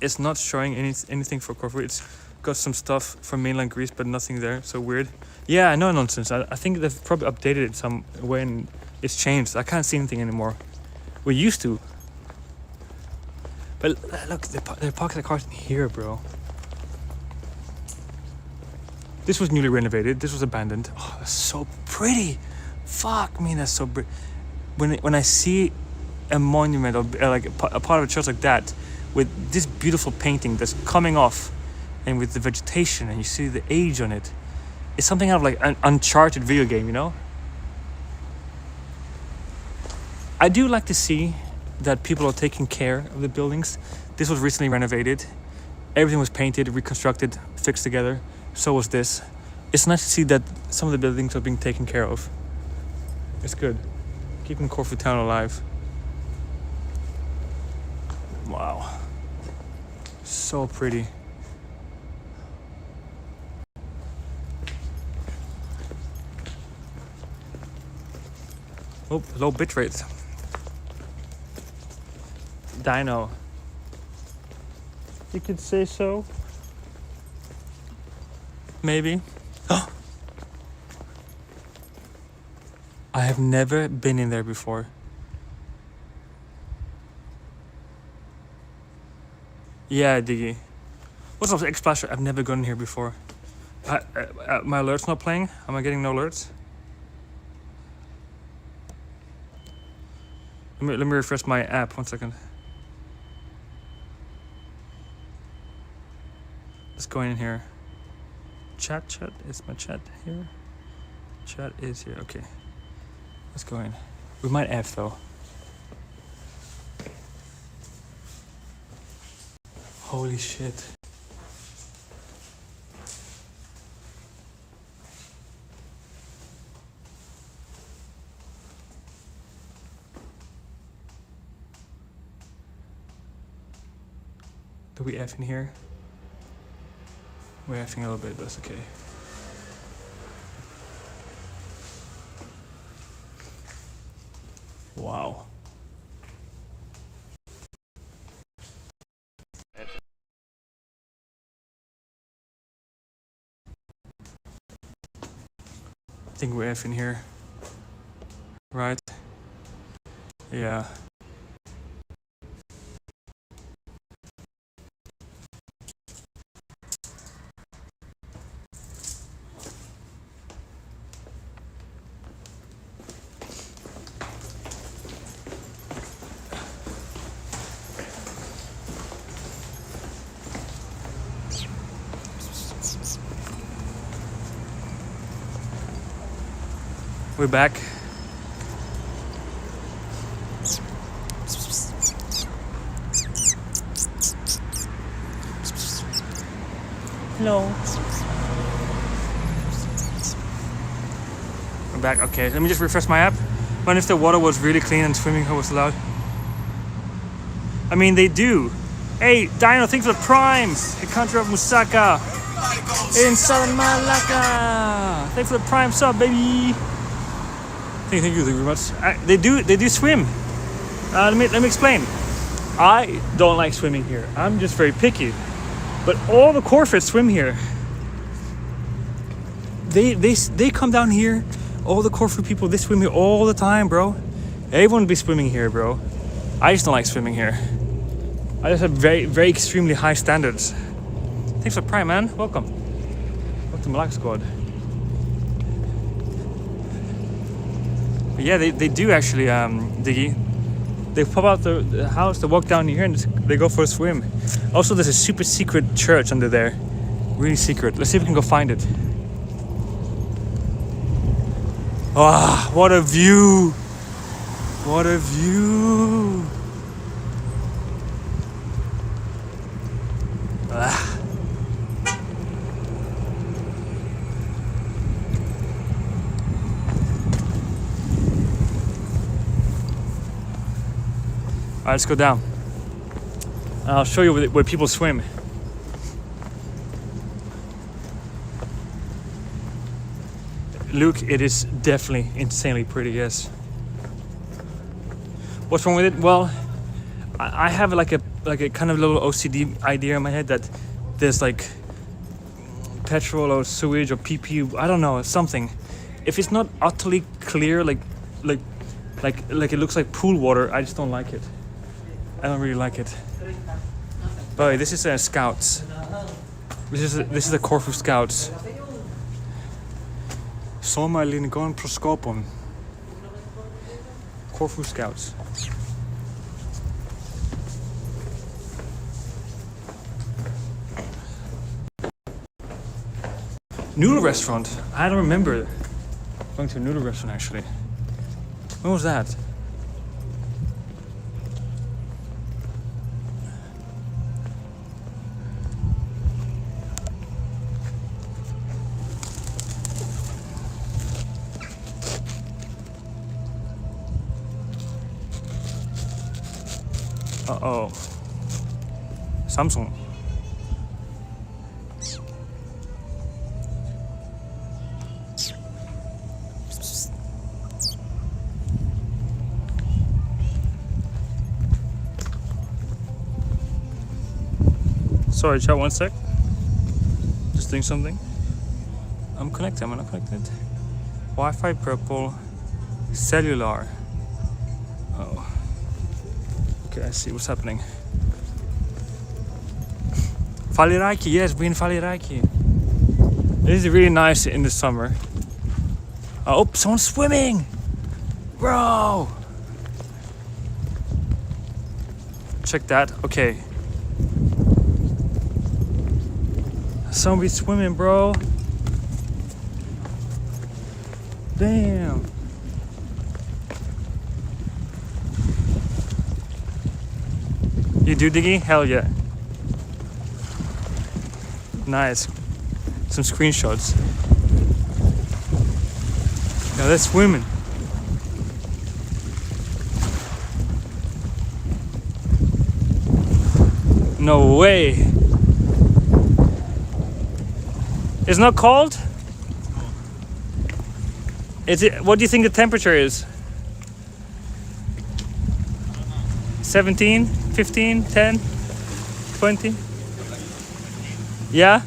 It's not showing anything for Corfu. It's got some stuff from mainland Greece, but nothing there. So weird. Yeah, no nonsense. I think they've probably updated it some way and it's changed. I can't see anything anymore. We used to. But look, they're parking the cars in here, bro. This was newly renovated. This was abandoned. Oh, that's so pretty. Fuck me, that's so pretty. When I see a monument or like a part of a church like that, with this beautiful painting that's coming off, and with the vegetation, and you see the age on it, it's something out of like an Uncharted video game, you know? I do like to see that people are taking care of the buildings. This was recently renovated. Everything was painted, reconstructed, fixed together. So was this. It's nice to see that some of the buildings are being taken care of. It's good. Keeping Corfu town alive. Wow. So pretty. Oh, low bitrate. Dino. You could say so. Maybe. I have never been in there before. Yeah, Diggy. What's up, X-Splasher? I've never gone in here before. My alert's not playing? Am I getting no alerts? Let me refresh my app, 1 second. Let's go in here. Chat, is my chat here? Chat is here, okay. Let's go in. We might F though. Holy shit. Do we F in here? We're Fing a little bit, but that's okay. Wow. I think we're F in here. Right? Yeah. We're back. Hello. We're back. Okay, let me just refresh my app. Wonder if the water was really clean and swimming was allowed. I mean, they do. Hey, Dino, thanks for the prime. The country of Musaka in Southern Malacca. Thanks for the prime sub, baby. Thank you very much. They do swim. Let me explain. I don't like swimming here. I'm just very picky. But all the Corfits swim here. They come down here. All the Corfu people, they swim here all the time, bro. Everyone be swimming here, bro. I just don't like swimming here. I just have very, very extremely high standards. Thanks for Prime, man. Welcome. Welcome to Malacca Squad. But yeah, they do actually, Diggy. They pop out the house, they walk down here, and they go for a swim. Also, there's a super secret church under there. Really secret. Let's see if we can go find it. Ah, what a view! What a view! Ah. Alright, let's go down. I'll show you where people swim. Luke, it is definitely insanely pretty, yes. What's wrong with it? Well, I have like a kind of little OCD idea in my head that there's like petrol or sewage or PP, I don't know, something. If it's not utterly clear, like it looks like pool water, I just don't like it. I don't really like it. But this is Scouts. This is the Corfu Scouts. Soma Lingon Proskopon. Corfu Scouts. Noodle restaurant. I don't remember going to a noodle restaurant actually. When was that? Uh-oh. Samsung. Sorry, chat, one sec. Just doing something. I'm connected, I'm not connected. Wi-Fi purple. Cellular. Oh. Okay, I see what's happening. Faliraki, yes, we're in Faliraki. This is really nice in the summer. Oh, someone's swimming! Bro! Check that, okay. Somebody's swimming, bro. Damn. You do, Diggy? Hell yeah. Nice. Some screenshots. Now that's swimming. No way. It's not cold? Is it? What do you think the temperature is? 17, 15, 10, 20? Yeah?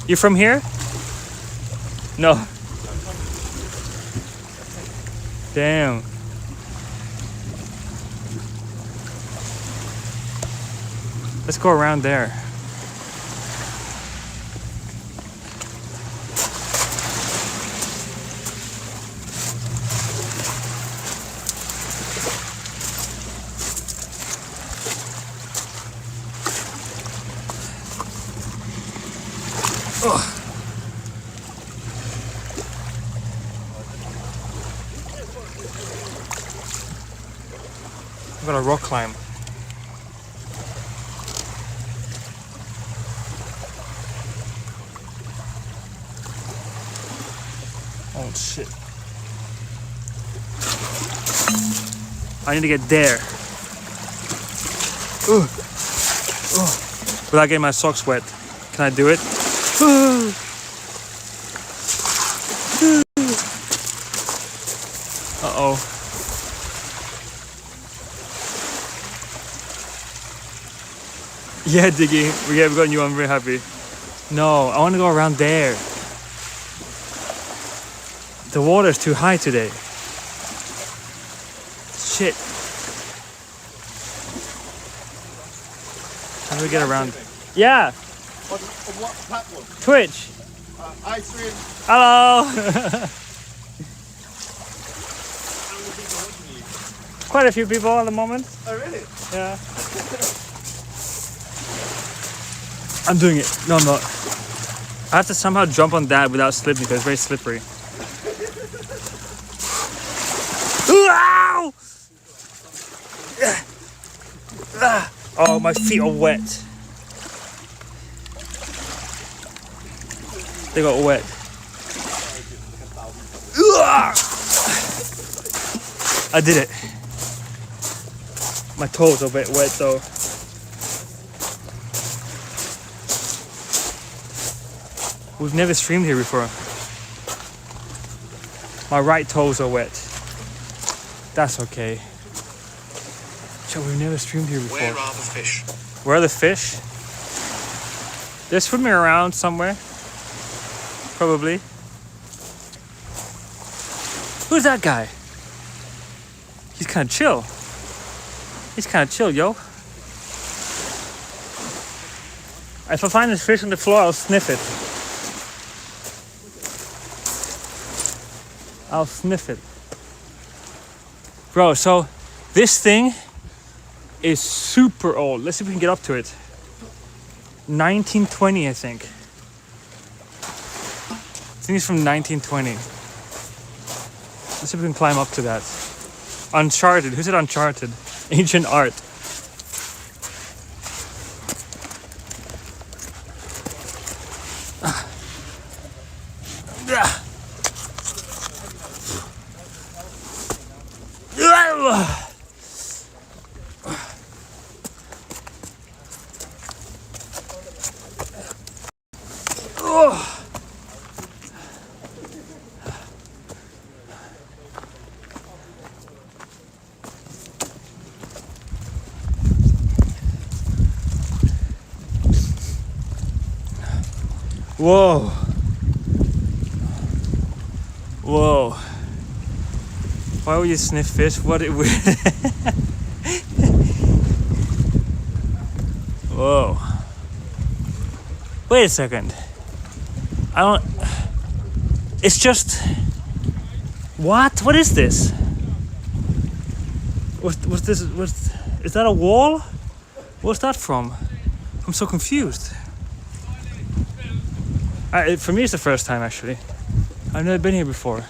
You from here? No. Damn. Let's go around there. I'm gonna rock climb. Oh shit. I need to get there. Without getting my socks wet. Can I do it? Uh-oh. Yeah, Diggy, we have gotten you. I'm very happy. No, I want to go around there. The water's too high today. Shit. How do we get around? Yeah. On what platform? Twitch. iStream. Hello. Quite a few people at the moment. Oh, really? Yeah. I'm doing it. No, I'm not. I have to somehow jump on that without slipping because it's very slippery. Ow! Oh, my feet are wet. They got wet. I did it. My toes are a bit wet though. We've never streamed here before. My right toes are wet. That's okay. So we've never streamed here before. Where are the fish? Where are the fish? They're swimming around somewhere. Probably. Who's that guy? He's kind of chill. He's kind of chill, yo. If I find this fish on the floor, I'll sniff it. I'll sniff it. Bro, so this thing is super old. Let's see if we can get up to it. 1920, I think. think it's from 1920. Let's see if we can climb up to that. Uncharted. Who said Uncharted? Ancient art. Whoa. Whoa. Why would you sniff fish? What it would. Whoa. Wait a second. I don't. It's just. What? What is this? What's this? Is that a wall? What's that from? I'm so confused. For me, it's the first time actually. I've never been here before.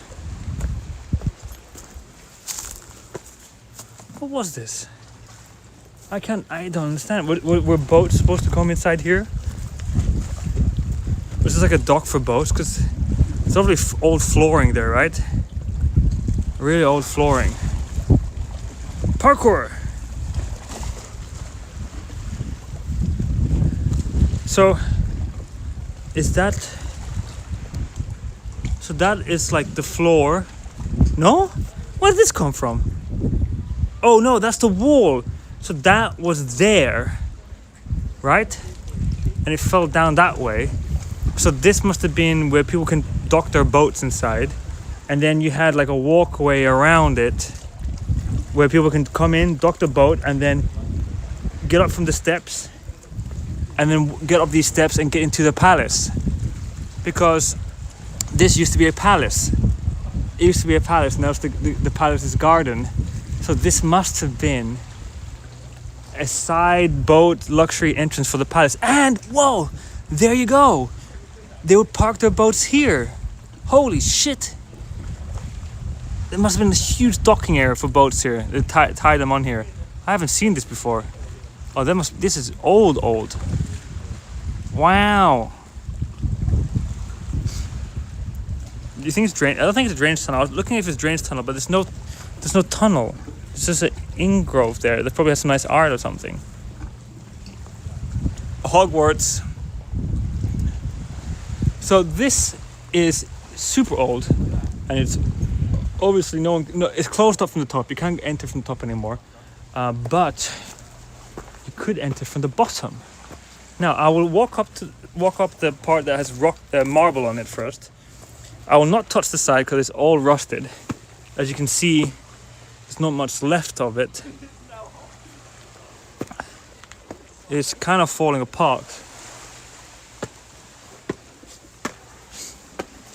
What was this? I don't understand. Were boats supposed to come inside here? Was this like a dock for boats? Because it's lovely old flooring there, right? Really old flooring. Parkour! So, is that... So that is like the floor. No? Where did this come from? Oh no, that's the wall. So that was there, right? And it fell down that way. So this must have been where people can dock their boats inside. And then you had like a walkway around it where people can come in, dock the boat, and then get up from the steps. And then get up these steps and get into the palace. Because this used to be a palace. It used to be a palace, now it's the palace's garden. So this must have been a side boat luxury entrance for the palace. And, whoa, there you go. They would park their boats here. Holy shit. There must have been a huge docking area for boats here. They tie them on here. I haven't seen this before. Oh, this is old. Wow. Do you think it's drainage? I don't think it's a drainage tunnel. I was looking if it's a drainage tunnel, but there's no tunnel. It's just an ingrove there. That probably has some nice art or something. Hogwarts. So this is super old, and it's obviously it's closed up from the top. You can't enter from the top anymore, but you could enter from the bottom. Now I will walk up the part that has marble on it first. I will not touch the side because it's all rusted. As you can see, there's not much left of it. It's kind of falling apart.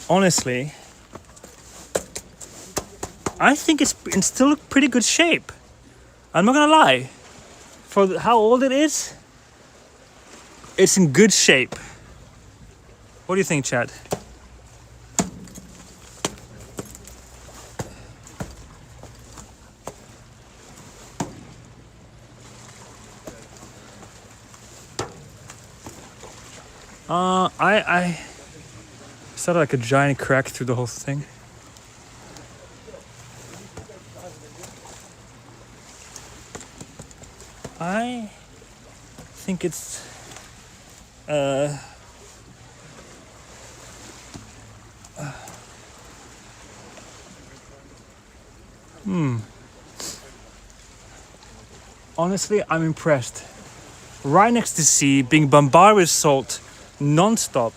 Honestly, I think it's in still pretty good shape. I'm not gonna lie. For how old it is, it's in good shape. What do you think, Chad? I saw like a giant crack through the whole thing. I think it's honestly, I'm impressed. Right next to the sea, being bombarded with salt non-stop,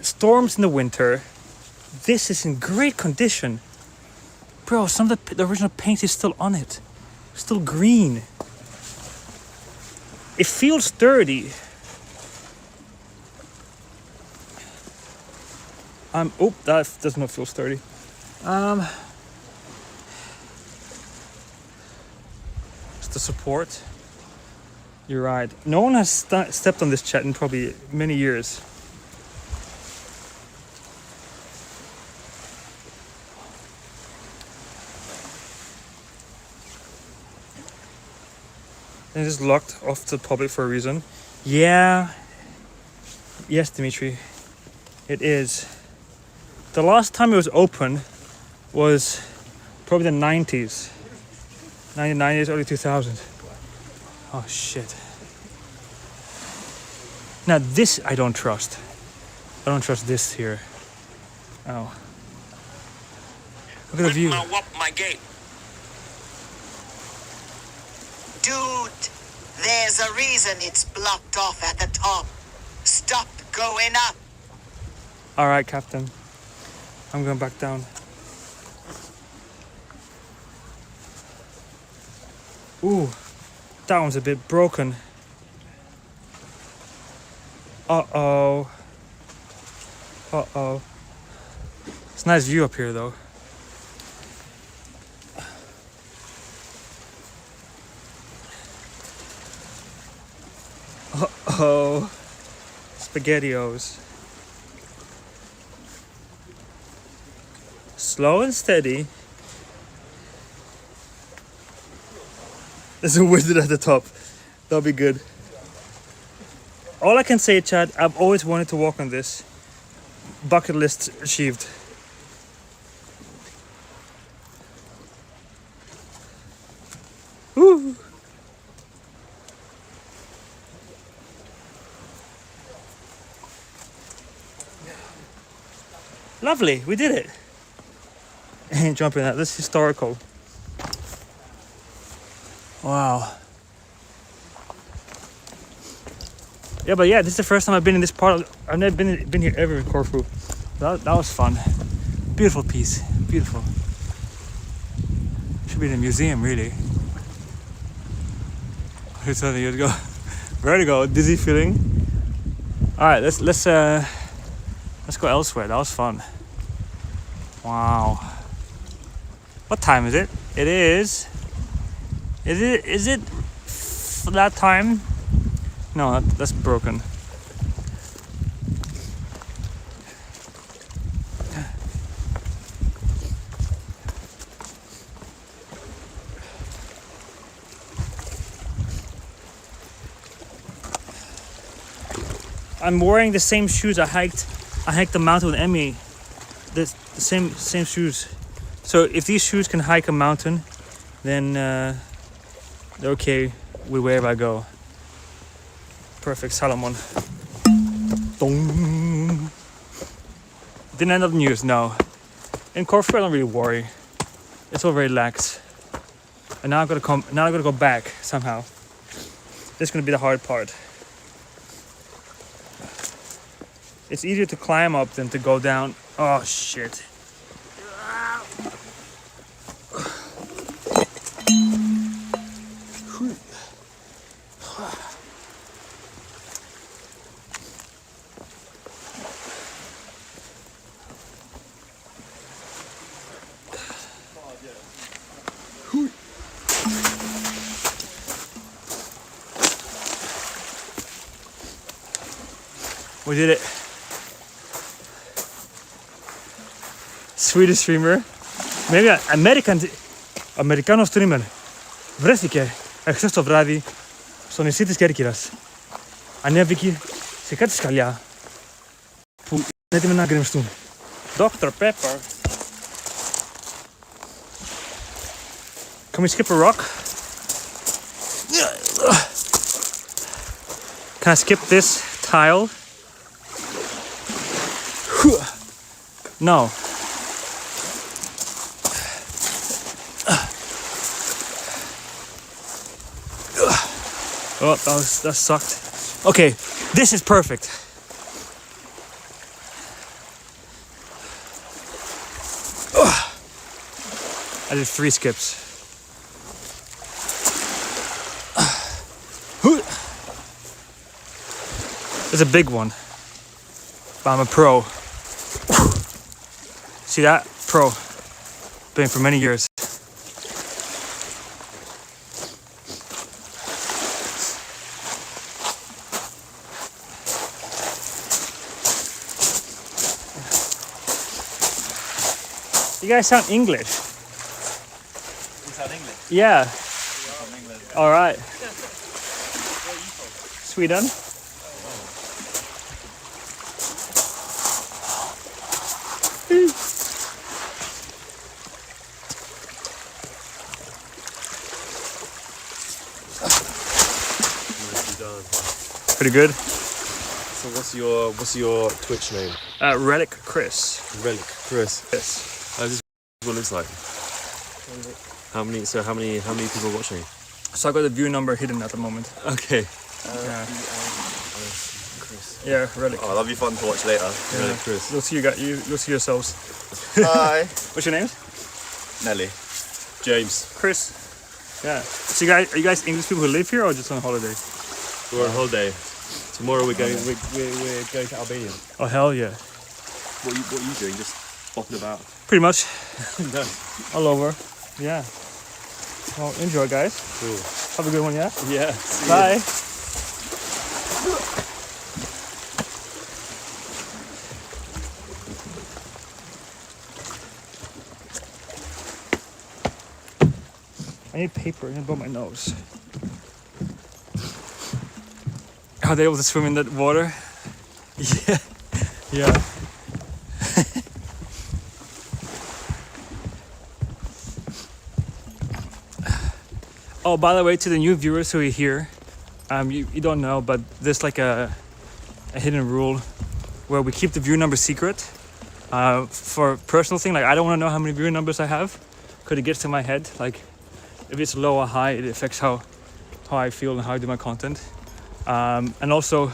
storms in the winter. This is in great condition. Bro, some of the original paint is still on it. Still green. It feels sturdy. Oh, that does not feel sturdy. It's the support. You're right. No one has stepped on this chat in probably many years. It is locked off to the public for a reason. Yeah. Yes, Dimitri. It is. The last time it was open was probably the 90s. 1990s, early 2000s. Oh, shit. Now this I don't trust. I don't trust this here. Oh. Look at the view. My gate. Dude, there's a reason it's blocked off at the top. Stop going up. All right, Captain. I'm going back down. Ooh, that one's a bit broken. Uh-oh. Uh-oh. It's a nice view up here, though. Uh-oh. SpaghettiOs. Slow and steady. There's a wizard at the top. That'll be good. All I can say, Chad, I've always wanted to walk on this. Bucket list achieved. Woo! Lovely, we did it. Ain't jumping that. This is historical. Wow. Yeah, but yeah, this is the first time I've been in this part. I've never been here ever in Corfu. That was fun. Beautiful piece. Beautiful. Should be in a museum, really. What are you telling you to go? Vertigo, dizzy feeling. All right, let's go elsewhere. That was fun. Wow. What time is it? It is. Is it that time? No, that's broken. I'm wearing the same shoes I hiked the mountain with Emmy. The same shoes. So if these shoes can hike a mountain, then they're okay with wherever I go. Perfect, Salomon. Dong. Didn't end up news, no. In Corfu, I don't really worry. It's all very lax. And now I've got to come. Now I've got to go back somehow. This is going to be the hard part. It's easier to climb up than to go down. Oh shit. We did it. Swedish streamer. Maybe American streamer. Βρέθηκε εχθές το βράδυ στο νησί της Κέρκυρας. Ανέβηκε σε κάτι σκαλιά που είναι έτοιμοι να γκρεμιστούν. Dr. Pepper. Can we skip a rock? Can I skip this tile? No. Oh, that sucked. Okay, this is perfect. I did 3 skips. It's a big one, but I'm a pro. See that? Pro. Been for many years. You guys sound English. We sound English? Yeah. From England. All right. Sweden. Pretty good. So what's your Twitch name? Relic Chris. Relic Chris. Yes. This is what it looks like. How many people are watching? So I got the view number hidden at the moment. Okay. Yeah, Relic. Oh, that'll be fun to watch later. Yeah. Relic Chris. You'll see you'll see yourselves. Hi. What's your names? Nelly. James. Chris. Yeah. So are you guys English people who live here or just on holiday? We're on holiday. Tomorrow we're going to Albania. Oh hell yeah. What are you doing? Just bopping about? Pretty much. No. All over. Yeah. Well, enjoy, guys. Cool. Have a good one, yeah? Yeah. Bye. I need paper above my nose. Are they able to swim in that water? Yeah. Yeah. Oh, by the way, to the new viewers who are here, you don't know, but there's like a hidden rule where we keep the view number secret for a personal thing. Like, I don't want to know how many view numbers I have because it gets to my head. Like, if it's low or high, it affects how I feel and how I do my content. And also,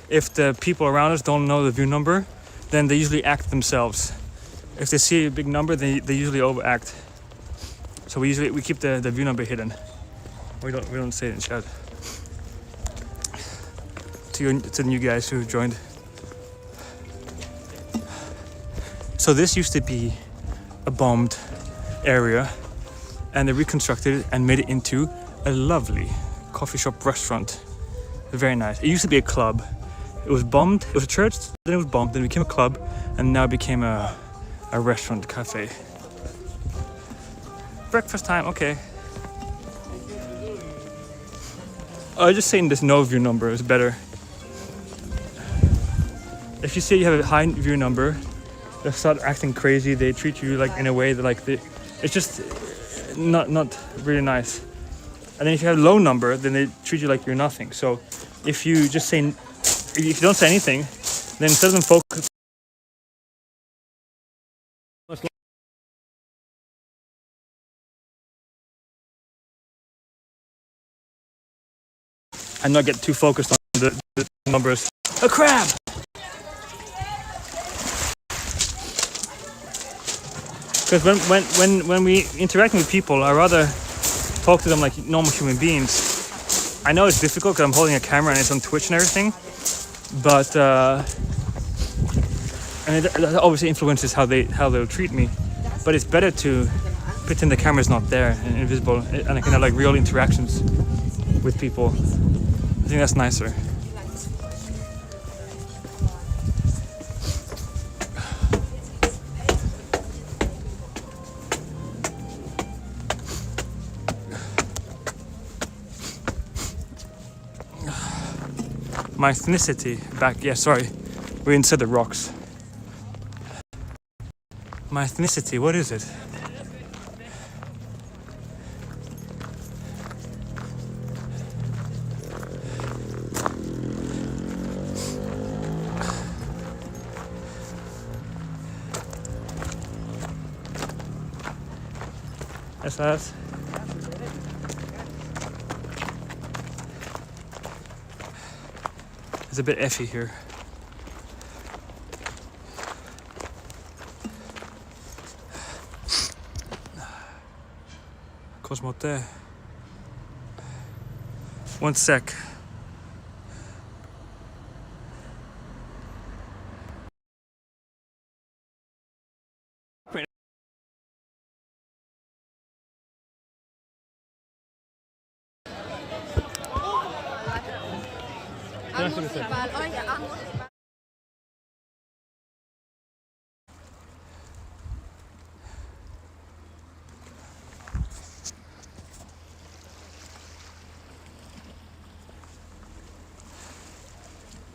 if the people around us don't know the view number, then they usually act themselves. If they see a big number, they usually overact. So we keep the view number hidden. We don't say it in chat. To the new guys who joined. So this used to be a bombed area, and they reconstructed it and made it into a lovely coffee shop restaurant. Very nice. It used to be a club. It was bombed. It was a church. Then it was bombed. Then it became a club, and now it became a restaurant cafe. Breakfast time. Okay. I was just saying this no view number is better. If you say you have a high view number, they start acting crazy. They treat you like in a way that it's just not really nice. And then if you have a low number, then they treat you like you're nothing. So if you just say, if you don't say anything, then instead of them focus and not get too focused on the numbers. A crab! Because when we interact with people, I rather talk to them like normal human beings. I know it's difficult because I'm holding a camera and it's on Twitch and everything, but and it obviously influences how they'll treat me. But it's better to pretend the camera's not there and invisible, and I can have like real interactions with people. I think that's nicer. My ethnicity back, yeah, sorry, we're inside the rocks. My ethnicity, what is it? Yes. It's a bit effy here. Cosmote. One sec.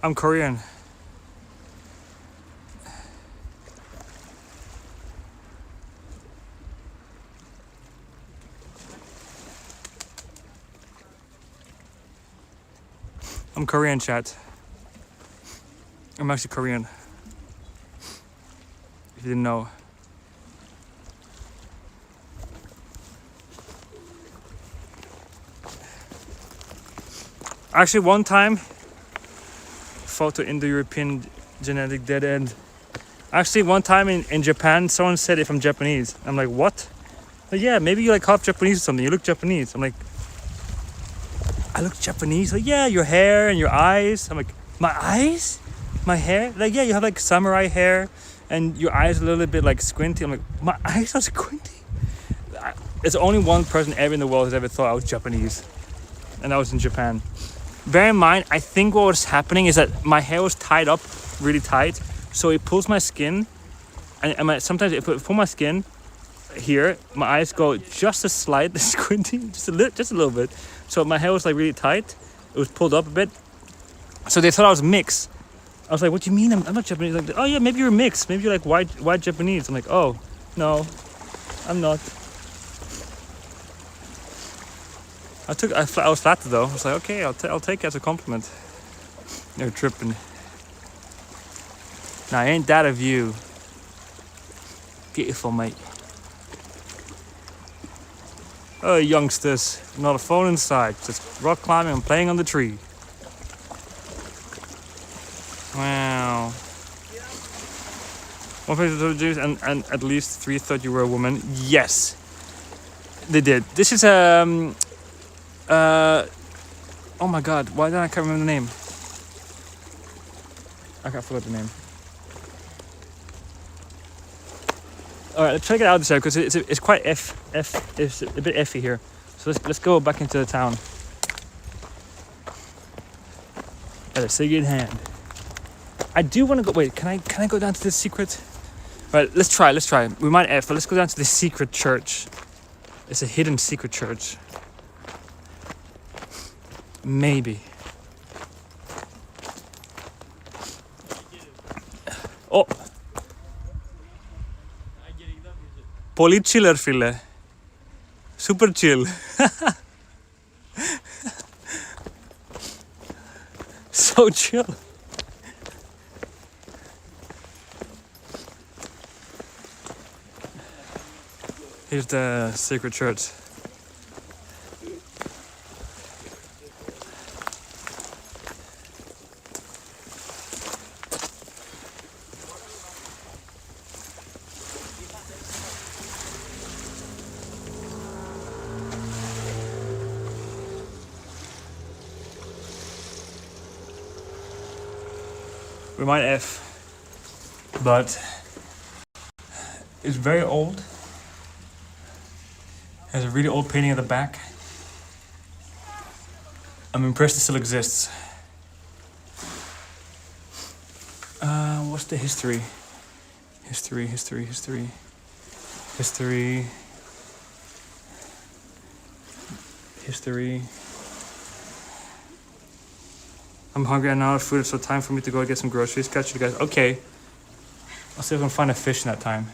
I'm Korean. I'm Korean, chat. I'm actually Korean. If you didn't know. Actually, one time, photo Indo-European genetic dead end. Actually, one time in Japan, someone said if I'm Japanese. I'm like, what? Like, yeah, maybe you're like half Japanese or something. You look Japanese. I'm like, I look Japanese? Like, yeah, your hair and your eyes. I'm like, my eyes? My hair? Like, yeah, you have like samurai hair and your eyes are a little bit like squinty. I'm like, my eyes are squinty? There's only one person ever in the world who's ever thought I was Japanese. And I was in Japan. Bear in mind, I think what was happening is that my hair was tied up really tight. So it pulls my skin. And sometimes if I pull my skin here, my eyes go just a slight squinty, just a little bit. So my hair was like really tight. It was pulled up a bit. So they thought I was mixed. I was like, what do you mean? I'm not Japanese. Like, oh yeah, maybe you're mixed. Maybe you're like white Japanese. I'm like, oh, no, I'm not. I was flattered though. I was like, okay, I'll take it as a compliment. You're tripping. Now, ain't that a view? Beautiful, mate. Oh, youngsters, not a phone in sight. Just rock climbing and playing on the tree. Wow. One place to Jews and at least 3 thought you were a woman. Yes, they did. This is oh my god, why did I can't remember the name? I forgot the name. Alright, let's try to get out of this area because it's quite it's a bit effy here. So let's go back into the town. Got a cig in hand. I do want to go. Wait, can I go down to this secret? Right, let's try. We might F, but let's go down to this secret church. It's a hidden secret church. Maybe. Oh. Πολύ chiller, φίλε. Super chill. So chill. Here's the sacred church. We might F, but it's very old. Has a really old painting at the back. I'm impressed it still exists. What's the history? History. I'm hungry and out of food, so time for me to go get some groceries. Catch you guys. Okay. I'll see if I can find a fish in that time.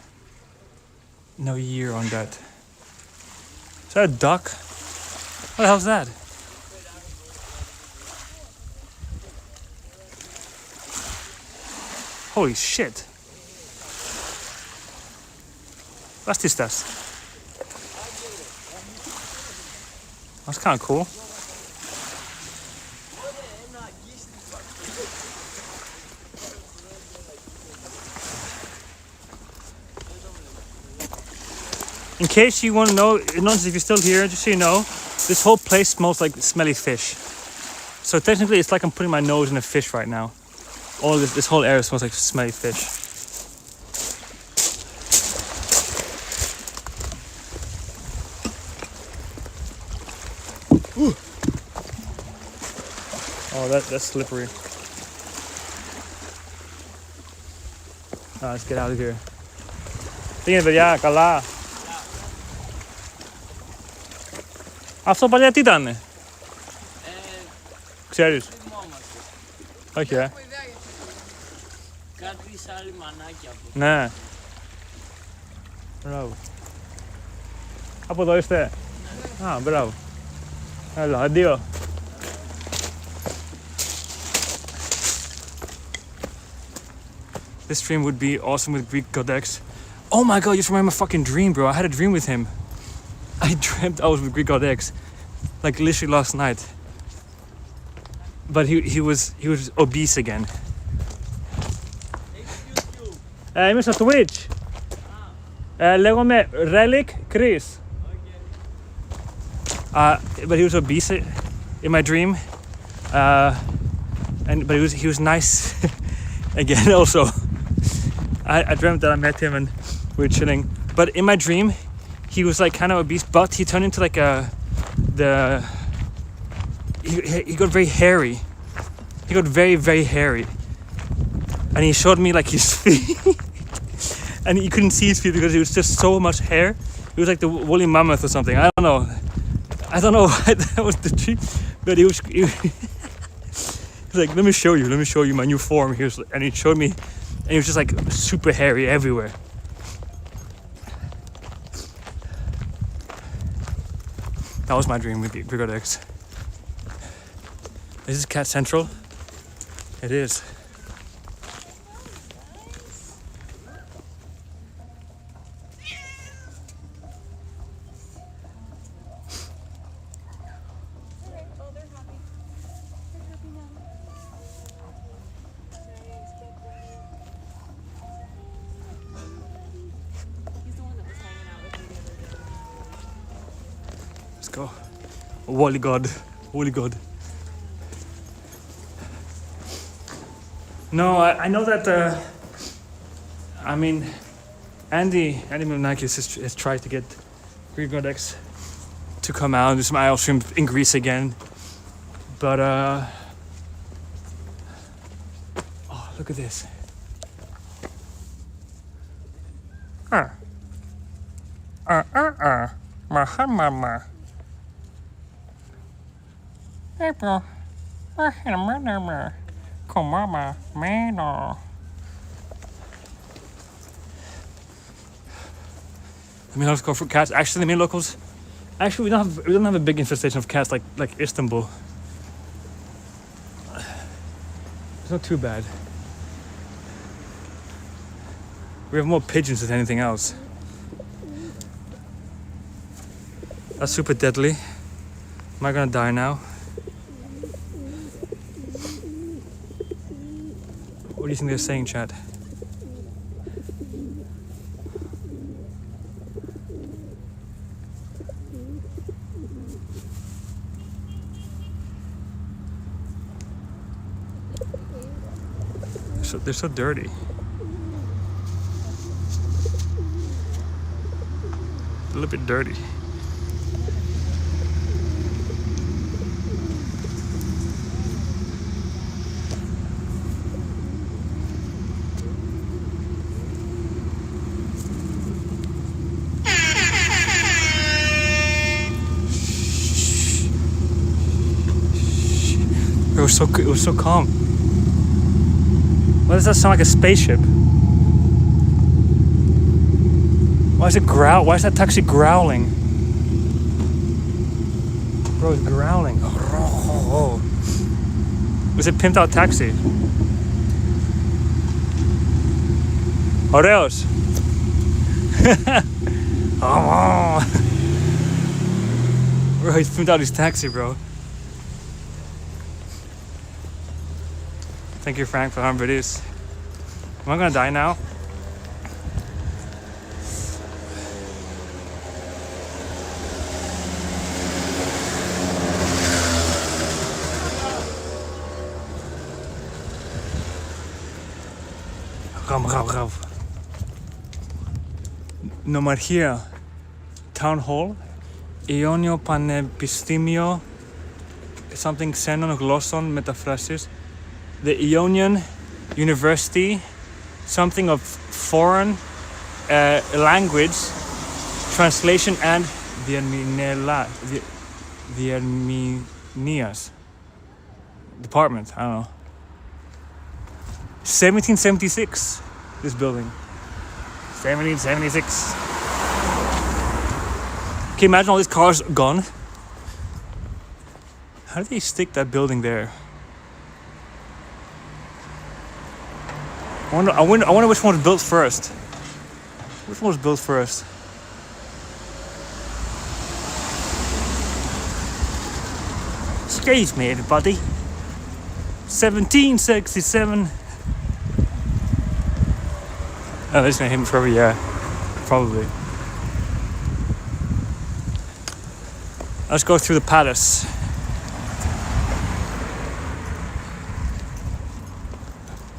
No year on that. Is that a duck? What the hell's that? Holy shit. Was ist das? That's kind of cool. In case you want to know, if you're still here, just so you know, this whole place smells like smelly fish. So technically, it's like I'm putting my nose in a fish right now. All this whole area smells like smelly fish. Ooh. Oh, that's slippery. Let's get out of here. Πήγαινε παιδιά, καλά. Αυτό παλιά τι ήτανε? Ξέρεις. Okay. Κάτι άλλη μανάκια από. Ναι. Μπράβο. Από εδώ είστε. Α, μπράβο. Έλα, αντίο. This stream would be awesome with Greek Codex. Oh my god, you just remember my fucking dream, bro. I had a dream with him. I dreamt I was with Greek Codex. Like literally last night. But he was obese again. Είμαι στο Twitch. Λέγομαι Relic Chris. But he was obese in my dream. But he was nice again also. I dreamt that I met him and we were chilling. But in my dream, he was like kind of obese, but he turned into like he got very hairy. He got very, very hairy. And he showed me like his feet. And you couldn't see his feet because it was just so much hair. It was like the woolly mammoth or something. I don't know why that was the dream. But he was like, let me show you my new form. And he showed me, and he was just like super hairy everywhere. That was my dream with Brigodex. Is this Cat Central? It is. Let's go. Holy God. Holy God. No, I know that, I mean, Andy Milonakis has tried to get Greek Codex to come out and do some IL streams in Greece again. But, oh, look at this. Mahamama. April. Komama. Mano. I mean, let's go for cats. Actually, the main locals. Actually, we don't have a big infestation of cats like Istanbul. It's not too bad. We have more pigeons than anything else. That's super deadly. Am I gonna die now? What do you think they're saying, chat? They're so dirty. A little bit dirty. It was so calm. Why does that sound like a spaceship? Why is it growl? Why is that taxi growling? Bro, it's growling. Oh. Was it pimped out taxi? Oreos. Oh. Bro, he's pimped out his taxi, bro. Thank you, Frank, for 100 videos. Am I gonna die now? Rav. Νομαρχία. Town Hall. Ιόνιο Πανεπιστήμιο. Something ξένων γλώσσων μεταφράσεις. The Ionian University, something of foreign language, translation and the Armenias department, I don't know. 1776, this building. 1776. Can you imagine all these cars gone? How did they stick that building there? I wonder which one was built first. Which one was built first? Excuse me, everybody. 1767. Oh, they're just gonna hit me forever, yeah. Probably. Let's go through the palace.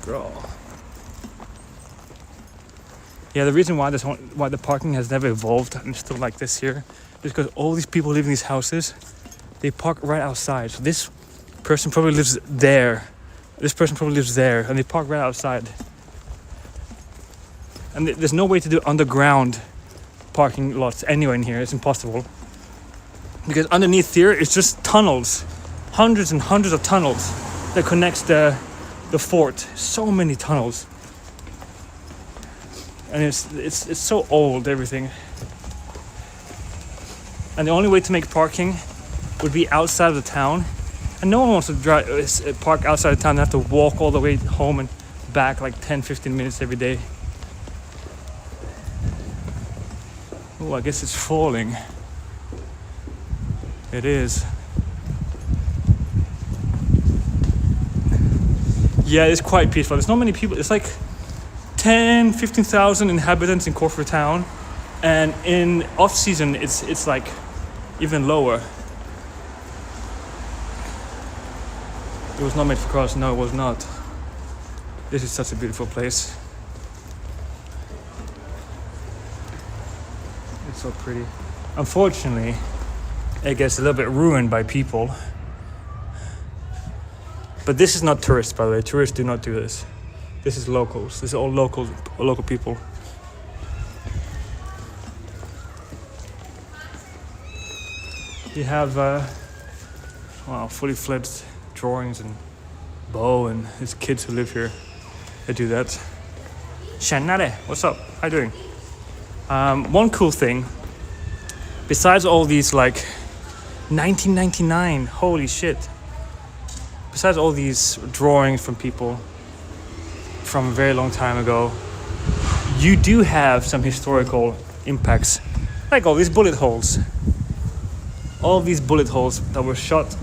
Girl. Yeah, the reason why the parking has never evolved and it's still like this here is because all these people live in these houses, they park right outside. So this person probably lives there. This person probably lives there, and they park right outside. And there's no way to do underground parking lots anywhere in here. It's impossible. Because underneath here, it's just tunnels. Hundreds and hundreds of tunnels that connects the fort. So many tunnels. And it's so old, everything. And the only way to make parking would be outside of the town. And no one wants to park outside of town and have to walk all the way home and back like 10-15 minutes every day. Oh, I guess it's falling. It is. Yeah, it's quite peaceful. There's not many people. It's like 10,000-15,000 inhabitants in Corfu town, and in off season it's like even lower. It was not made for cars. No, it was not. This is such a beautiful place. It's so pretty. Unfortunately, it gets a little bit ruined by people. But this is not tourists, by the way. Tourists do not do this. This is locals. This is all local people. You have fully fledged drawings and Bo and his kids who live here. They do that. Shanare, what's up? How you doing? One cool thing, besides all these like 1999, holy shit. Besides all these drawings from people from a very long time ago, you do have some historical impacts, like all these bullet holes. All these bullet holes that were shot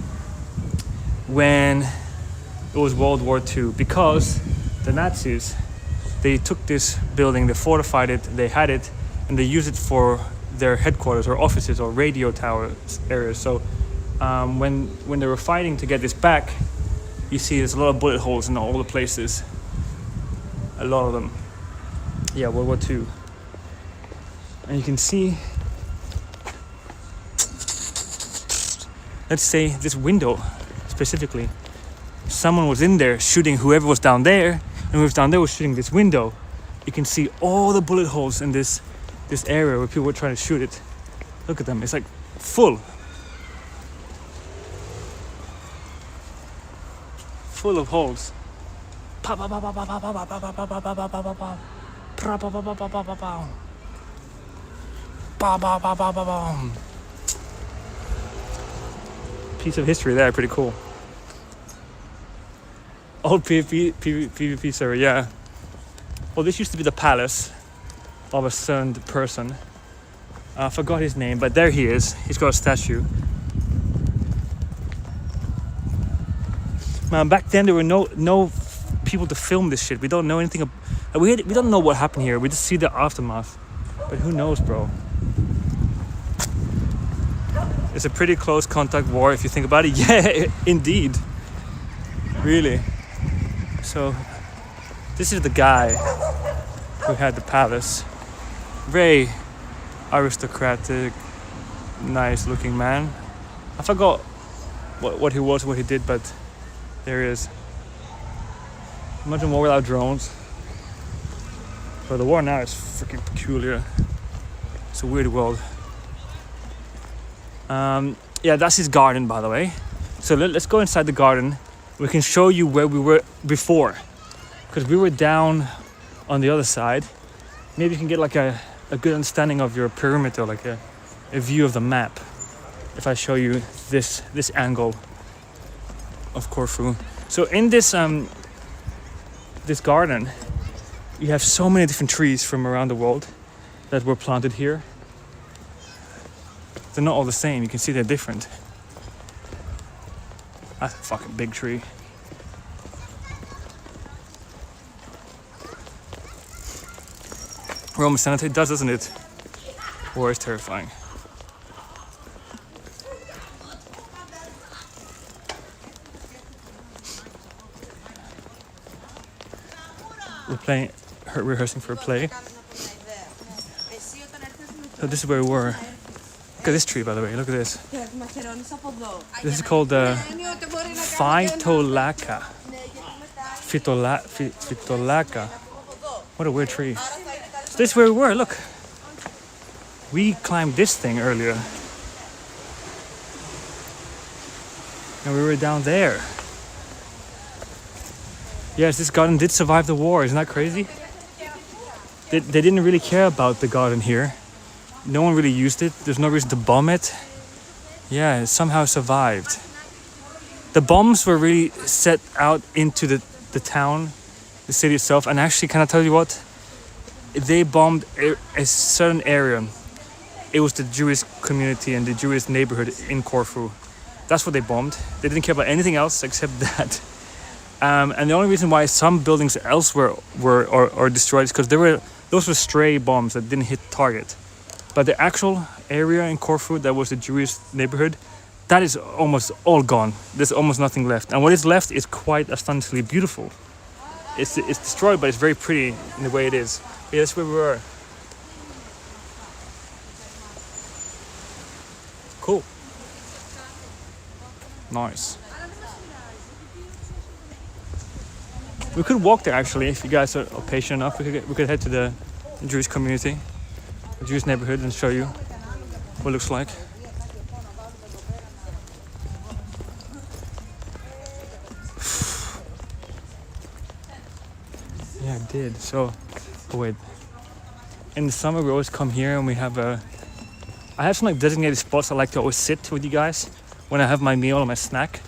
when it was World War II, because the Nazis, they took this building, they fortified it, they had it, and they used it for their headquarters or offices or radio tower areas. So when they were fighting to get this back, you see there's a lot of bullet holes in all the places. A lot of them. Yeah, World War II. And you can see, let's say this window specifically, someone was in there shooting whoever was down there, and whoever was down there was shooting this window. You can see all the bullet holes in this area where people were trying to shoot it. Look at them, it's like full of holes. Piece of history there, pretty cool. Old PvP server, yeah. Well, this used to be the palace of a certain person. I forgot his name, but there he is. He's got a statue. Man, back then there were no people to film this shit. We don't know anything. We don't know what happened here. We just see the aftermath. But who knows, bro? It's a pretty close contact war if you think about it. Yeah, indeed. Really. So, this is the guy who had the palace. Very aristocratic, nice looking man. I forgot what he was, what he did, but there he is. Imagine war without drones. But the war now is freaking peculiar. It's a weird world. Yeah, that's his garden, by the way. So let's go inside the garden. We can show you where we were before. because we were down on the other side. Maybe you can get like a good understanding of your perimeter, like a view of the map. If I show you this angle of Corfu. So in this this garden, you have so many different trees from around the world that were planted here. They're not all the same. You can see they're different. That's a fucking big tree. Roman Senate does, doesn't it? War is terrifying. We're rehearsing for a play. So this is where we were. Look at this tree, by the way. Look at this. This is called Phytolacca. Phytolacca. What a weird tree. So this is where we were. Look. We climbed this thing earlier. And we were down there. Yes, this garden did survive the war. Isn't that crazy? They didn't really care about the garden here. No one really used it. There's no reason to bomb it. Yeah, it somehow survived. The bombs were really set out into the town, the city itself. And actually, can I tell you what? They bombed a certain area. It was the Jewish community and the Jewish neighborhood in Corfu. That's what they bombed. They didn't care about anything else except that. And the only reason why some buildings elsewhere were destroyed is because those were stray bombs that didn't hit target. But the actual area in Corfu that was the Jewish neighborhood, that is almost all gone. There's almost nothing left. And what is left is quite astonishingly beautiful. It's destroyed, but it's very pretty in the way it is. But yeah, that's where we were. Cool. Nice. We could walk there actually if you guys are patient enough. We could head to the Jewish community, the Jewish neighborhood, and show you what it looks like. Yeah, I did. So, oh wait. In the summer we always come here and we have I have some like designated spots I like to always sit with you guys when I have my meal or my snack.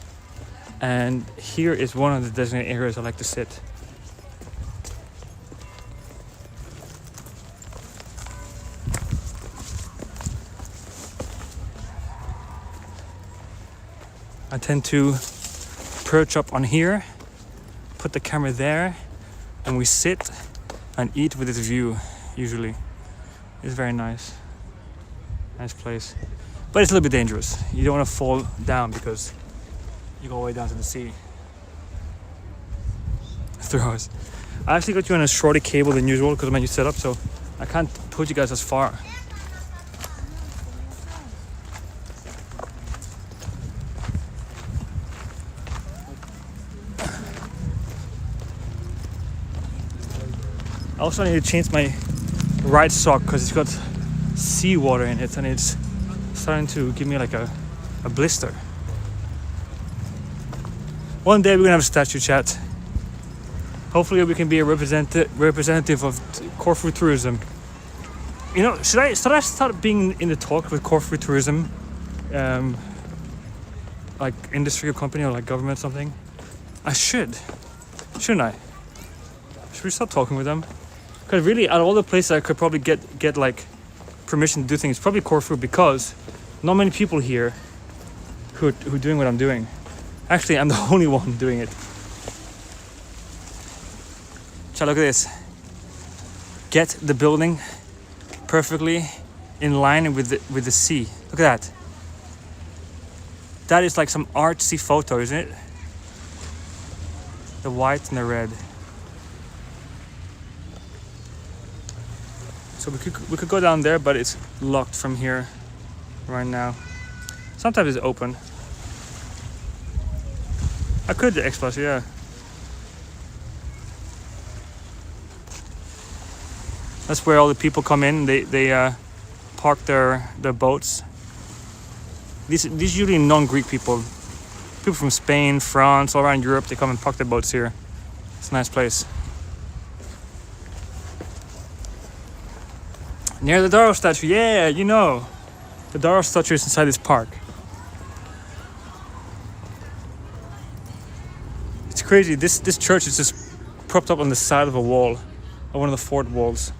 And here is one of the designated areas I like to sit. I tend to perch up on here, put the camera there, and we sit and eat with this view, usually. It's very nice. Nice place. But it's a little bit dangerous. You don't want to fall down because you go all the way down to the sea. Throws. I actually got you on a shorter cable than usual because of my new setup, so I can't put you guys as far. I also need to change my right sock because it's got seawater in it and it's starting to give me like a blister. One day we're gonna have a statue chat. Hopefully we can be a representative of Corfu tourism. You know, should I start being in the talk with Corfu tourism, like industry or company or like government or something? I should, shouldn't I? Should we start talking with them? Because really, out of all the places I could probably get like permission to do things, probably Corfu, because not many people here who are doing what I'm doing. Actually, I'm the only one doing it. Chat, look at this. Get the building perfectly in line with the sea. Look at that. That is like some artsy photo, isn't it? The white and the red. So we could go down there, but it's locked from here right now. Sometimes it's open. I could do X+, yeah. That's where all the people come in. They park their boats. These usually non-Greek people. People from Spain, France, all around Europe. They come and park their boats here. It's a nice place. Near the Daro statue, yeah, you know. The Daro statue is inside this park. It's crazy, this church is just propped up on the side of a wall, on one of the fort walls.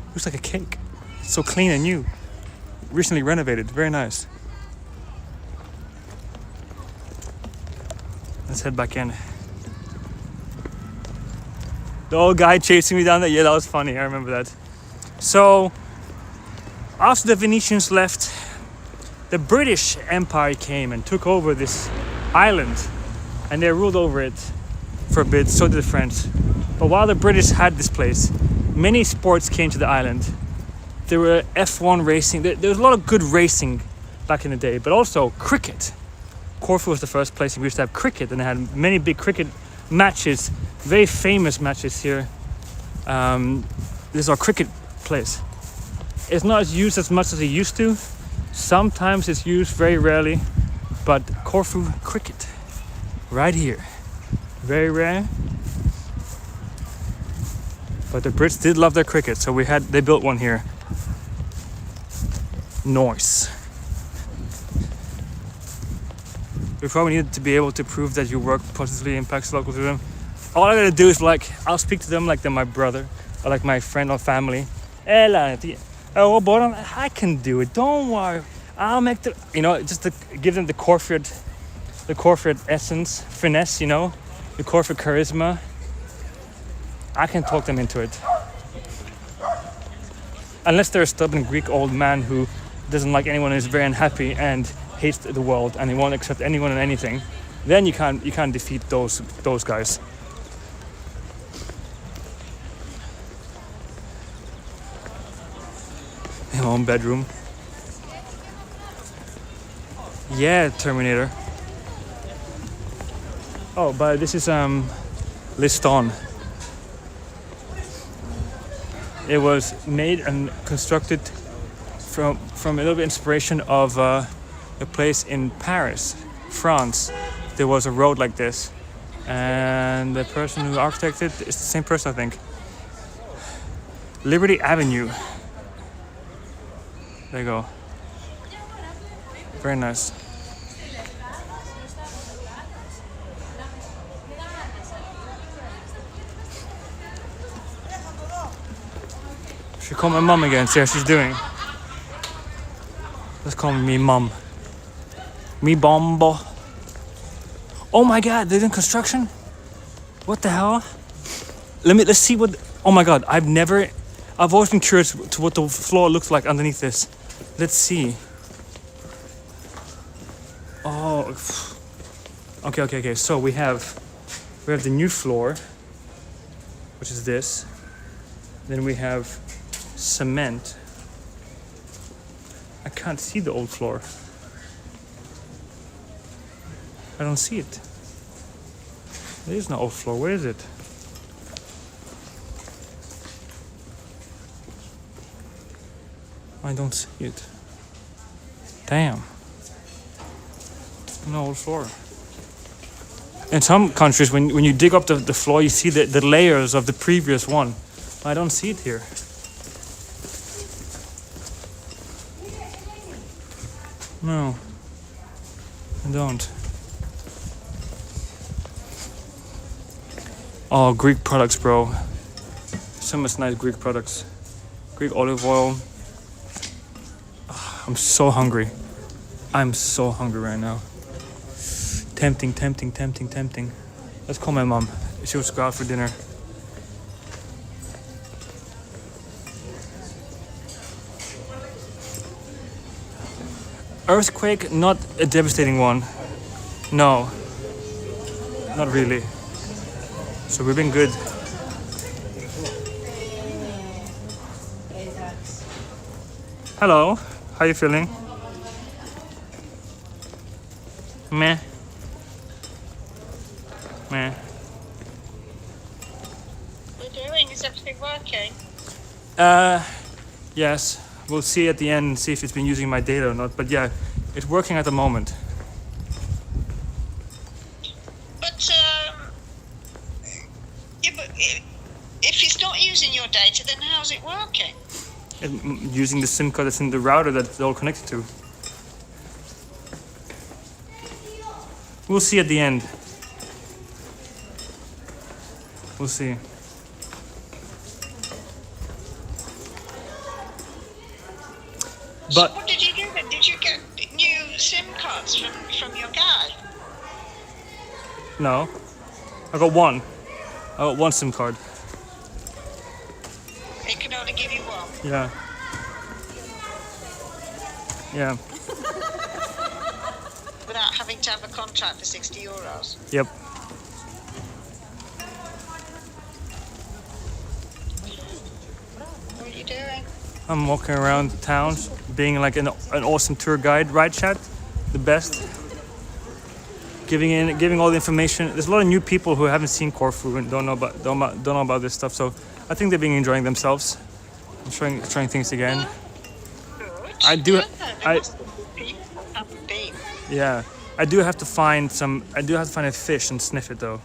Looks like a cake. It's so clean and new. Recently renovated, very nice. Let's head back in. The old guy chasing me down there, yeah, that was funny, I remember that. So, after the Venetians left, the British Empire came and took over this island, and they ruled over it for a bit, so did the French. But while the British had this place, many sports came to the island. There were F1 racing, there was a lot of good racing back in the day, but also cricket. Corfu was the first place we used to have cricket, and they had many big cricket matches, very famous matches here. This is our cricket place. It's not used as much as it used to. Sometimes it's used, very rarely, but Corfu cricket, right here. Very rare. But the Brits did love their cricket, so they built one here. Nice. We probably need to be able to prove that your work positively impacts local tourism. All I gotta do is I'll speak to them like they're my brother or like my friend or family. I can do it, don't worry. I'll make just to give them the Corfu essence, finesse, the Corfu charisma. I can talk them into it. Unless they're a stubborn Greek old man who doesn't like anyone and is very unhappy and hates the world and he won't accept anyone and anything, then you can't defeat those guys. My own bedroom. Yeah, Terminator. Oh, but this is Liston. It was made and constructed from a little bit inspiration of a place in Paris, France. There was a road like this, and the person who architected it is the same person, I think. Liberty Avenue. There you go. Very nice. She called my mom again, see how she's doing. Let's call me mom. Me bombo. Oh my god, they're doing construction? What the hell? Let's see what, oh my god, I've always been curious to what the floor looks like underneath this. Let's see. Oh, okay, so we have the new floor, which is this. Then we have cement. I can't see the old floor. I don't see it. There is no old floor. Where is it? I don't see it. Damn. No old floor. In some countries, when you dig up the floor, you see the layers of the previous one. I don't see it here. No, I don't. Oh, Greek products, bro. So much nice Greek products. Greek olive oil. I'm so hungry. I'm so hungry right now. Tempting. Let's call my mom. She wants to go out for dinner. Earthquake, not a devastating one. No, not really. So we've been good. Hello, how you feeling? Meh. Meh. What are you doing? Is everything working? Yes. We'll see at the end and see if it's been using my data or not. But yeah, it's working at the moment. But, yeah, but if it's not using losing your data, then how's it working? Using the SIM card that's in the router that it's all connected to. We'll see at the end. We'll see. So what did you do then? Did you get new SIM cards from your guy? No. I got one. I got one SIM card. He can only give you one. Yeah. Yeah. Without having to have a contract for €60. Yep. What are you doing? I'm walking around town, being like an awesome tour guide, ride chat, the best. Giving all the information. There's a lot of new people who haven't seen Corfu and don't know about this stuff. So I think they're being enjoying themselves. I'm trying things again. I do. Yeah. I do have to find a fish and sniff it though.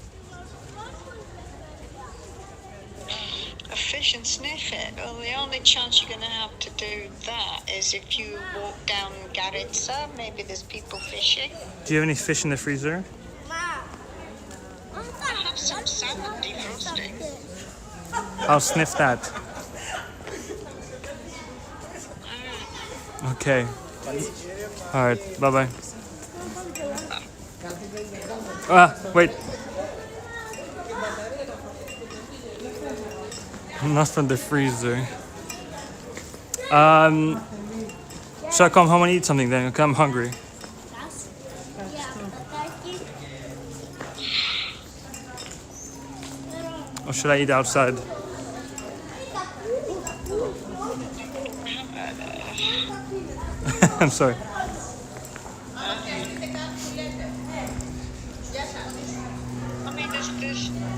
A fish and sniff it? Well, the only chance you're going to have to do that is if you walk down Garitsa. Maybe there's people fishing. Do you have any fish in the freezer? I have some salmon defrosting. I'll sniff that. Okay. All right. Bye bye. Wait. Not from the freezer. Should I come home and eat something then? Okay, I'm hungry. Or should I eat outside? I'm sorry. I mean,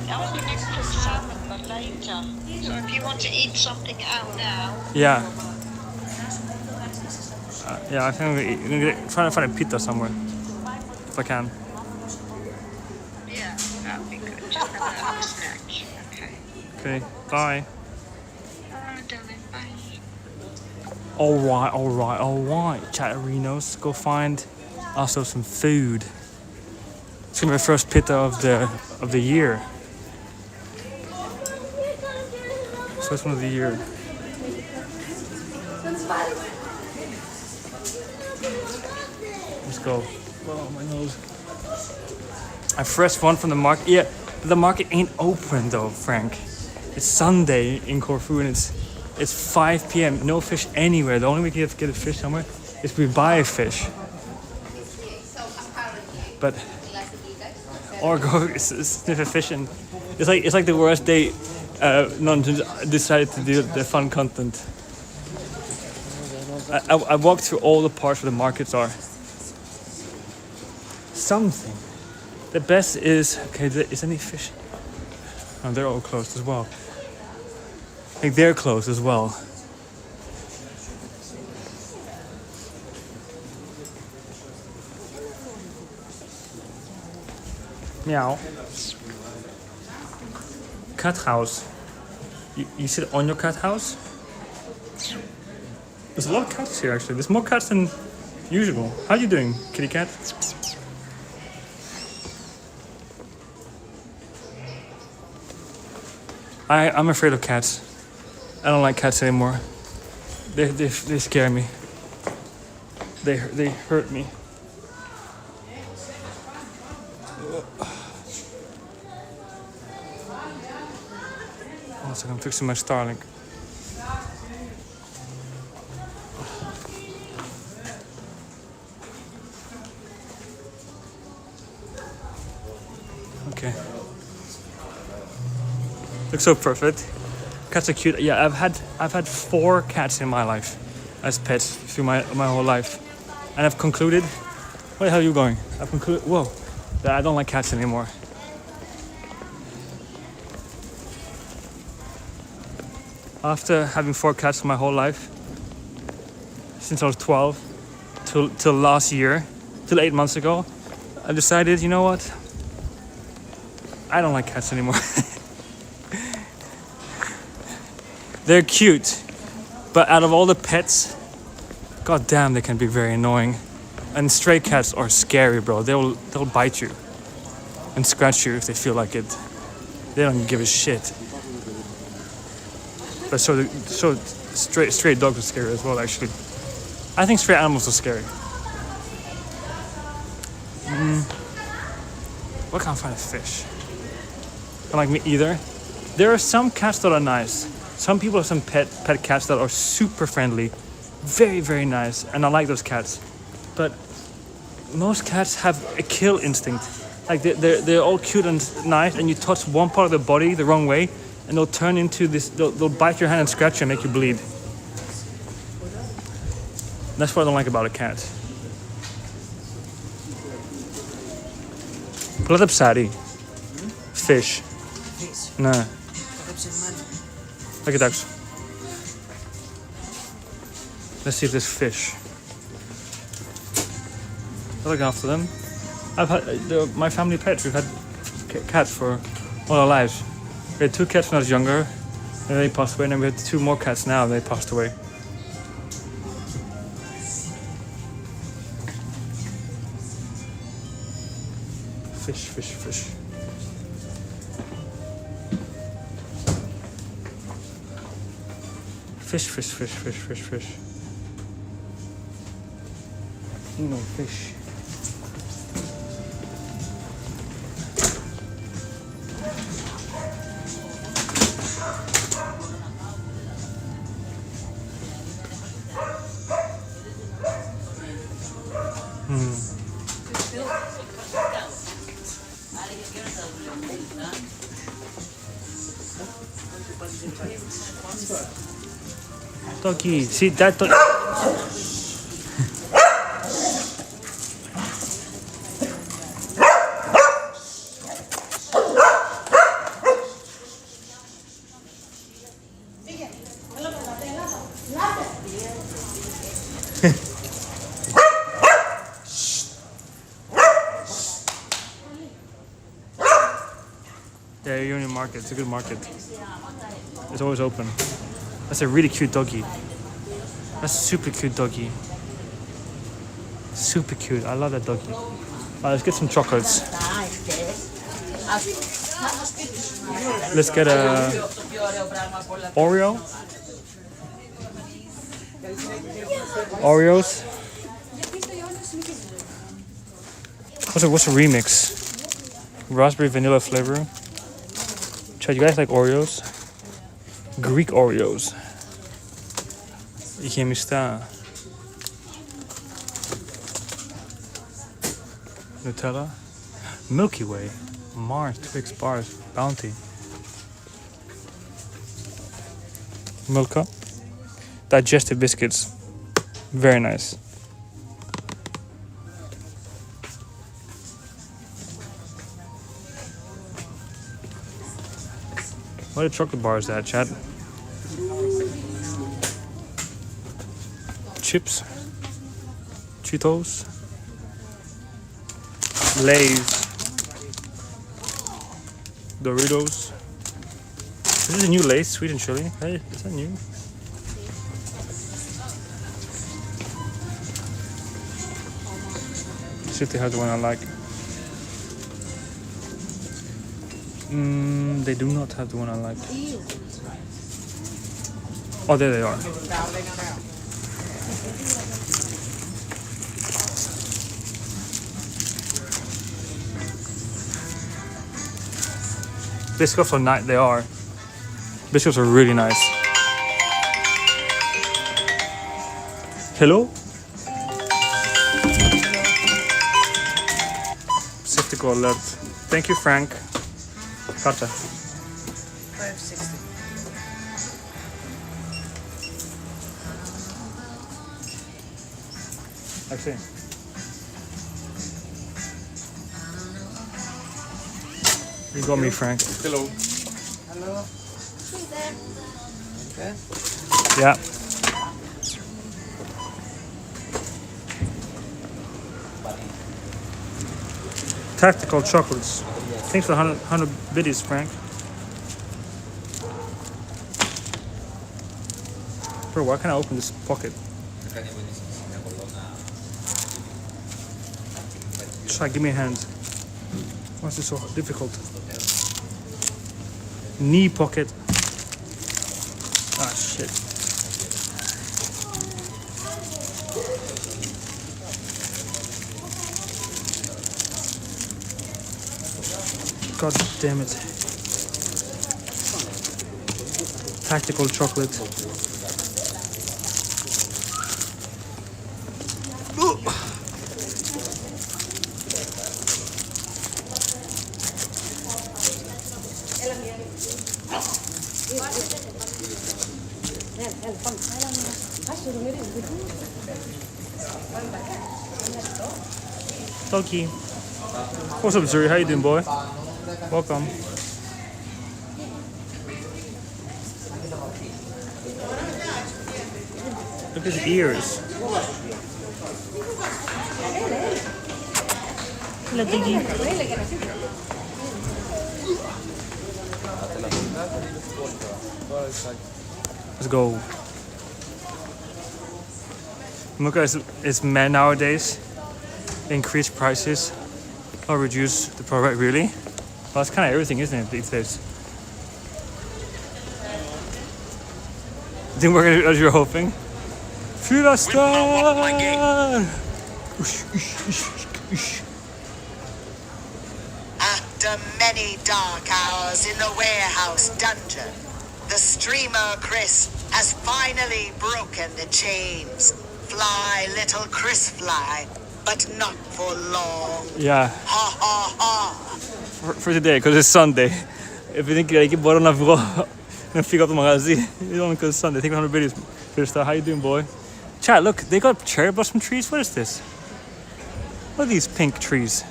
I was going to cook salmon, but later. So if you want to eat something out now. Yeah. Yeah, I think I'm gonna try to find a pizza somewhere. If I can. Yeah, that'd be good. Just have a snack. Okay. Okay, bye. Darling, bye. Alright. Chatterinos, go find also some food. It's gonna be the first pizza of the year. First one of the year. Let's go. Oh, my nose. A fresh one from the market. Yeah, the market ain't open though, Frank. It's Sunday in Corfu and it's 5 p.m. No fish anywhere. The only way you can get a fish somewhere is we buy a fish. But or go sniff a fish and it's like the worst day. None decided to do the fun content. I walked through all the parts where the markets are. Something. The best is okay. Is any fish? Oh, they're all closed as well. I think they're closed as well. Meow. Cat house. You sit on your cat house? There's a lot of cats here actually. There's more cats than usual. How you doing, kitty cat? I'm afraid of cats. I don't like cats anymore. They scare me. They hurt me. One second, I'm fixing my Starlink. Okay. Looks so perfect. Cats are cute. Yeah, I've had 4 cats in my life as pets through my whole life, and I've concluded. Where the hell are you going? I've concluded. Whoa, that I don't like cats anymore. After having 4 cats my whole life, since I was 12 till last year, till 8 months ago, I decided, you know what? I don't like cats anymore. They're cute, but out of all the pets, god damn, they can be very annoying. And stray cats are scary, bro. They'll bite you and scratch you if they feel like it. They don't give a shit. But so stray dogs are scary as well, actually. I think stray animals are scary. Why can't I find a fish? Don't like me either. There are some cats that are nice. Some people have some pet cats that are super friendly, very, very nice, and I like those cats. But most cats have a kill instinct. Like they're all cute and nice, and you touch one part of their body the wrong way, and they'll turn into this. They'll bite your hand and scratch you and make you bleed. That's what I don't like about a cat. Let up Sari. Fish. No. Look at that. Let's see if there's fish. I look after them. I've had my family pets. We've had cats for all our lives. We had 2 cats when I was younger, and they passed away. And then we had 2 more cats now, and they passed away. Fish. Fish. You know, fish. Doggy, see that dog. Yeah, Union Market. It's a good market. It's always open. That's a really cute doggy. That's a super cute doggy. Super cute. I love that doggy. Let's get some chocolates. Let's get a Oreo. Oreos. What's a remix? Raspberry vanilla flavor. Chad, you guys like Oreos? Greek Oreos. Είχε μιστά. Nutella. Milky Way. Mars, Twix bars, Bounty. Milka. Digestive biscuits. Very nice. What a chocolate bar is that, Chad? Chips. Cheetos. Lay's. Doritos. This is a new Lay's, sweet and chili. Hey, is that new? See if they have the one I like. They do not have the one I like. Oh, there they are. Biscuits are nice. They are. Biscuits are really nice. Hello? Skeptical alert. Thank you, Frank. Gotcha. 560. I see. You got me, Frank. Hello. Hello. Okay. Yeah. Tactical chocolates. Thanks for the 100 biddies, Frank. Bro, why can't I open this pocket? Try, give me a hand. Why is this so difficult? Knee pocket. Ah, shit. God damn it. Tactical chocolate. Toki. What's up, Zuri? How you doing, boy? Welcome. Look at his ears. Hello, Diggy. Let's go. Look, it's men nowadays. Increase prices or reduce the product, really? Well, that's kind of everything, isn't it, these days? Didn't work as you're hoping. Filastar! After many dark hours in the warehouse dungeon, the streamer Chris has finally broken the chains. Fly, little Chris, fly, but not for long. Yeah. Ha ha ha. For today, because it's Sunday. If you think I keep boring enough, and figure out the magazine. You don't because it's Sunday. Take 100 videos. Filastar, how you doing, boy? Chat, look, they got cherry blossom trees. What is this? What are these pink trees?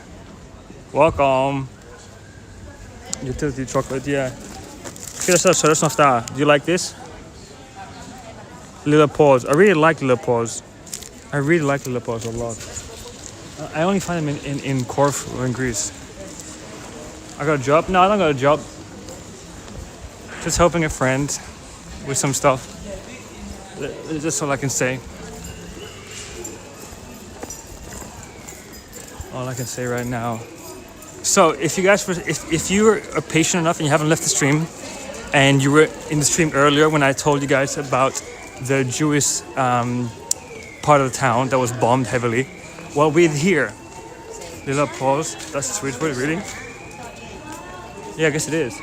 Welcome. Utility chocolate, yeah. Filastar, so that's not that. Do you like this? Little paws. I really like little paws. I really like little paws a lot. I only find them in Corfu in Greece. I got a job? No, I don't got a job. Just helping a friend with some stuff. That's all I can say. All I can say right now. So if you guys if you were patient enough and you haven't left the stream, and you were in the stream earlier when I told you guys about the Jewish part of the town that was bombed heavily, well, we're here. Little pause. That's a Swedish word, really? Yeah, I guess it is.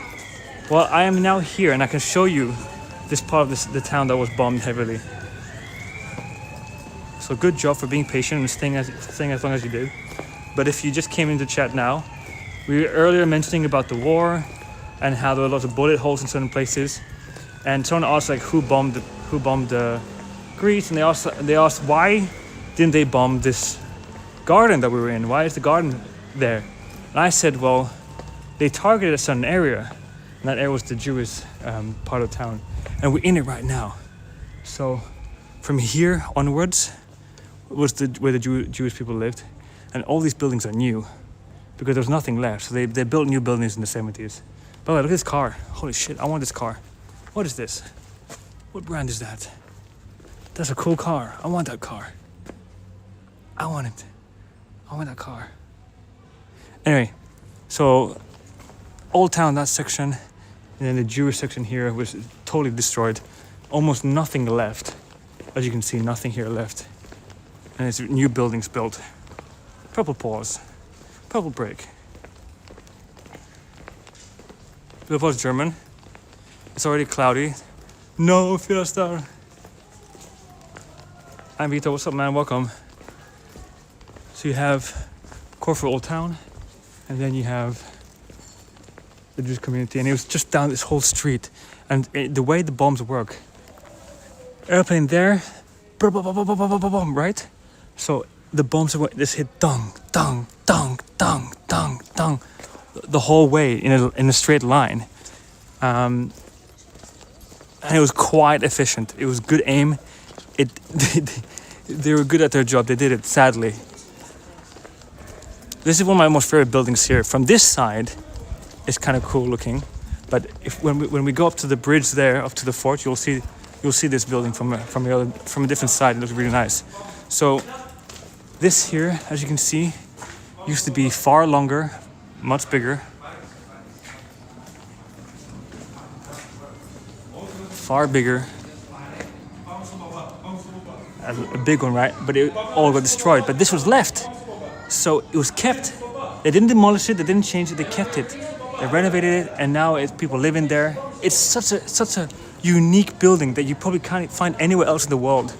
Well, I am now here and I can show you this part of the town that was bombed heavily. So good job for being patient and staying as long as you did. But if you just came into chat now, we were earlier mentioning about the war and how there were lots of bullet holes in certain places. And someone asked like who bombed Greece, and they asked why didn't they bomb this garden that we were in? Why is the garden there? And I said, well, they targeted a certain area, and that area was the Jewish part of town, and we're in it right now. So from here onwards was where the Jewish people lived, and all these buildings are new because there's nothing left. So they built new buildings in the 70s. By the way, look at this car. Holy shit, I want this car. What is this? What brand is that? That's a cool car. I want that car. I want it. I want that car. Anyway, so Old Town, that section, and then the Jewish section here was totally destroyed. Almost nothing left. As you can see, nothing here left. And it's new buildings built. Purple pause. Purple break. Purple pause German. It's already cloudy. No, Filastar. I'm Vito. What's up, man? Welcome. So you have Corfu Old Town, and then you have the Jewish community, and it was just down this whole street. And the way the bombs work, airplane there, right? So the bombs just hit dung, dung, dung, dung, dung, dung, the whole way in a straight line. And it was quite efficient. It was good aim. They were good at their job. They did it, sadly. This is one of my most favorite buildings here. From this side, it's kind of cool looking. But when we go up to the bridge there, up to the fort, you'll see you'll see this building from a different side. It looks really nice. So this here, as you can see, used to be far longer, much bigger. Far bigger. A big one, right? But it all got destroyed. But this was left. So it was kept. They didn't demolish it, they didn't change it, they kept it. They renovated it, and now people live in there. It's such a unique building that you probably can't find anywhere else in the world.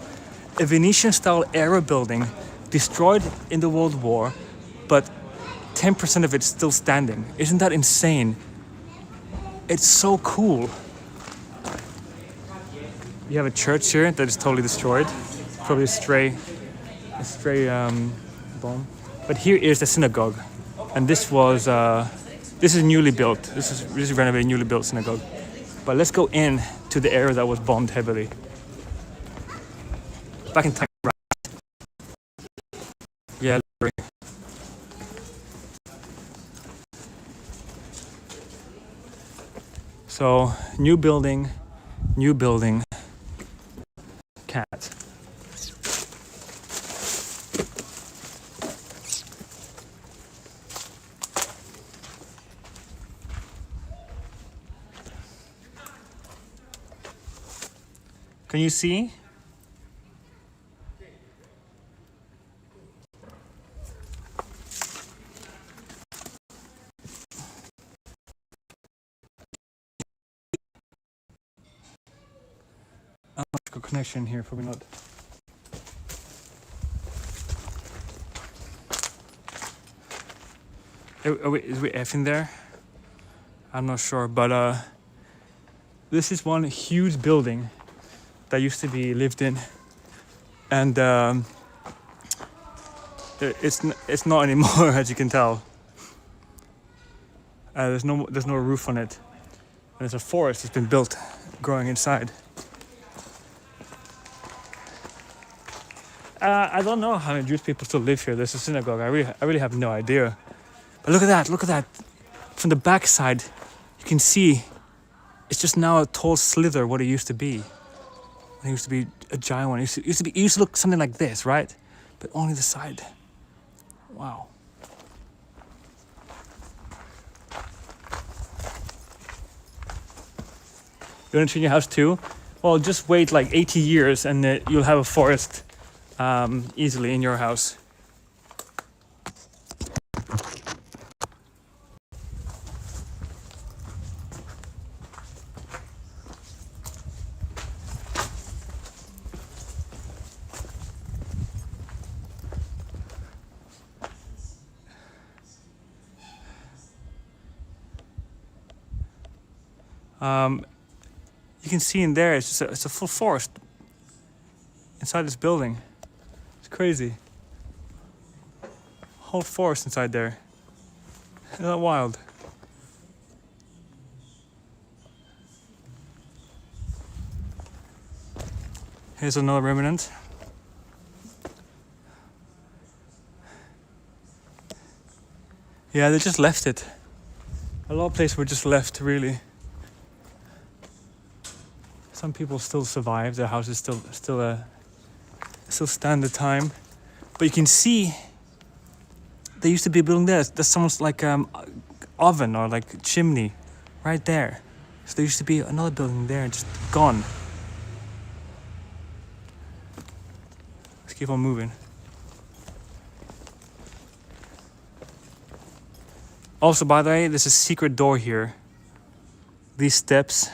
A Venetian-style era building, destroyed in the World War, but 10% of it's still standing. Isn't that insane? It's so cool. You have a church here that is totally destroyed. Probably a stray bomb. But here is the synagogue, and this is newly built. This is renovated, newly built synagogue. But let's go in to the area that was bombed heavily. Back in time. Yeah. So new building, cat. Can you see? Electrical connection here, probably not. Is we F in there? I'm not sure, but this is one huge building that used to be lived in, and it's not anymore, as you can tell. There's no roof on it, and there's a forest that's been built, growing inside. I don't know how many Jewish people still live here. There's a synagogue. I really have no idea. But look at that! From the back side, you can see it's just now a tall slither what it used to be. It used to be a giant one. It used to look something like this, right? But only the side. Wow. You want to change your house too? Well, just wait like 80 years and you'll have a forest easily in your house. You can see in there, it's a full forest inside this building. It's crazy. Whole forest inside there. Isn't that wild? Here's another remnant. Yeah, they just left it. A lot of places were just left, really. Some people still survive. Their houses still stand the time. But you can see there used to be a building there. There's someone's like oven or like chimney right there. So there used to be another building there, just gone. Let's keep on moving. Also, by the way, there's a secret door here. These steps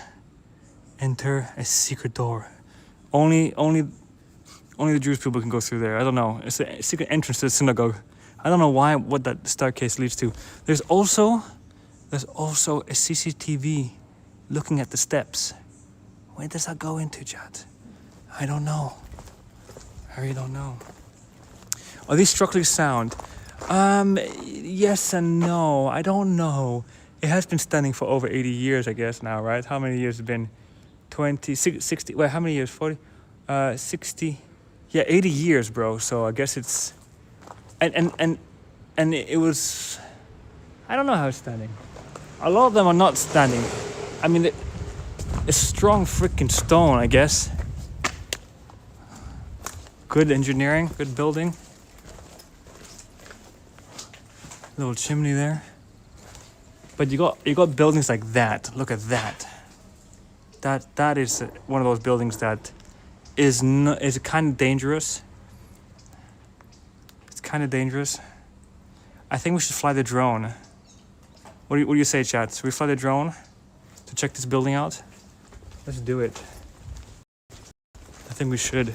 enter a secret door. Only the Jewish people can go through there. I don't know. It's a secret entrance to the synagogue. I don't know what that staircase leads to. There's also a CCTV looking at the steps. Where does that go into, Chad? I don't know. I really don't know. Are these structurally sound? Yes and no. I don't know. It has been standing for over 80 years, I guess, now, right? How many years has it been? 20, 60, wait, how many years? 40? 60? Yeah, 80 years, bro. So I guess it's... And it was... I don't know how it's standing. A lot of them are not standing. I mean, it's strong freaking stone, I guess. Good engineering, good building. Little chimney there. But you got buildings like that. Look at that. That is one of those buildings that is kind of dangerous. It's kind of dangerous. I think we should fly the drone. What do you say, chat? Should we fly the drone to check this building out? Let's do it. I think we should.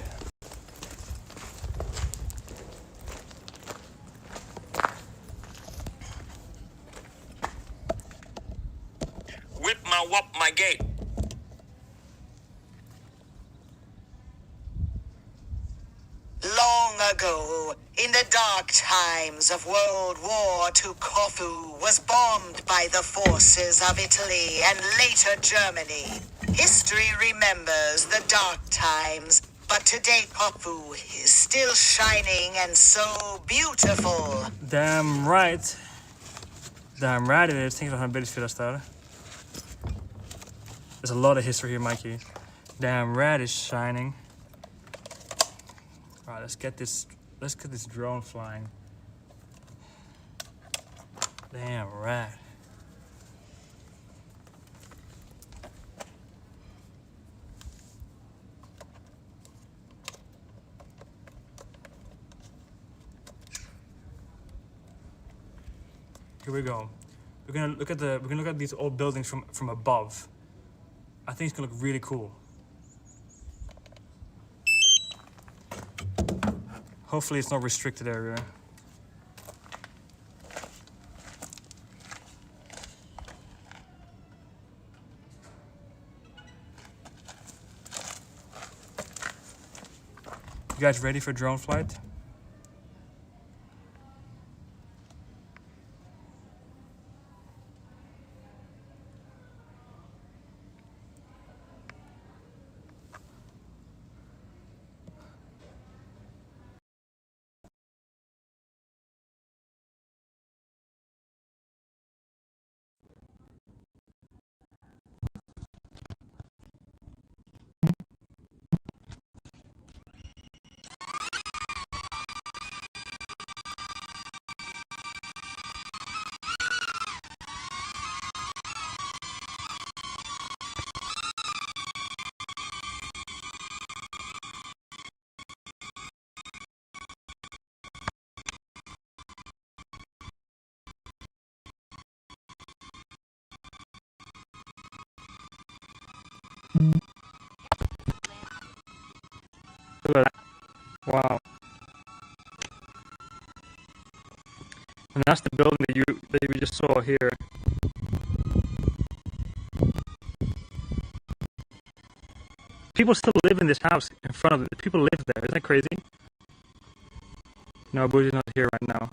Whip my wop my gate. Long ago, in the dark times of World War II, Corfu was bombed by the forces of Italy and later Germany. History remembers the dark times, but today Corfu is still shining and so beautiful. Damn right. Damn right it is. Tänk att han bildspelast där. There's a lot of history here, Mikey. Damn right is shining. All right, let's get this drone flying. Damn right. Here we go. We're gonna look at these old buildings from above. I think it's gonna look really cool. Hopefully it's not restricted area. You guys ready for drone flight? Look at that. Wow. And that's the building that you just saw here. People still live in this house in front of it. People live there. Isn't that crazy? No, Boozy's not here right now.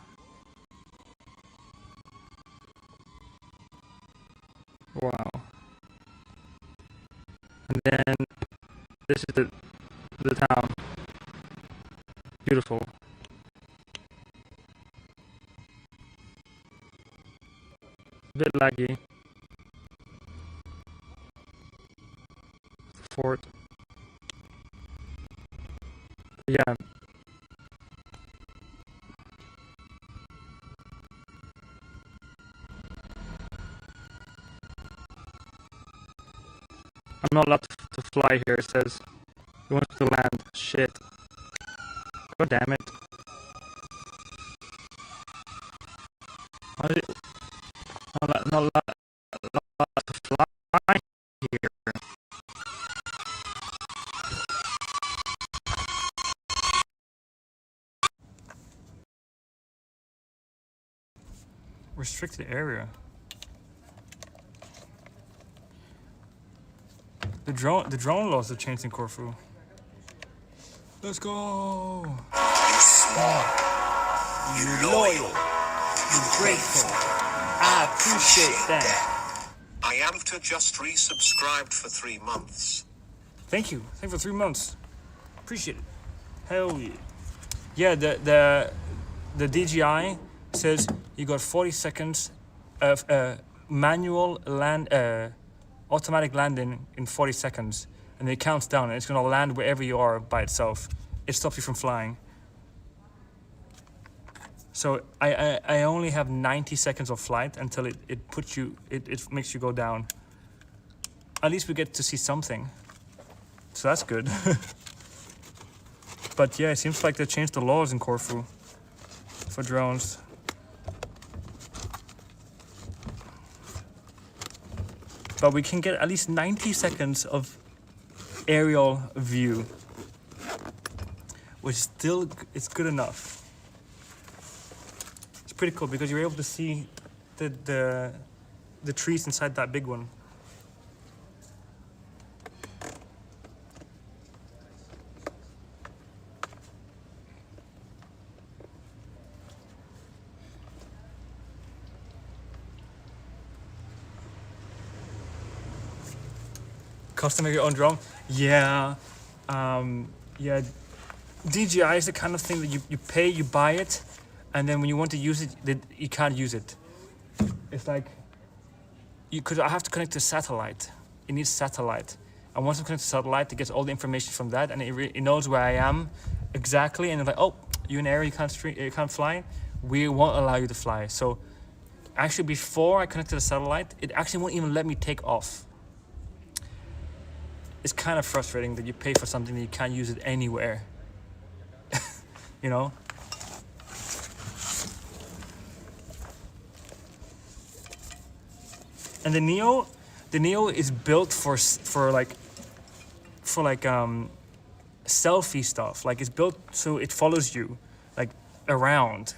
Wow. And then this is the town. Beautiful. A bit laggy. Fort. Yeah. I'm not allowed to fly here, it says. He wants to land. Shit. God damn it. Not allowed to fly here. Restricted area. The drone laws have changed in Corfu. Let's go. You smart, you loyal, you grateful. I appreciate that. I am to just resubscribed for 3 months. Thank you. Thank you for 3 months. Appreciate it. Hell yeah. Yeah, the DJI says you got 40 seconds of manual automatic landing in 40 seconds, and it counts down, and it's gonna land wherever you are by itself. it stops you from flying. So I only have 90 seconds of flight until it puts you, it makes you go down. At least we get to see something. So that's good. But yeah, it seems like they changed the laws in Corfu for drones. But we can get at least 90 seconds of aerial view, which still, it's good enough. It's pretty cool because you're able to see the trees inside that big one. Custom make your own drone? Yeah. Yeah. DJI is the kind of thing that you pay, you buy it, and then when you want to use it, you can't use it. It's like, I have to connect to satellite. It needs satellite. And once I connect to satellite, it gets all the information from that, and it knows where I am exactly, and it's like, oh, you're in an area you can't fly, we won't allow you to fly. So actually before I connect to the satellite, it actually won't even let me take off. It's kind of frustrating that you pay for something that you can't use it anywhere. You know? And the Neo is built for selfie stuff. Like, it's built so it follows you like around.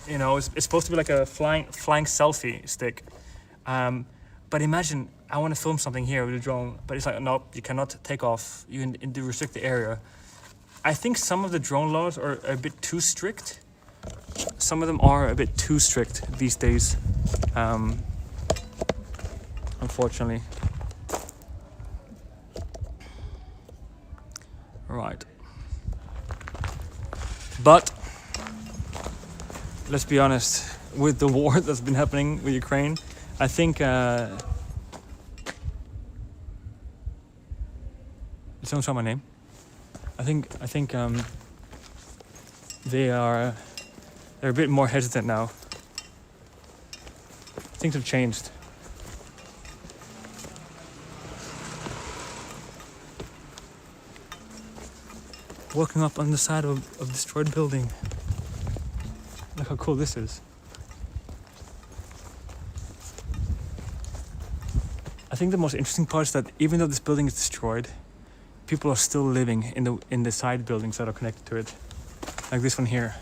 You know, it's supposed to be like a flying selfie stick. But imagine I want to film something here with a drone, but it's like, no, you cannot take off. You restrict the area. I think some of the drone laws are a bit too strict. Some of them are a bit too strict these days, unfortunately. Right. But let's be honest, with the war that's been happening with Ukraine, I think someone saw my name. I think they're a bit more hesitant now. Things have changed. Walking up on the side of a destroyed building. Look how cool this is. I think the most interesting part is that even though this building is destroyed, people are still living in the side buildings that are connected to it. Like this one here.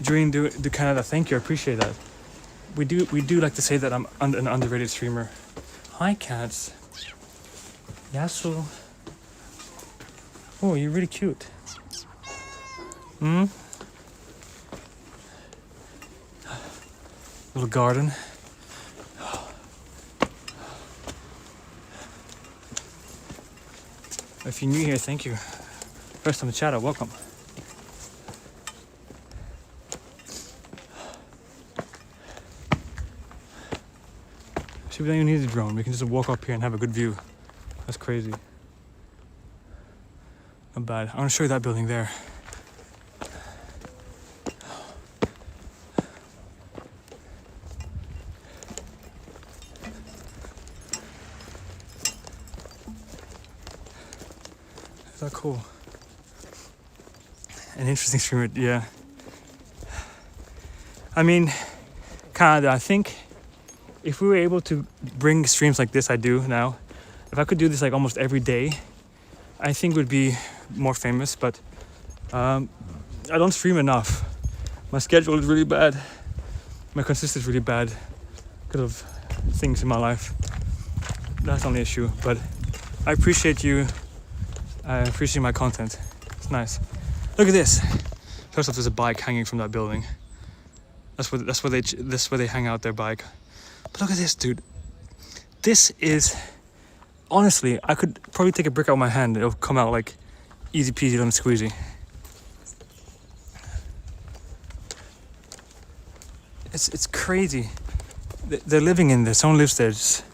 During the Canada, thank you, I appreciate that. We do like to say that I'm an underrated streamer. Hi cats. Yasu. Oh, you're really cute. Little garden. If you're new here, thank you. First time to chat, welcome. See, we don't even need a drone. We can just walk up here and have a good view. That's crazy. Not bad. I want to show you that building there. Is that cool? An interesting streamer, yeah. I mean, Canada, I think if we were able to bring streams like this, I do now, if I could do this like almost every day, I think it would be more famous, but I don't stream enough. My schedule is really bad. My consistency is really bad because of things in my life. That's the only issue, but I appreciate you. I appreciate my content. It's nice. Look at this. First off, there's a bike hanging from that building. That's where they hang out their bike. But look at this, dude. This is, honestly, I could probably take a brick out of my hand and it'll come out like easy peasy lemon squeezy. It's crazy. They're living in there. Someone lives there, just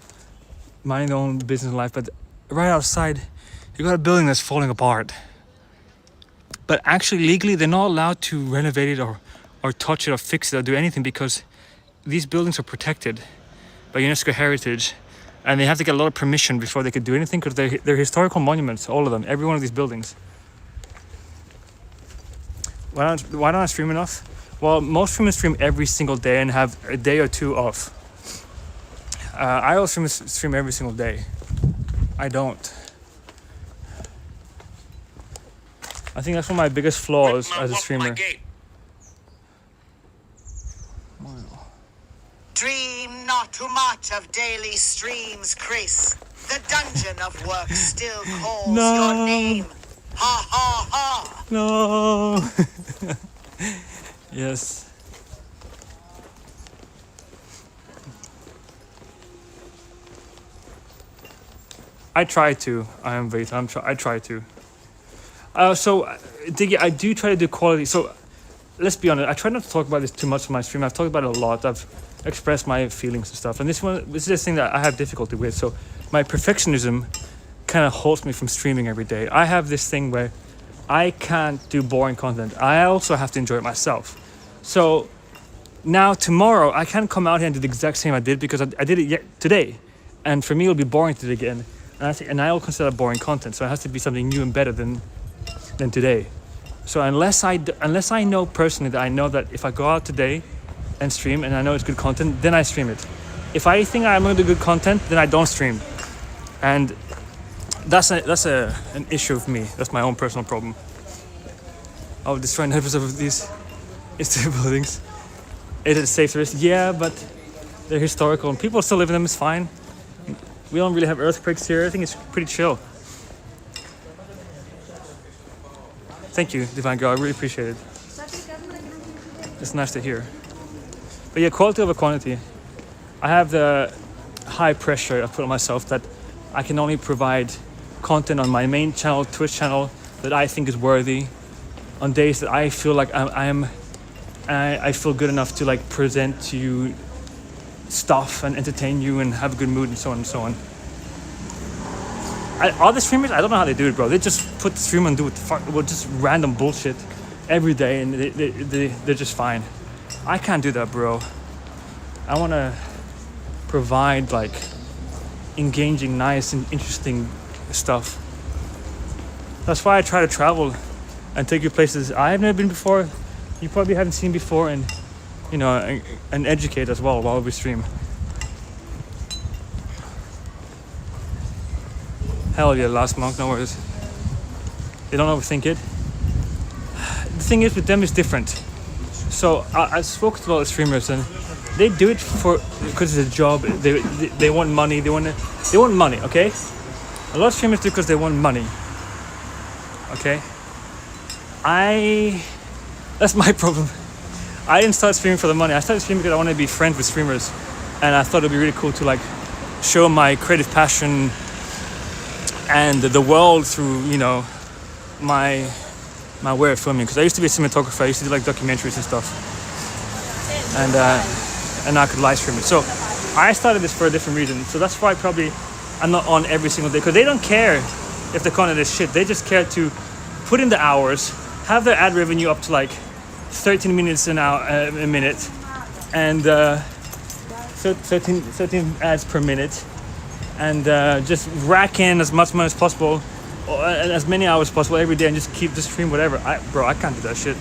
minding their own business life. But right outside, you got a building that's falling apart. But actually, legally, they're not allowed to renovate it or touch it or fix it or do anything because these buildings are protected by UNESCO heritage, and they have to get a lot of permission before they could do anything because they're historical monuments, all of them, every one of these buildings. Why don't I stream enough? Well, most streamers stream every single day and have a day or two off. I also stream every single day. I don't. I think that's one of my biggest flaws as a streamer. Dream not too much of daily streams, Chris. The dungeon of work still calls your name. Ha ha ha! No! Yes. I try to. I am Vita. I try to. So, Diggy, I do try to do quality. So, let's be honest. I try not to talk about this too much on my stream. I've talked about it a lot. I've expressed my feelings and stuff. And this is the thing that I have difficulty with. So, my perfectionism kind of halts me from streaming every day. I have this thing where I can't do boring content. I also have to enjoy it myself. So, now tomorrow, I can't come out here and do the exact same I did because I did it today. And for me, it'll be boring to do it again. And I will consider that boring content. So, it has to be something new and better than today. So unless I know personally that I know that if I go out today and stream and I know it's good content, then I stream it. If I think I'm going to do good content, then I don't stream. And that's an issue of me. That's my own personal problem. Oh, destroying neighbors of these historic buildings. Is it safe to risk? Yeah, but they're historical and people still live in them. It's fine. We don't really have earthquakes here. I think it's pretty chill. Thank you, Divine Girl. I really appreciate it. It's nice to hear. But yeah, quality over quantity. I have the high pressure I put on myself that I can only provide content on my main channel, Twitch channel, that I think is worthy on days that I feel like I feel good enough to like present to you stuff and entertain you and have a good mood and so on and so on. Other streamers, I don't know how they do it, bro. They just put the stream and do just random bullshit every day, and they're just fine. I can't do that, bro. I want to provide like engaging, nice, and interesting stuff. That's why I try to travel and take you places I have never been before, you probably haven't seen before, and you know, and educate as well while we stream. Hell yeah, Last Monk, no worries. They don't overthink it. The thing is with them is different. So I spoke to a lot of streamers and they do it because it's a job. They want money. They want money. Okay. A lot of streamers do because they want money. Okay. That's my problem. I didn't start streaming for the money. I started streaming because I wanted to be friends with streamers, and I thought it'd be really cool to like show my creative passion and the world through, you know, my way of filming. Because I used to be a cinematographer. I used to do like documentaries and stuff, and I could live stream it. So I started this for a different reason. So that's why probably I'm not on every single day, because they don't care if the content is shit. They just care to put in the hours, have their ad revenue up to like 13 minutes an hour, a minute, and 13 ads per minute, and just rack in as much money as possible, or as many hours as possible every day, and just keep the stream whatever. Bro, I can't do that shit.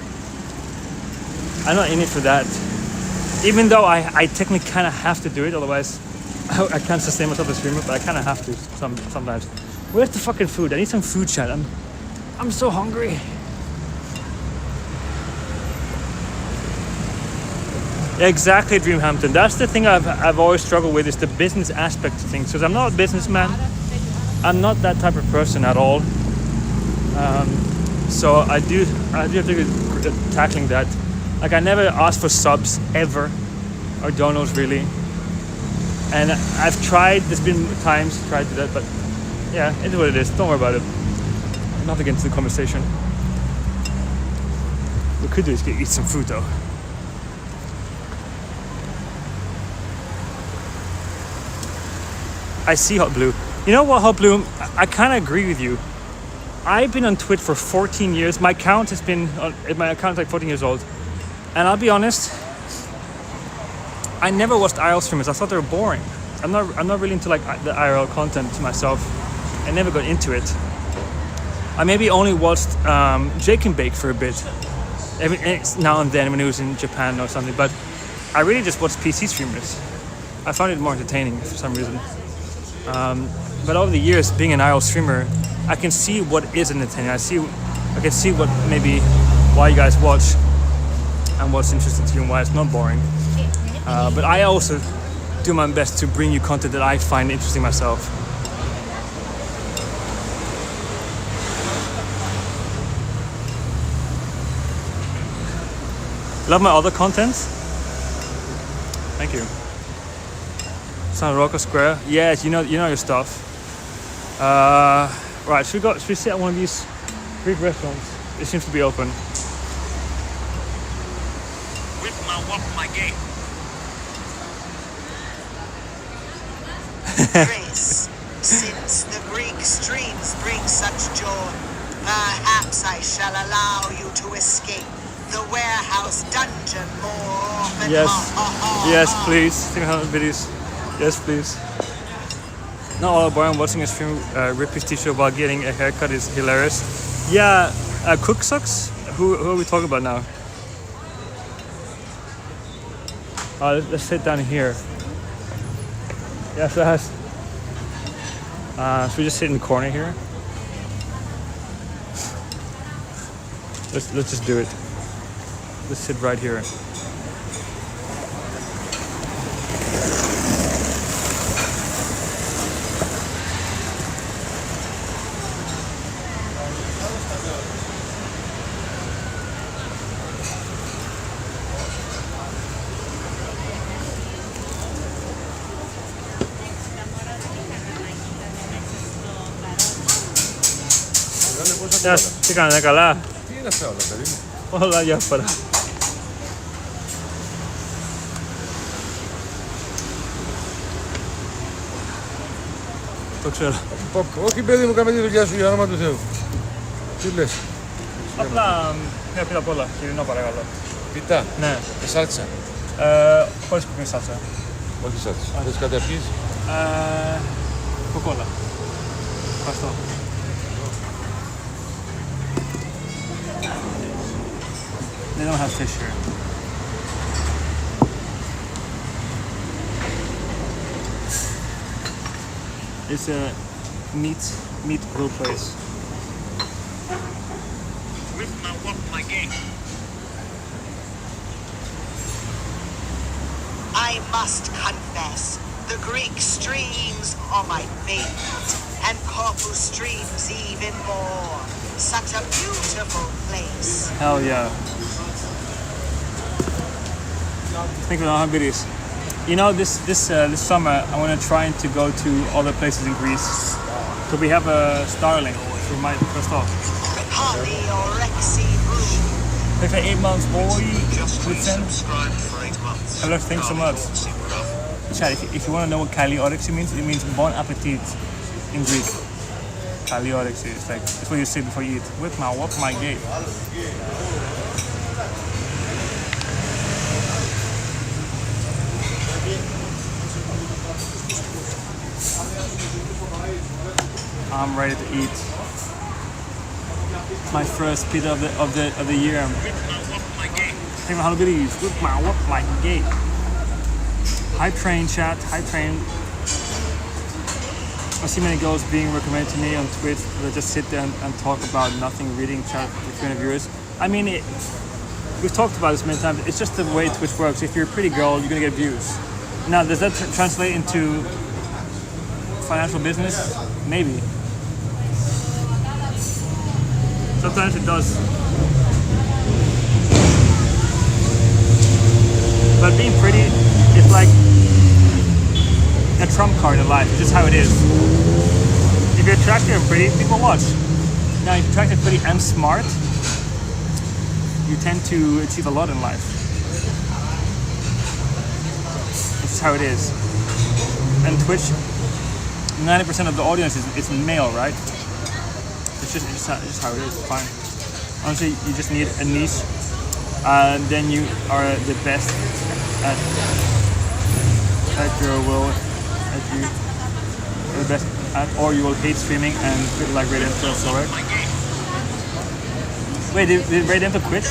I'm not in it for that. Even though I technically kind of have to do it, otherwise I can't sustain myself as a streamer, but I kind of have to sometimes. Where's the fucking food? I need some food, chat. I'm so hungry. Exactly, Dreamhampton. That's the thing I've always struggled with, is the business aspect of things. Because I'm not a businessman. I'm not that type of person at all. So I do have to get tackling that. Like, I never asked for subs ever, or donos really. And I've tried. There's been times tried to do that, but yeah, it's what it is. Don't worry about it. Not to get into the conversation. What we could do is eat some food though. I see Hot Blue. You know what, Hot Bloom? I kind of agree with you. I've been on Twitch for 14 years. My account is like 14 years old. And I'll be honest, I never watched IRL streamers. I thought they were boring. I'm not really into like the IRL content to myself. I never got into it. I maybe only watched Jake and Bake for a bit. Now and then when he was in Japan or something. But I really just watched PC streamers. I found it more entertaining for some reason. But over the years, being an IRL streamer, I can see what is entertaining. I can see what maybe why you guys watch and what's interesting to you and why it's not boring. But I also do my best to bring you content that I find interesting myself. Love my other content? Thank you. San Rocco Square. Yes, you know your stuff. Right, should we sit at one of these Greek restaurants? It seems to be open. With my gate. Grace, since the Greek streams bring such joy, perhaps I shall allow you to escape the warehouse dungeon more often. Yes, please. 300 videos. Yes, please. Not all about watching a stream rip his t-shirt while getting a haircut is hilarious. Yeah, Cook Sucks? Who are we talking about now? Let's sit down here. Yeah, so it has... should we just sit in the corner here? Let's just do it. Let's sit right here. Τι κάνετε, καλά? Τι είναι αυτά όλα, παιδί μου? Όλα διάφορα. Το ξέρω. Όχι, παιδί μου, κάμε τη δουλειά σου για όνομα του Θεού. Τι λες? Απλά μια πίτα απ' όλα, χοιρινό παρακαλώ. Πίτα? Ναι. Με σάλτσα? Χωρίς κουκκινή σάλτσα. Όχι σάλτσα. Θες κάτι να πεις? Κοκόλα. Ευχαριστώ. They don't have fish here. It's a meat grill place. With my gate. I must confess, the Greek streams are my favorite, and Corfu streams even more. Such a beautiful place. Hell yeah. Think of the videos. You know, this summer I want to try to go to other places in Greece. So we have a Starlink, so we might first off. If for 8 months, boy, with them. I love thanks so much. Chat, if you want to know what Kaliorexi means, it means bon appetit in Greek. Kaliorexi, it's like it's what you say before you eat. Whip my gate. I'm ready to eat my first pizza of the year. Think about how good it is. Whip my gate. Hype train, chat. Hype train. I see many girls being recommended to me on Twitch that just sit there and talk about nothing, reading chat with 300 viewers. I mean, we've talked about this many times. It's just the way Twitch works. If you're a pretty girl, you're gonna get views. Now, does that translate into financial business? Maybe. Sometimes it does. But being pretty is like a trump card in life. It's just how it is. If you're attractive and pretty, people watch. Now, if you're attractive, pretty, and smart, you tend to achieve a lot in life. It's just how it is. And Twitch 90% of the audience is male, right? It's just how it is. It's fine. Honestly, you just need a niche, and then you are the best at your will, the best at, or you will hate streaming and quit like Radiant also, right? Wait, did Radiant quit?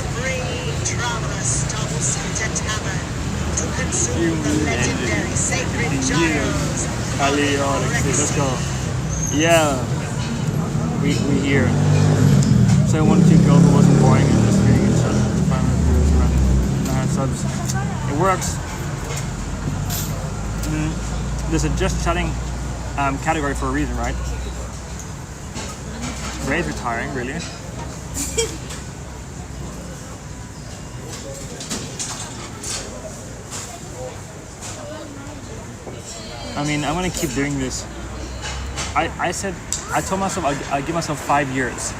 You legendary sacred gyros. Let's go. Yeah, we here. So I wanted to go, but it wasn't boring and just reading each other to 500 views around 900 subs. It works. There's a just chatting category for a reason, right? Ray's retiring, really. I mean, I'm gonna keep doing this. I told myself I'd give myself 5 years.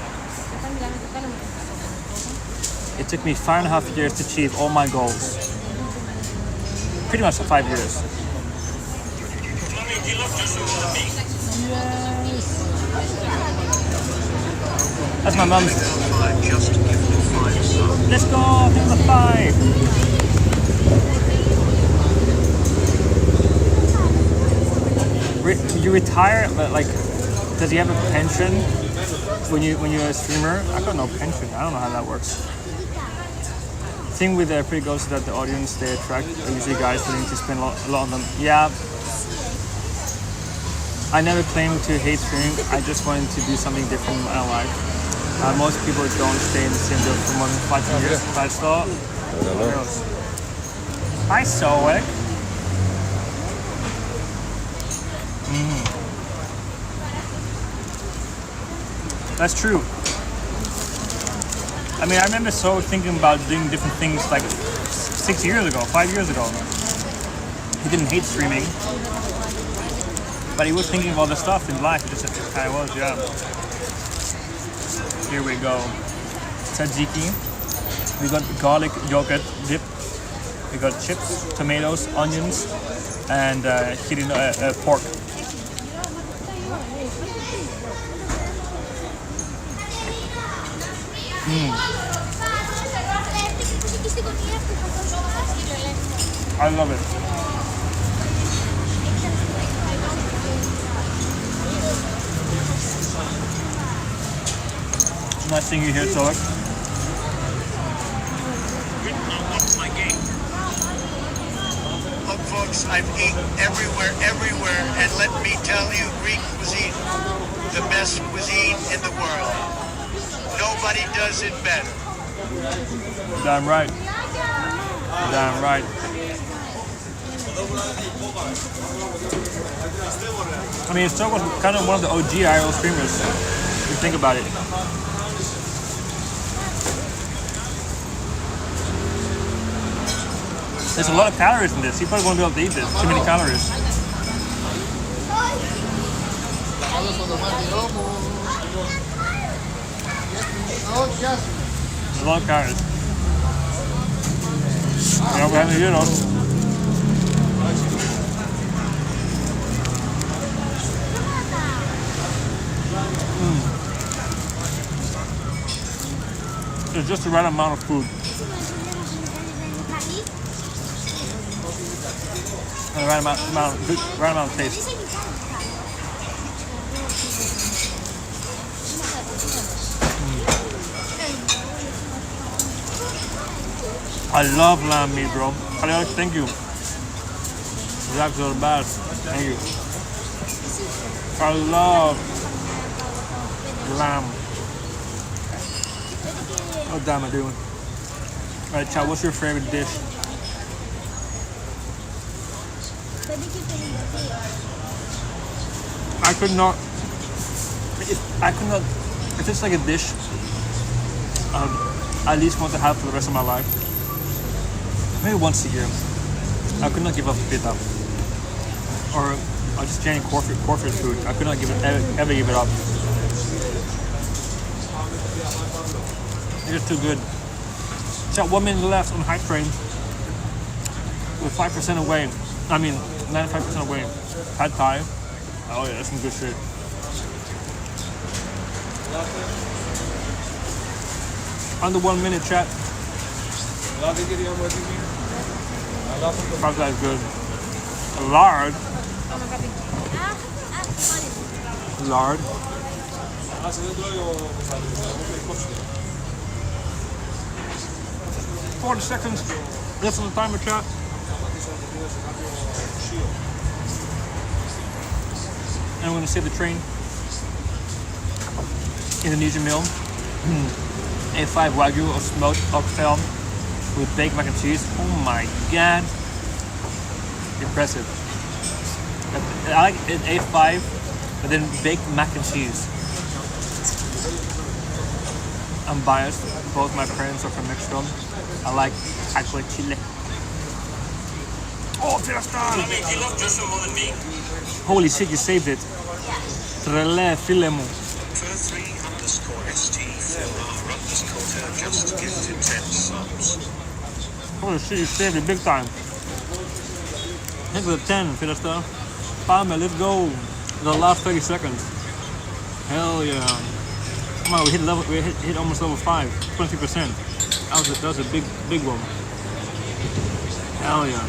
It took me 5.5 years to achieve all my goals. Pretty much 5 years. That's my mom's. Let's go, number 5. You retire, but like, does he have a pension when you're a streamer? I got no pension. I don't know how that works. The thing with the pretty girls is that the audience they attract are usually guys willing to spend a lot on them. Yeah. I never claimed to hate streaming. I just wanted to do something different in my life. Most people don't stay in the same job for more than 5 years. 5 star. Hi, Soek. That's true. I mean, I remember thinking about doing different things like 6 years ago, 5 years ago. He didn't hate streaming, but he was thinking of all the stuff in life. It just kind of was, yeah. Here we go. Tzatziki. We got garlic yogurt dip. We got chips, tomatoes, onions, and pork. I love it. Nice seeing you here, Solek. Look, folks, I've eaten everywhere, and let me tell you, Greek cuisine, the best cuisine in the world. Nobody does it better. Damn right. Damn right. I mean, Stoke was kind of one of the OG IRL streamers, if you think about it. There's a lot of calories in this. You probably won't be able to eat this. Too many calories. There's a lot of calories. Yeah, we're having you know. It's just the right amount of food. And the right amount of taste. I love lamb meat, bro. Alex, thank you. Zach's the best. Thank you. I love lamb. What damn am I doing? Alright, Chad, what's your favorite dish? I could not, if it's like a dish I at least want to have for the rest of my life, maybe once a year, I could not give up pita. Or just any Corfu food. I could not ever give it up. It's just too good. So 1 minute left on Hype Train. With 5% away. I mean, 95% away. Pad Thai. Oh yeah, that's some good shit. Under 1 minute, chat. Probably that's good. Lard. Lard. 40 seconds. Left on the timer, chat. And I'm gonna save the train. Indonesian meal. A5 Wagyu of smoked oxtail with baked mac and cheese. Oh my god. Impressive. I like it A5, but then baked mac and cheese. I'm biased. Both my parents are from Mexico. I like actually chile. Oh, Filastan! Do you love Joshua more than me? Holy shit, you saved it. Trele filemu. Just get to 10 subs. Holy shit, you saved it big time. Hit with a 10, Filastan. Palme, let's go. The last 30 seconds. Hell yeah. Come on, we hit almost level 5, 20%. That was a big one. Hell yeah.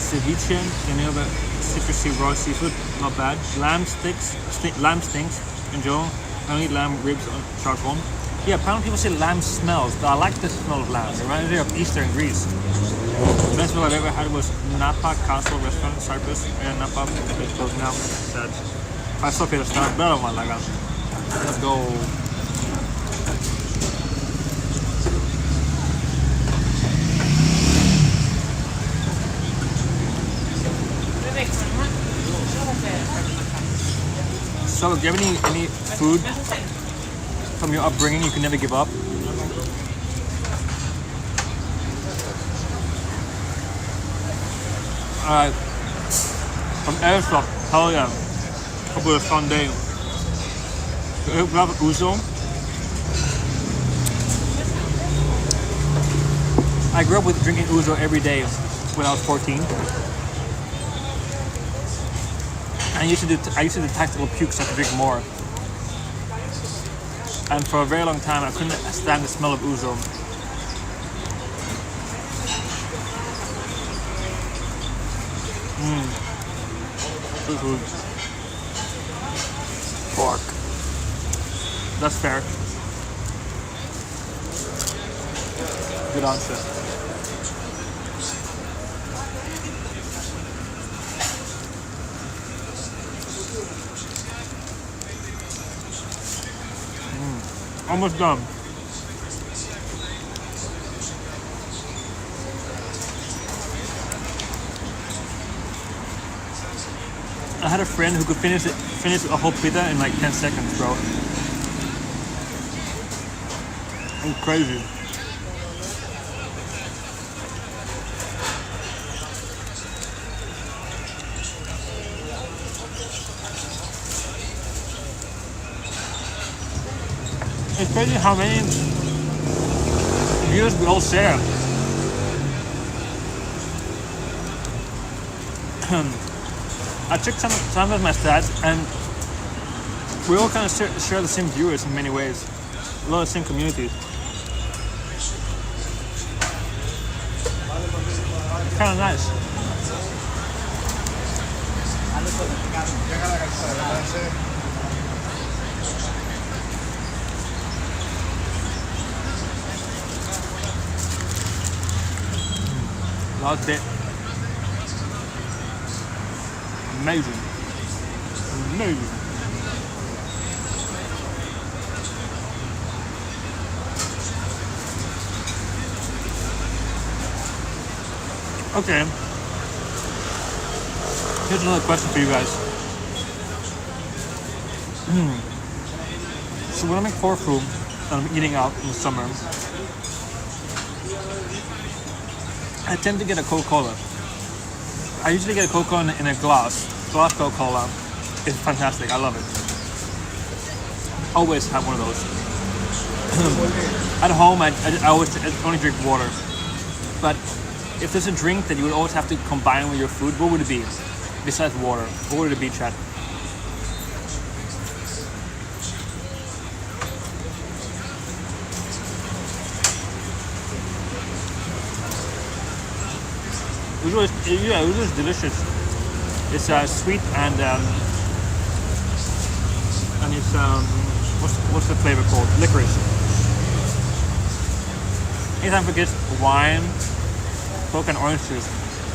Ceviche, any other citrusy raw seafood, not bad. Lamb stinks. Enjoy. I don't eat lamb ribs on charcoal. Yeah, apparently people say lamb smells, but I like the smell of lamb. It reminds me of Easter in Greece. The best meal I've ever had was Napa Castle restaurant in Cyprus. Yeah, Napa, it's closed now. Sad. I saw it start better on my leg. Let's go. So, do you have any food from your upbringing you can never give up? Alright. From Airsoft, hell yeah. Hope it was a fun day. We have ouzo. I grew up with drinking ouzo every day when I was 14. I used to do tactical pukes, so I had to drink more. And for a very long time, I couldn't stand the smell of ouzo. Good food. Pork. That's fair. Good answer. Almost done. I had a friend who could finish a whole pita in like 10 seconds, bro. It's crazy. It's crazy how many views we all share. I checked some of my stats, and we all kind of share the same viewers in many ways. A lot of the same communities. Kind of nice. Last bit. Amazing. Amazing. Okay. Here's another question for you guys. So when I'm in Corfu and I'm eating out in the summer, I tend to get a Coca-Cola. I usually get a Coca-Cola in a glass Coca-Cola. It's fantastic. I love it. Always have one of those. At home, I always only drink water. But if there's a drink that you would always have to combine with your food, what would it be? besides water? What would the beach at? It was just delicious. It's sweet and it's what's the flavor called? Licorice. Anytime for kids, wine, Coke, and orange juice.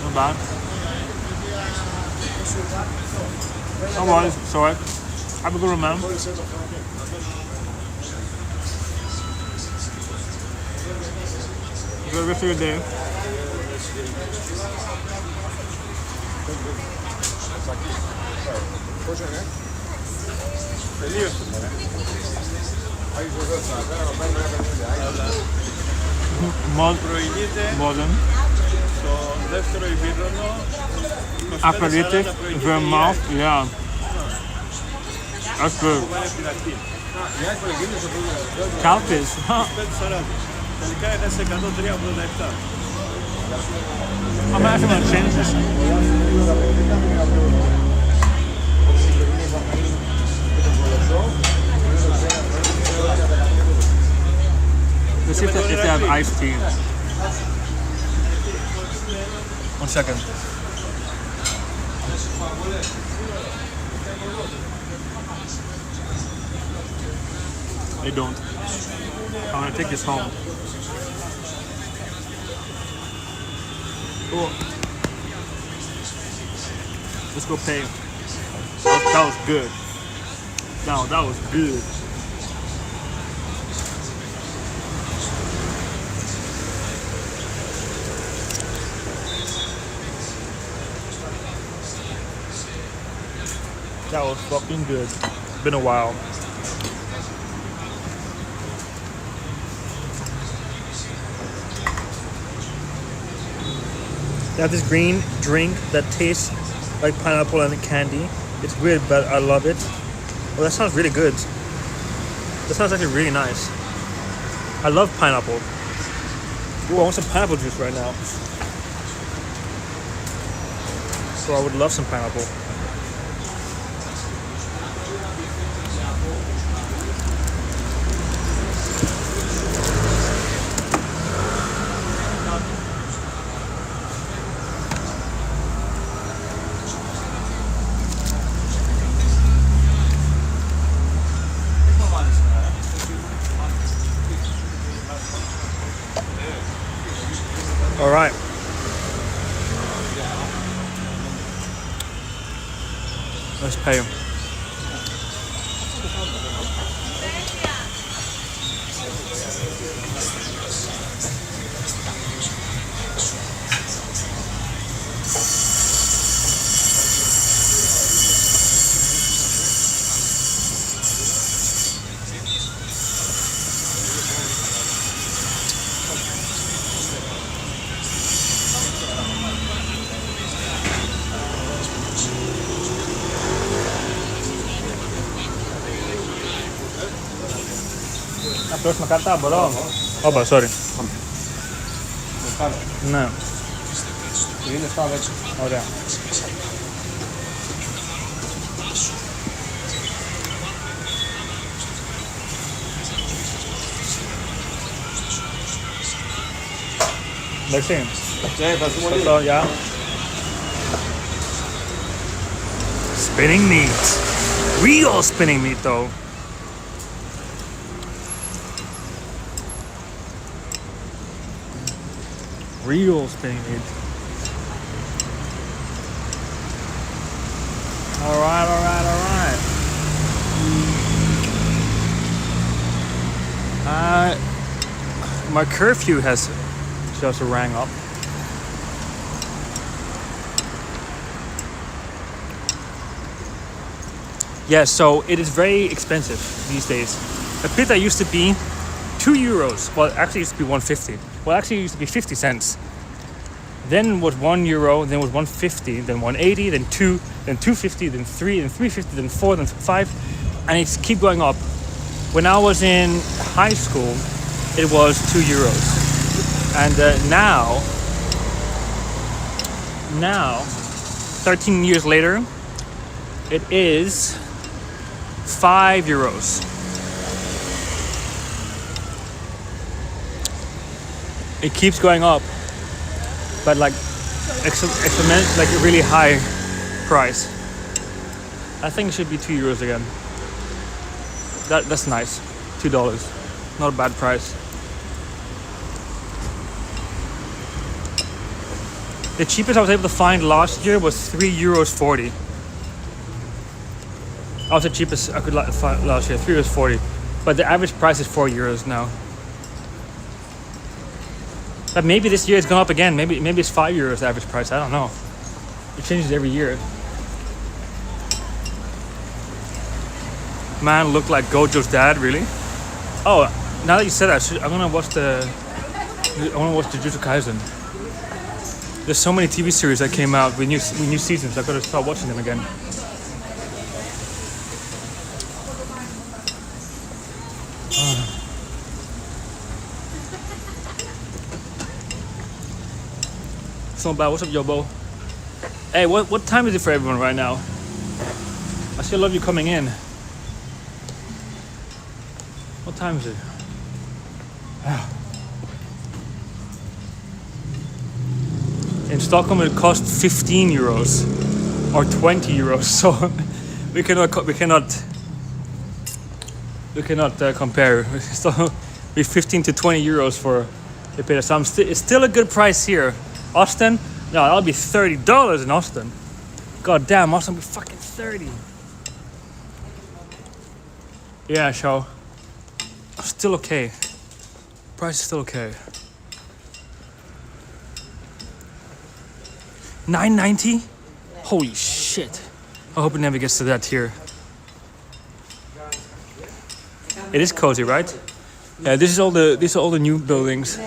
Not bad. No worries, it's alright. Have a good one, man. Enjoy the rest of your day. Modern. Aperitif, Vermouth, yeah. That's good. Calpis, huh? I'm actually going to change this. Let's see if they have iced tea. 1 second. They don't. I'm gonna take this home. Cool. Let's go pay. That was good. No, that was good. That was fucking good. It's been a while. They have this green drink that tastes like pineapple and candy. It's weird, but I love it. Well, that sounds really good. That sounds actually really nice. I love pineapple. Ooh, I want some pineapple juice right now. So I would love some pineapple. All right. Let's pay him. Terus makan tak belum? Oh, sorry. No. Ini stavec. Oh, yeah. Merci. So, yeah. Spinning meat. Real spinning meat, though. Real spinning meat. All right. My curfew has just rang up. Yeah, so it is very expensive these days. A pita used to be €2. Well, actually it used to be 1.50. Well, actually it used to be 50 cents. Then was €1, then was 1.50, then 1.80, then 2, then 2.50, then 3, then 3.50, then 4, then 5, and it's keep going up. When I was in high school, it was €2, and now 13 years later, it is €5. It keeps going up, but like exponential, like a really high price. I think it should be €2 again. That's nice. $2, not a bad price. The cheapest I was able to find last year was €3.40. That was the cheapest I could find last year, €3.40. But the average price is €4 now. But maybe this year it's gone up again. Maybe it's €5 the average price. I don't know. It changes every year. Man looked like Gojo's dad, really. Oh, now that you said that, I want to watch Jujutsu Kaisen. There's so many TV series that came out with new seasons. I've got to start watching them again. It's not bad. What's up, Yobo? Hey, what time is it for everyone right now? I still love you coming in. What time is it? In Stockholm, it cost €15 or €20, so we cannot compare. So be 15 to €20 for the pizza. So it's still a good price here. Austin? No, that'll be $30 in Austin. God damn, Austin will be fucking 30. Yeah, so still okay. Price is still okay. $9.90? Holy shit. I hope it never gets to that here. It is cozy, right? Yeah, these are all the new buildings.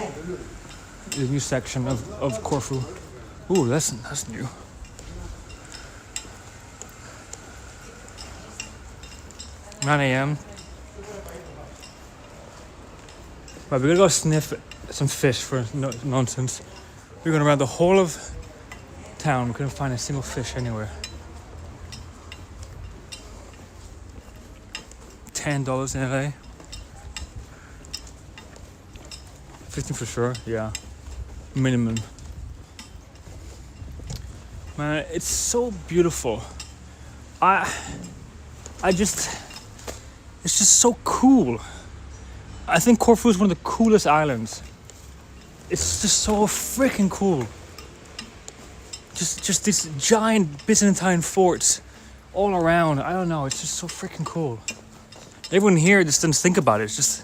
The new section of Corfu. Ooh, that's new. $9 a.m. Right, we're gonna go sniff some fish for nonsense. We're going around the whole of town. We couldn't find a single fish anywhere. $10 in LA. 15 for sure, yeah. Minimum. Man, it's so beautiful. It's just so cool. I think Corfu is one of the coolest islands. It's just so freaking cool. Just these giant Byzantine forts all around. I don't know, it's just so freaking cool. Everyone here just doesn't think about it. It's just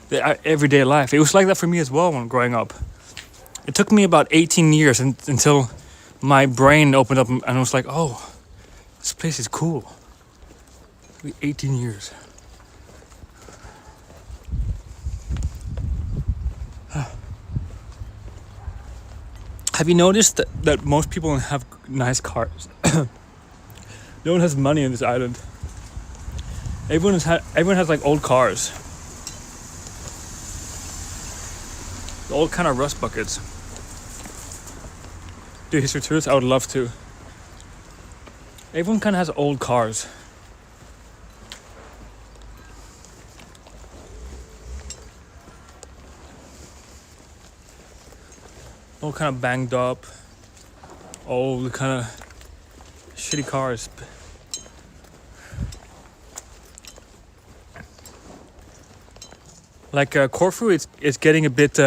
their everyday life. It was like that for me as well when growing up. It took me about 18 years until my brain opened up and I was like, oh, this place is cool. 18 years. Have you noticed that most people have nice cars? No one has money on this island. Everyone has like old cars. Old kind of rust buckets. Do history tours? I would love to. Everyone kind of has old cars. All kind of banged up. Old kind of shitty cars. Like Corfu, it's getting a bit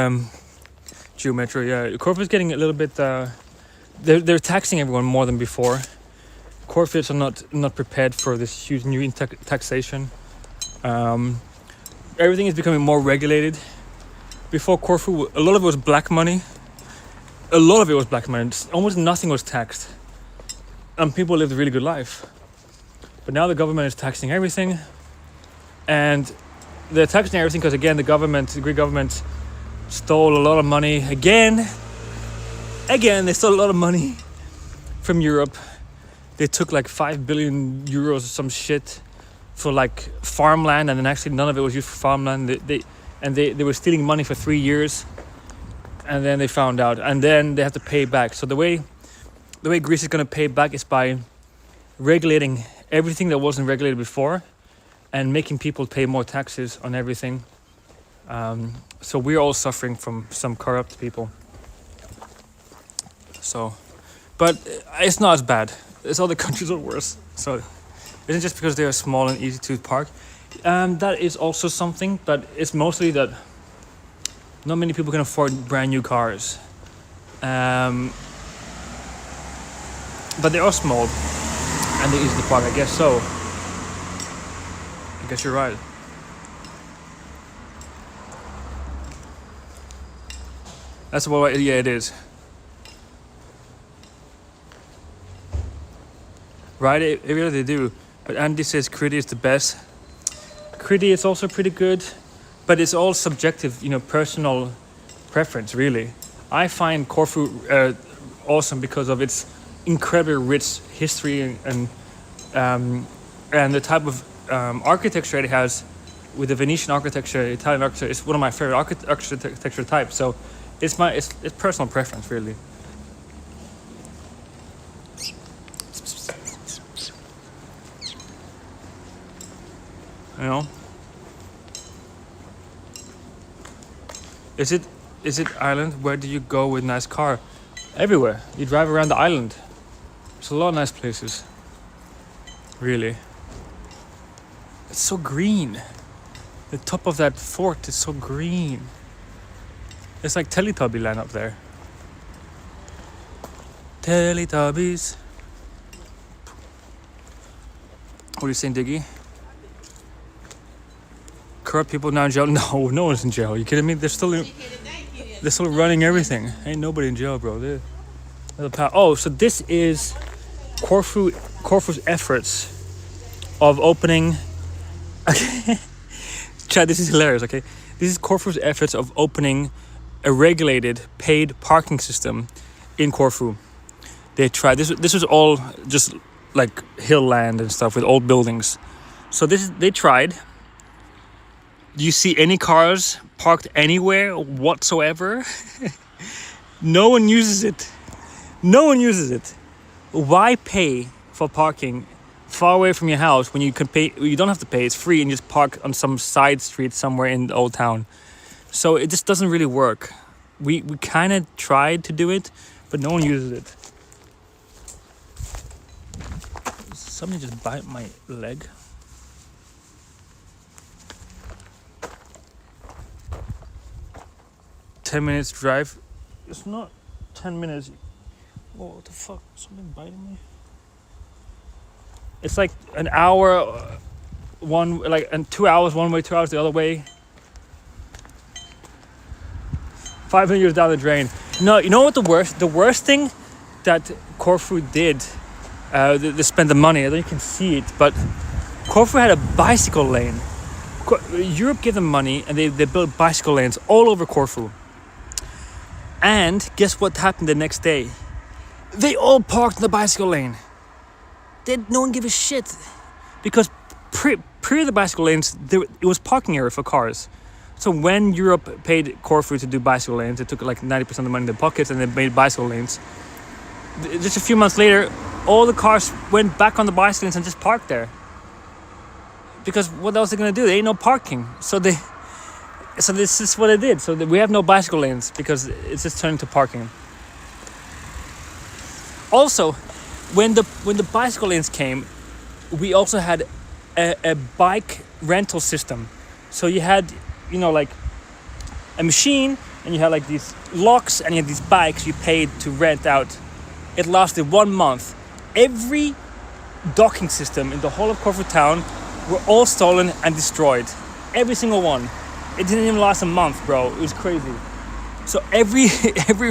geometry. Yeah, Corfu is getting a little bit. They're taxing everyone more than before. Corfuites are not prepared for this huge new taxation. Everything is becoming more regulated. Before Corfu, a lot of it was black money. Almost nothing was taxed, and people lived a really good life. But now the government is taxing everything, and they're taxing everything because again, the Greek government stole a lot of money again. They stole a lot of money from Europe. They took like 5 billion euros or some shit for like farmland, and then actually none of it was used for farmland. They were stealing money for 3 years, and then they found out, and then they had to pay back. So the way the way Greece is going to pay back is by regulating everything that wasn't regulated before and making people pay more taxes on everything. So we're all suffering from some corrupt people. So, but it's not as bad. It's other countries are worse. So it isn't just because they are small and easy to park. That is also something, but it's mostly that not many people can afford brand new cars. But they are small and they're easy to park, I guess so. I guess you're right. That's what, yeah, it is. Right, it really they do. But Andy says Crete is the best. Crete is also pretty good, but it's all subjective, you know, personal preference, really. I find Corfu awesome because of its incredibly rich history and the type of architecture it has. With the Venetian architecture, Italian architecture, it's one of my favorite architecture types. So it's personal preference, really. You know, is it island? Where do you go with nice car? Everywhere. You drive around the island. There's a lot of nice places. Really. It's so green. The top of that fort is so green. It's like Teletubby land up there. Teletubbies. What are you saying, Diggy? Corrupt people now in jail? No, no one's in jail. Are you kidding me? They're still running everything. Ain't nobody in jail, bro. Oh, so this is Corfu's efforts of opening. Chad, this is hilarious. Okay, this is Corfu's efforts of opening a regulated, paid parking system in Corfu. They tried this. This was all just like hill land and stuff with old buildings. So they tried. Do you see any cars parked anywhere whatsoever? No one uses it. No one uses it. Why pay for parking far away from your house when you can pay? You don't have to pay. It's free, and you just park on some side street somewhere in the old town. So it just doesn't really work. We kind of tried to do it, but no one uses it. Somebody just bite my leg. $10 drive. It's not 10 minutes. Oh, what the fuck? Something biting me. It's like an hour, and 2 hours one way, 2 hours the other way. 500 years down the drain. No, you know what the worst thing that Corfu did? They spent the money. I don't know if you can see it, but Corfu had a bicycle lane. Europe gave them money, and they built bicycle lanes all over Corfu. And guess what happened the next day? They all parked in the bicycle lane. No one gave a shit. Because pre the bicycle lanes, it was parking area for cars. So when Europe paid Corfu to do bicycle lanes, it took like 90% of the money in their pockets and they made bicycle lanes. Just a few months later, all the cars went back on the bicycle lanes and just parked there. Because what else are they going to do? There ain't no parking. So this is what they did. So we have no bicycle lanes because it's just turned into parking. Also, when the bicycle lanes came, we also had a bike rental system. So you had, like a machine, and you had like these locks, and you had these bikes you paid to rent out. It lasted 1 month. Every docking system in the whole of Corfu town were all stolen and destroyed. Every single one. It didn't even last a month, bro. It was crazy. So every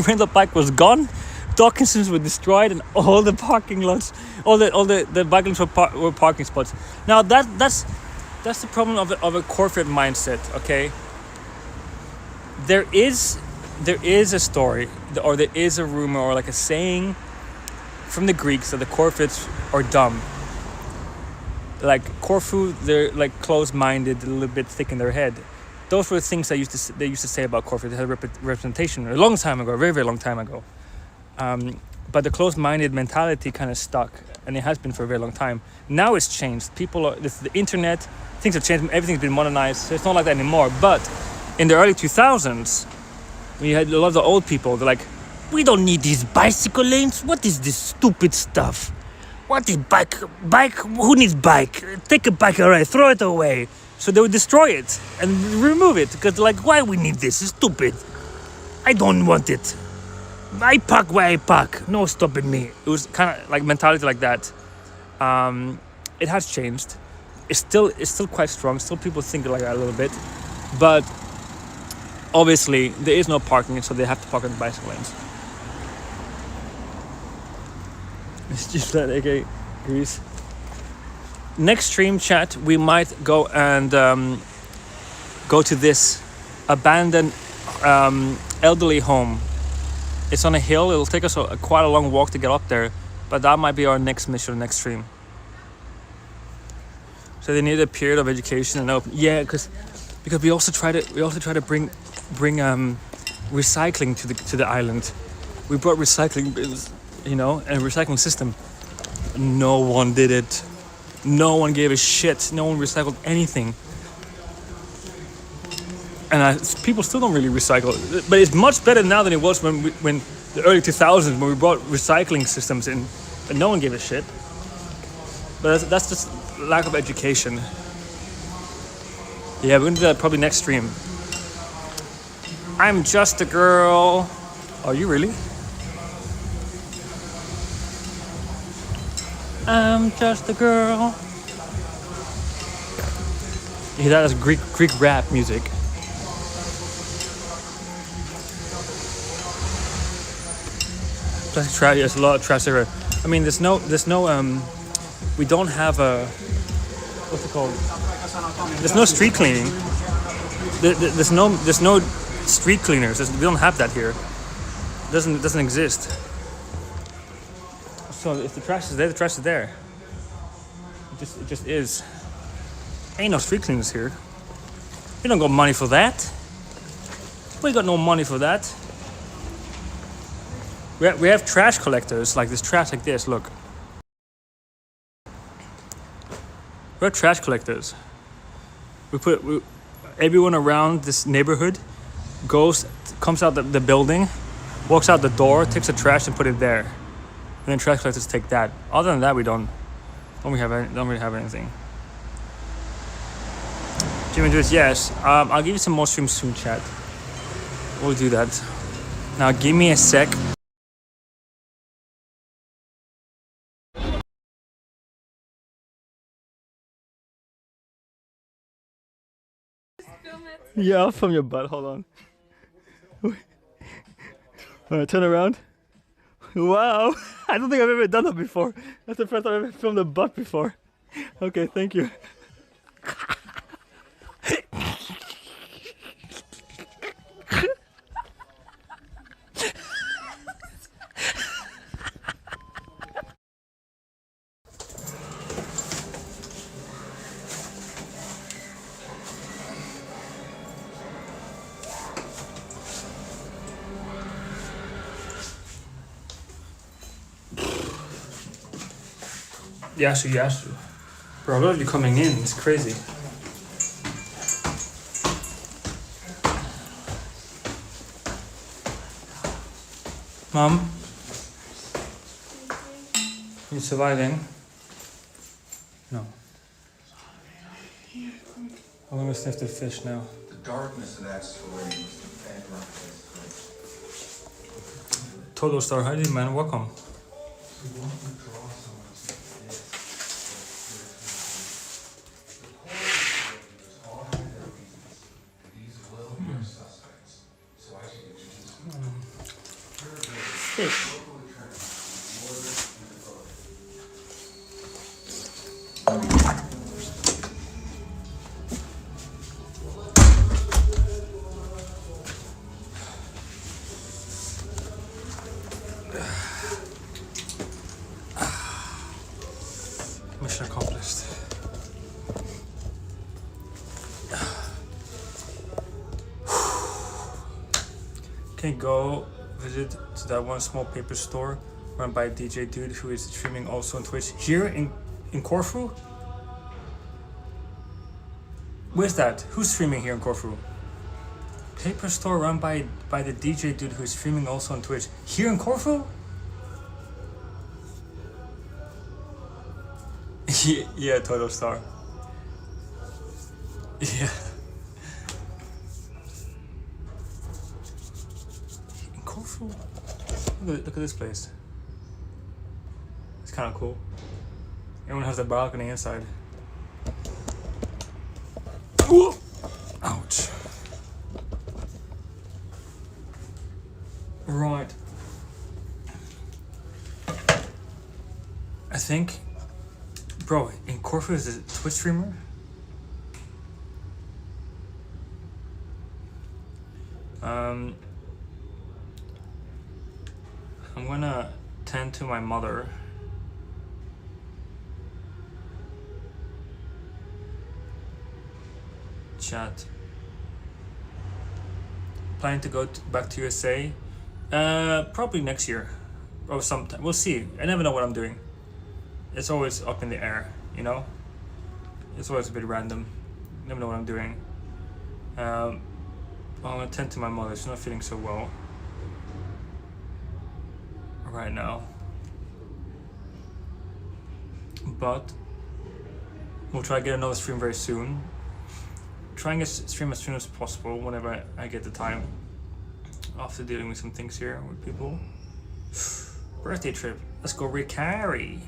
rental bike was gone. Docking systems were destroyed, and all the parking lots, all the bike lots were parking spots. Now that's the problem of a corporate mindset. Okay. There is a story, or there is a rumor, or like a saying from the Greeks that the Corfits are dumb. Like Corfu, they're like closed-minded, a little bit thick in their head. Those were the things they used to say about Corfu. They had a representation a long time ago, a very, very long time ago. but the closed-minded mentality kind of stuck, and it has been for a very long time. Now it's changed. People are, the internet, things have changed. Everything's been modernized, so it's not like that anymore. But in the early 2000s, when you had a lot of the old people, they're like, we don't need these bicycle lanes. What is this stupid stuff? What is bike? Who needs bike? Take a bike, all right, throw it away. So they would destroy it and remove it because they're like, why we need this? It's stupid. I don't want it. I park where I park. No stopping me. It was kind of like mentality like that. It has changed. It's still quite strong. Still people think like that a little bit, but obviously there is no parking, so they have to park on the bicycle lanes. It's just that, okay, Greece. Next stream chat, we might go and go to this abandoned elderly home. It's on a hill. It'll take us quite a long walk to get up there, but that might be our next mission, next stream. So they need a period of education and open. Yeah, because we also try to bring recycling to the island. We brought recycling bins, and a recycling system. No one did it. No one gave a shit. No one recycled anything. And people still don't really recycle. But it's much better now than it was when the early 2000s, when we brought recycling systems in. But no one gave a shit. But that's just lack of education. Yeah, we're gonna do that probably next stream. I'm just a girl. Are you really? I'm just a girl. Yeah, that is Greek rap music. Plastic trash. There's a lot of trash everywhere. I mean, there's no. We don't have a. What's it called? There's no street cleaning. There's no street cleaners. We don't have that here. It doesn't exist. So if the trash is there, the trash is there. It just is. Ain't no street cleaners here. We don't got money for that. We got no money for that. We have trash collectors, like this trash like this, look. We have trash collectors. Everyone around this neighborhood comes out the building, walks out the door, takes the trash and put it there. And then trash collectors take that. Other than that, we don't really have anything. Jimmy Drews, yes. I'll give you some more streams soon, chat. We'll do that. Now give me a sec. Yeah, I'll film your butt. Hold on. Alright, turn around. Wow, I don't think I've ever done that before. That's the first time I've ever filmed a butt before. Okay, thank you. Yasu. Bro, a lot of you coming in, it's crazy. Mom? You surviving? No. I'm gonna sniff the fish now. The darkness of that story was the bedrock. Total Star, how are you, man? Welcome. Fish. Mission accomplished. Can go visit to that one small paper store run by a DJ dude who is streaming also on Twitch here in Corfu. Where's that? Who's streaming here in Corfu? Paper store run by the DJ dude who is streaming also on Twitch here in Corfu. Yeah, Total Star. Yeah. In Corfu? Look at this place. It's kind of cool. Everyone has a balcony inside. Ooh. Ouch. Right. I think, bro, in Corfu is a Twitch streamer. I'm gonna tend to my mother. Chat. Planning to go back to USA? Probably next year or sometime. We'll see. I never know what I'm doing. It's always up in the air, you know? It's always a bit random. Never know what I'm doing. I'm gonna tend to my mother. She's not feeling so well right now. But we'll try to get another stream very soon. Trying to stream as soon as possible whenever I get the time. After dealing with some things here with people. Birthday trip. Let's go Ricari.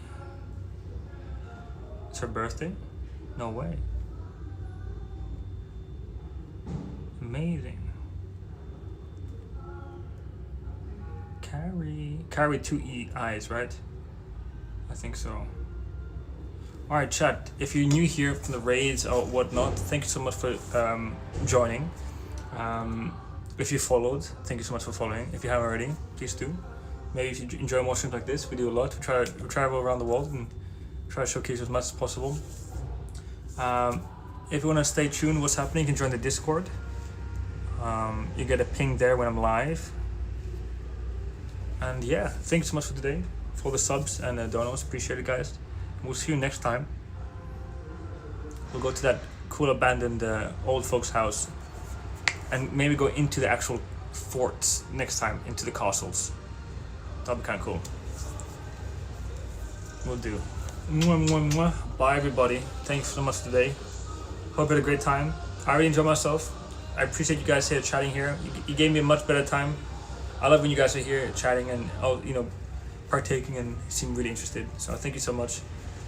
It's her birthday? No way. Amazing. Carry 2 I's, right? I think so. Alright, chat. If you're new here from the raids or whatnot, thank you so much for joining. If you followed, thank you so much for following. If you haven't already, please do. Maybe if you enjoy more streams like this, we do a lot. We travel around the world and try to showcase as much as possible. If you want to stay tuned what's happening, you can join the Discord. You get a ping there when I'm live. And yeah, thank you so much for today, for the subs and donos. Appreciate it, guys. We'll see you next time. We'll go to that cool abandoned old folks' house and maybe go into the actual forts next time, into the castles. That'll be kind of cool. We'll do. Mwah, mwah, mwah. Bye, everybody. Thanks so much today. Hope you had a great time. I really enjoyed myself. I appreciate you guys here chatting here. You gave me a much better time. I love when you guys are here chatting and partaking and seem really interested. So thank you so much,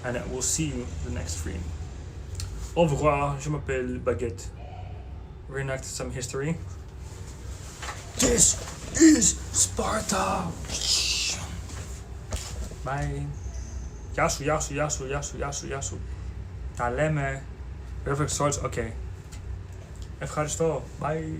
and we'll see you the next stream. Au revoir. Je m'appelle Baguette. Reenact some history. This is Sparta. Bye. Yasu, yasu, yasu, yasu, yasu, yasu. Taleme. Perfect swords. Okay. Even gaat het. Bye.